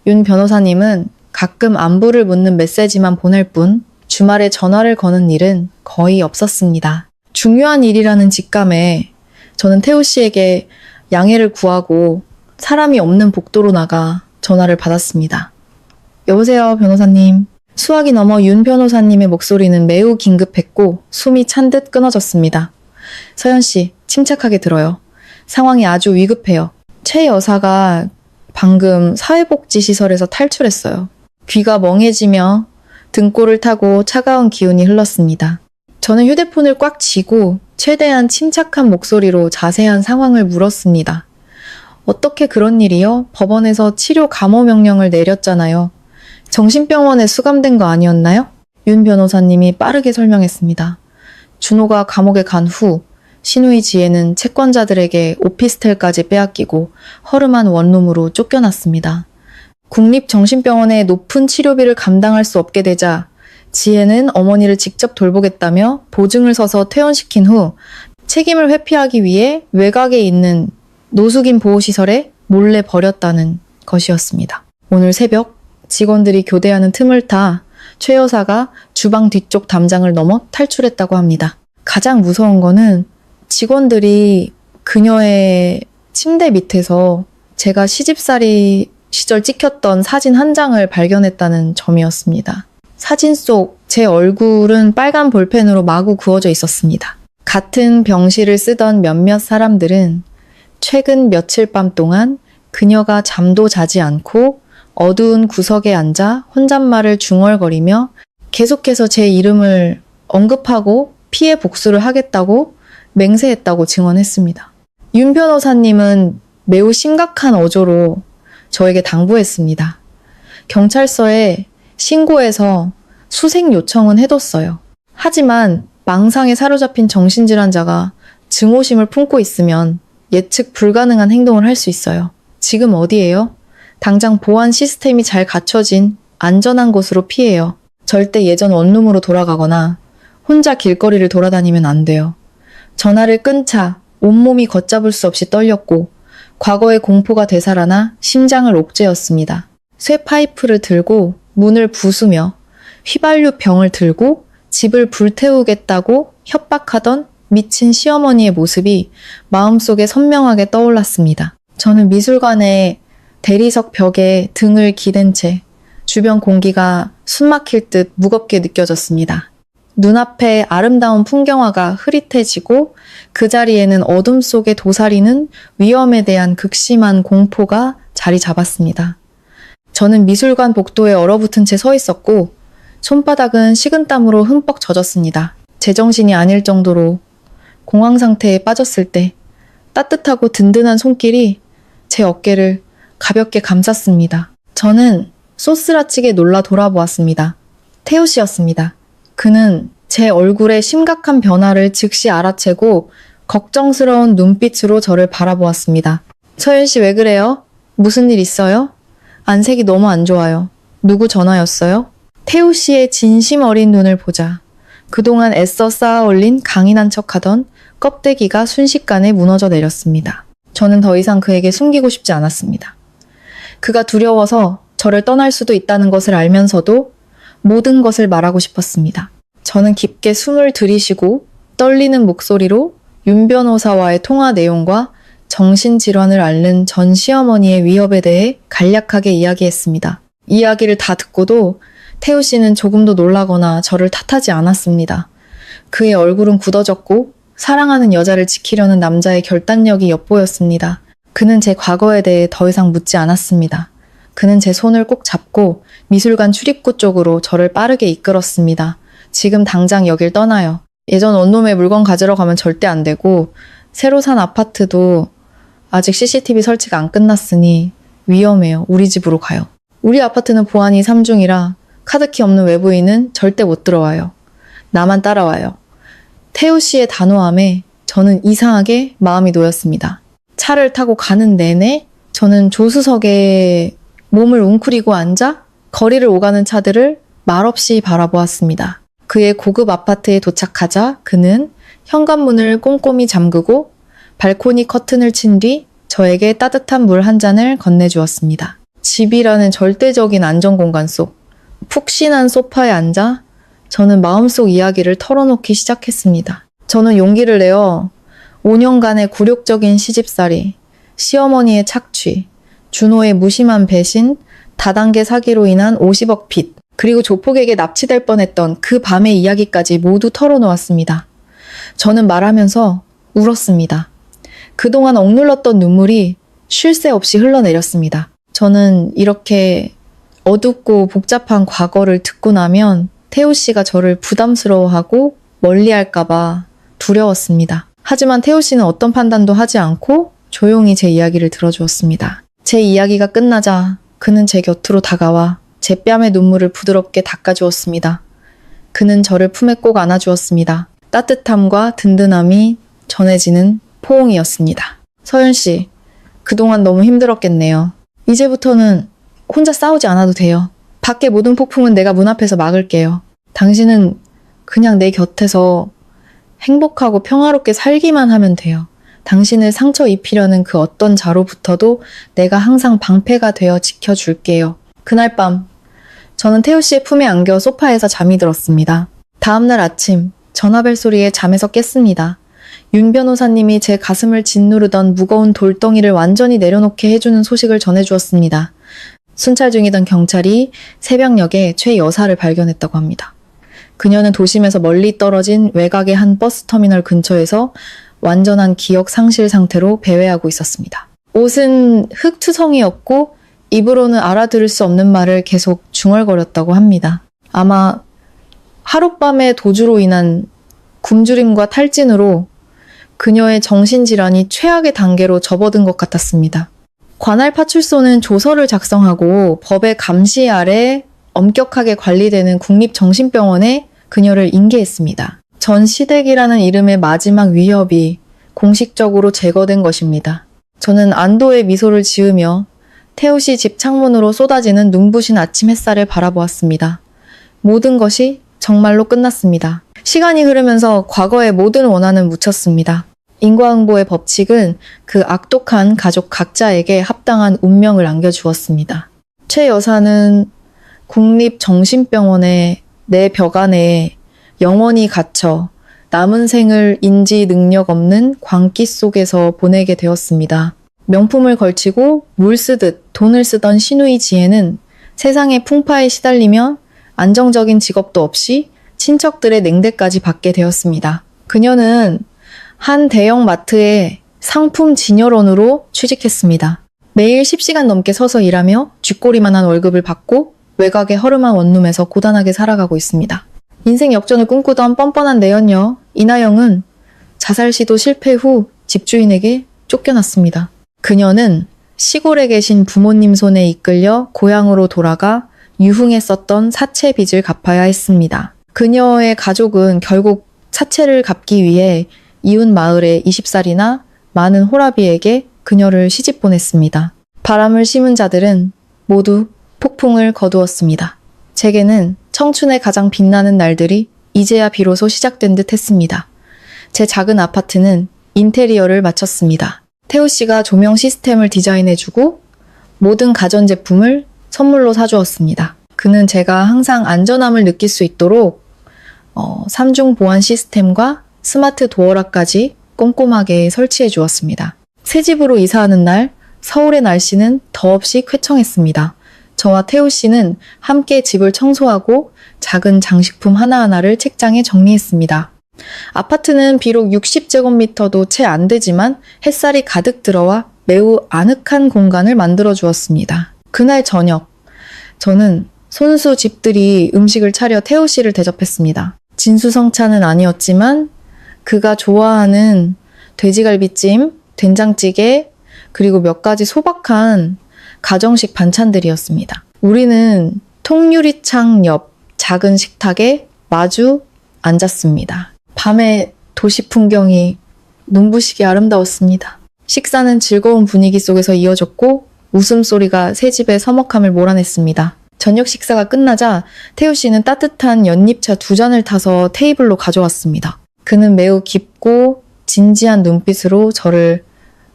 B: 윤 변호사님은 가끔 안부를 묻는 메시지만 보낼 뿐 주말에 전화를 거는 일은 거의 없었습니다. 중요한 일이라는 직감에 저는 태우 씨에게 양해를 구하고 사람이 없는 복도로 나가 전화를 받았습니다. 여보세요, 변호사님. 수화기 넘어 윤 변호사님의 목소리는 매우 긴급했고 숨이 찬 듯 끊어졌습니다. 서연 씨, 침착하게 들어요. 상황이 아주 위급해요. 최 여사가 방금 사회복지시설에서 탈출했어요. 귀가 멍해지며 등골을 타고 차가운 기운이 흘렀습니다. 저는 휴대폰을 꽉 쥐고 최대한 침착한 목소리로 자세한 상황을 물었습니다. 어떻게 그런 일이요? 법원에서 치료 감호 명령을 내렸잖아요. 정신병원에 수감된 거 아니었나요? 윤 변호사님이 빠르게 설명했습니다. 준호가 감옥에 간 후 신우이 지혜는 채권자들에게 오피스텔까지 빼앗기고 허름한 원룸으로 쫓겨났습니다. 국립정신병원의 높은 치료비를 감당할 수 없게 되자 지혜는 어머니를 직접 돌보겠다며 보증을 서서 퇴원시킨 후 책임을 회피하기 위해 외곽에 있는 노숙인 보호시설에 몰래 버렸다는 것이었습니다. 오늘 새벽 직원들이 교대하는 틈을 타 최 여사가 주방 뒤쪽 담장을 넘어 탈출했다고 합니다. 가장 무서운 거는 직원들이 그녀의 침대 밑에서 제가 시집살이 시절 찍혔던 사진 한 장을 발견했다는 점이었습니다. 사진 속 제 얼굴은 빨간 볼펜으로 마구 그어져 있었습니다. 같은 병실을 쓰던 몇몇 사람들은 최근 며칠 밤 동안 그녀가 잠도 자지 않고 어두운 구석에 앉아 혼잣말을 중얼거리며 계속해서 제 이름을 언급하고 피해 복수를 하겠다고 맹세했다고 증언했습니다. 윤 변호사님은 매우 심각한 어조로 저에게 당부했습니다. 경찰서에 신고해서 수색 요청은 해뒀어요. 하지만 망상에 사로잡힌 정신질환자가 증오심을 품고 있으면 예측 불가능한 행동을 할 수 있어요. 지금 어디예요? 당장 보안 시스템이 잘 갖춰진 안전한 곳으로 피해요. 절대 예전 원룸으로 돌아가거나 혼자 길거리를 돌아다니면 안 돼요. 전화를 끈 차 온몸이 걷잡을 수 없이 떨렸고 과거의 공포가 되살아나 심장을 옥죄었습니다. 쇠파이프를 들고 문을 부수며 휘발유 병을 들고 집을 불태우겠다고 협박하던 미친 시어머니의 모습이 마음속에 선명하게 떠올랐습니다. 저는 미술관의 대리석 벽에 등을 기댄 채 주변 공기가 숨막힐 듯 무겁게 느껴졌습니다. 눈앞에 아름다운 풍경화가 흐릿해지고 그 자리에는 어둠 속에 도사리는 위험에 대한 극심한 공포가 자리 잡았습니다. 저는 미술관 복도에 얼어붙은 채 서 있었고 손바닥은 식은땀으로 흠뻑 젖었습니다. 제정신이 아닐 정도로 공황 상태에 빠졌을 때 따뜻하고 든든한 손길이 제 어깨를 가볍게 감쌌습니다. 저는 소스라치게 놀라 돌아보았습니다. 태우 씨였습니다. 그는 제 얼굴의 심각한 변화를 즉시 알아채고 걱정스러운 눈빛으로 저를 바라보았습니다. 서연 씨 왜 그래요? 무슨 일 있어요? 안색이 너무 안 좋아요. 누구 전화였어요? 태우 씨의 진심 어린 눈을 보자 그동안 애써 쌓아 올린 강인한 척하던 껍데기가 순식간에 무너져 내렸습니다. 저는 더 이상 그에게 숨기고 싶지 않았습니다. 그가 두려워서 저를 떠날 수도 있다는 것을 알면서도 모든 것을 말하고 싶었습니다. 저는 깊게 숨을 들이쉬고 떨리는 목소리로 윤 변호사와의 통화 내용과 정신질환을 앓는 전 시어머니의 위협에 대해 간략하게 이야기했습니다. 이야기를 다 듣고도 태우 씨는 조금도 놀라거나 저를 탓하지 않았습니다. 그의 얼굴은 굳어졌고 사랑하는 여자를 지키려는 남자의 결단력이 엿보였습니다. 그는 제 과거에 대해 더 이상 묻지 않았습니다. 그는 제 손을 꼭 잡고 미술관 출입구 쪽으로 저를 빠르게 이끌었습니다. 지금 당장 여길 떠나요. 예전 원룸에 물건 가지러 가면 절대 안 되고 새로 산 아파트도 아직 CCTV 설치가 안 끝났으니 위험해요. 우리 집으로 가요. 우리 아파트는 보안이 3중이라 카드키 없는 외부인은 절대 못 들어와요. 나만 따라와요. 태우 씨의 단호함에 저는 이상하게 마음이 놓였습니다. 차를 타고 가는 내내 저는 조수석에 몸을 웅크리고 앉아 거리를 오가는 차들을 말없이 바라보았습니다. 그의 고급 아파트에 도착하자 그는 현관문을 꼼꼼히 잠그고 발코니 커튼을 친 뒤 저에게 따뜻한 물 한 잔을 건네주었습니다. 집이라는 절대적인 안전공간 속 푹신한 소파에 앉아 저는 마음속 이야기를 털어놓기 시작했습니다. 저는 용기를 내어 5년간의 굴욕적인 시집살이, 시어머니의 착취, 준호의 무심한 배신, 다단계 사기로 인한 50억 빚, 그리고 조폭에게 납치될 뻔했던 그 밤의 이야기까지 모두 털어놓았습니다. 저는 말하면서 울었습니다. 그동안 억눌렀던 눈물이 쉴 새 없이 흘러내렸습니다. 저는 이렇게 어둡고 복잡한 과거를 듣고 나면 태우 씨가 저를 부담스러워하고 멀리할까봐 두려웠습니다. 하지만 태우 씨는 어떤 판단도 하지 않고 조용히 제 이야기를 들어주었습니다. 제 이야기가 끝나자 그는 제 곁으로 다가와 제 뺨의 눈물을 부드럽게 닦아주었습니다. 그는 저를 품에 꼭 안아주었습니다. 따뜻함과 든든함이 전해지는 포옹이었습니다. 서윤 씨, 그동안 너무 힘들었겠네요. 이제부터는 혼자 싸우지 않아도 돼요. 밖의 모든 폭풍은 내가 문 앞에서 막을게요. 당신은 그냥 내 곁에서 행복하고 평화롭게 살기만 하면 돼요. 당신을 상처 입히려는 그 어떤 자로부터도 내가 항상 방패가 되어 지켜줄게요. 그날 밤, 저는 태우 씨의 품에 안겨 소파에서 잠이 들었습니다. 다음날 아침, 전화벨 소리에 잠에서 깼습니다. 윤 변호사님이 제 가슴을 짓누르던 무거운 돌덩이를 완전히 내려놓게 해주는 소식을 전해주었습니다. 순찰 중이던 경찰이 새벽녘에 최 여사를 발견했다고 합니다. 그녀는 도심에서 멀리 떨어진 외곽의 한 버스터미널 근처에서 완전한 기억 상실 상태로 배회하고 있었습니다. 옷은 흙투성이었고 입으로는 알아들을 수 없는 말을 계속 중얼거렸다고 합니다. 아마 하룻밤의 도주로 인한 굶주림과 탈진으로 그녀의 정신질환이 최악의 단계로 접어든 것 같았습니다. 관할 파출소는 조서를 작성하고 법의 감시 아래 엄격하게 관리되는 국립정신병원에 그녀를 인계했습니다. 전시댁이라는 이름의 마지막 위협이 공식적으로 제거된 것입니다. 저는 안도의 미소를 지으며 태우 씨 집 창문으로 쏟아지는 눈부신 아침 햇살을 바라보았습니다. 모든 것이 정말로 끝났습니다. 시간이 흐르면서 과거의 모든 원한은 묻혔습니다. 인과응보의 법칙은 그 악독한 가족 각자에게 합당한 운명을 안겨주었습니다. 최 여사는 국립정신병원의 내 벽 안에 영원히 갇혀 남은 생을 인지 능력 없는 광기 속에서 보내게 되었습니다. 명품을 걸치고 물 쓰듯 돈을 쓰던 신우이 지혜는 세상의 풍파에 시달리며 안정적인 직업도 없이 친척들의 냉대까지 받게 되었습니다. 그녀는 한 대형 마트의 상품 진열원으로 취직했습니다. 매일 10시간 넘게 서서 일하며 쥐꼬리만한 월급을 받고 외곽의 허름한 원룸에서 고단하게 살아가고 있습니다. 인생 역전을 꿈꾸던 뻔뻔한 내연녀 이나영은 자살 시도 실패 후 집주인에게 쫓겨났습니다. 그녀는 시골에 계신 부모님 손에 이끌려 고향으로 돌아가 유흥했었던 사채 빚을 갚아야 했습니다. 그녀의 가족은 결국 사채를 갚기 위해 이웃 마을의 20살이나 많은 호라비에게 그녀를 시집 보냈습니다. 바람을 심은 자들은 모두 폭풍을 거두었습니다. 제게는 청춘의 가장 빛나는 날들이 이제야 비로소 시작된 듯 했습니다. 제 작은 아파트는 인테리어를 마쳤습니다. 태우 씨가 조명 시스템을 디자인해주고 모든 가전제품을 선물로 사주었습니다. 그는 제가 항상 안전함을 느낄 수 있도록 3중 보안 시스템과 스마트 도어락까지 꼼꼼하게 설치해 주었습니다. 새 집으로 이사하는 날 서울의 날씨는 더없이 쾌청했습니다. 저와 태우 씨는 함께 집을 청소하고 작은 장식품 하나하나를 책장에 정리했습니다. 아파트는 비록 60제곱미터도 채 안 되지만 햇살이 가득 들어와 매우 아늑한 공간을 만들어 주었습니다. 그날 저녁, 저는 손수 집들이 음식을 차려 태우 씨를 대접했습니다. 진수성찬은 아니었지만 그가 좋아하는 돼지갈비찜, 된장찌개, 그리고 몇 가지 소박한 가정식 반찬들이었습니다. 우리는 통유리창 옆 작은 식탁에 마주 앉았습니다. 밤의 도시 풍경이 눈부시게 아름다웠습니다. 식사는 즐거운 분위기 속에서 이어졌고 웃음소리가 새 집의 서먹함을 몰아냈습니다. 저녁 식사가 끝나자 태우 씨는 따뜻한 연잎차 2잔을 타서 테이블로 가져왔습니다. 그는 매우 깊고 진지한 눈빛으로 저를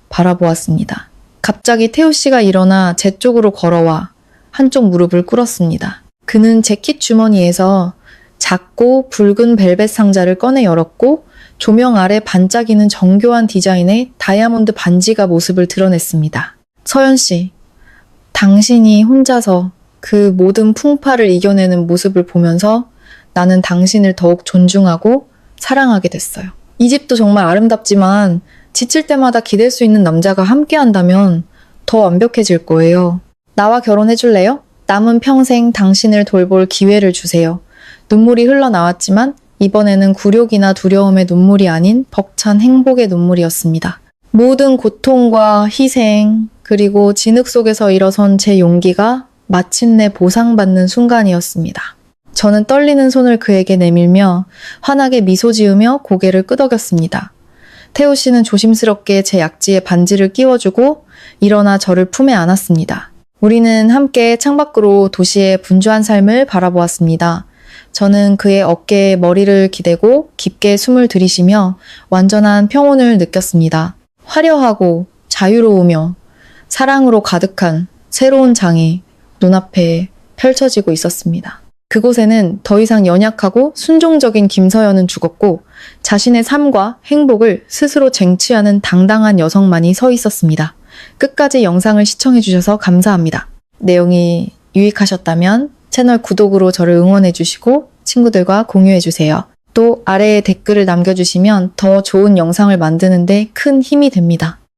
B: 바라보았습니다. 갑자기 태우 씨가 일어나 제 쪽으로 걸어와 한쪽 무릎을 꿇었습니다. 그는 재킷 주머니에서 작고 붉은 벨벳 상자를 꺼내 열었고 조명 아래 반짝이는 정교한 디자인의 다이아몬드 반지가 모습을 드러냈습니다. 서연 씨, 당신이 혼자서 그 모든 풍파를 이겨내는 모습을 보면서 나는 당신을 더욱 존중하고 사랑하게 됐어요. 이 집도 정말 아름답지만 지칠 때마다 기댈 수 있는 남자가 함께한다면 더 완벽해질 거예요. 나와 결혼해 줄래요? 남은 평생 당신을 돌볼 기회를 주세요. 눈물이 흘러나왔지만 이번에는 굴욕이나 두려움의 눈물이 아닌 벅찬 행복의 눈물이었습니다. 모든 고통과 희생, 그리고 진흙 속에서 일어선 제 용기가 마침내 보상받는 순간이었습니다. 저는 떨리는 손을 그에게 내밀며 환하게 미소 지으며 고개를 끄덕였습니다. 태우 씨는 조심스럽게 제 약지에 반지를 끼워주고 일어나 저를 품에 안았습니다. 우리는 함께 창밖으로 도시의 분주한 삶을 바라보았습니다. 저는 그의 어깨에 머리를 기대고 깊게 숨을 들이쉬며 완전한 평온을 느꼈습니다. 화려하고 자유로우며 사랑으로 가득한 새로운 장이 눈앞에 펼쳐지고 있었습니다. 그곳에는 더 이상 연약하고 순종적인 김서연은 죽었고 자신의 삶과 행복을 스스로 쟁취하는 당당한 여성만이 서 있었습니다. 끝까지 영상을 시청해주셔서 감사합니다. 내용이 유익하셨다면 채널 구독으로 저를 응원해주시고 친구들과 공유해주세요. 또 아래에 댓글을 남겨주시면 더 좋은 영상을 만드는데 큰 힘이 됩니다.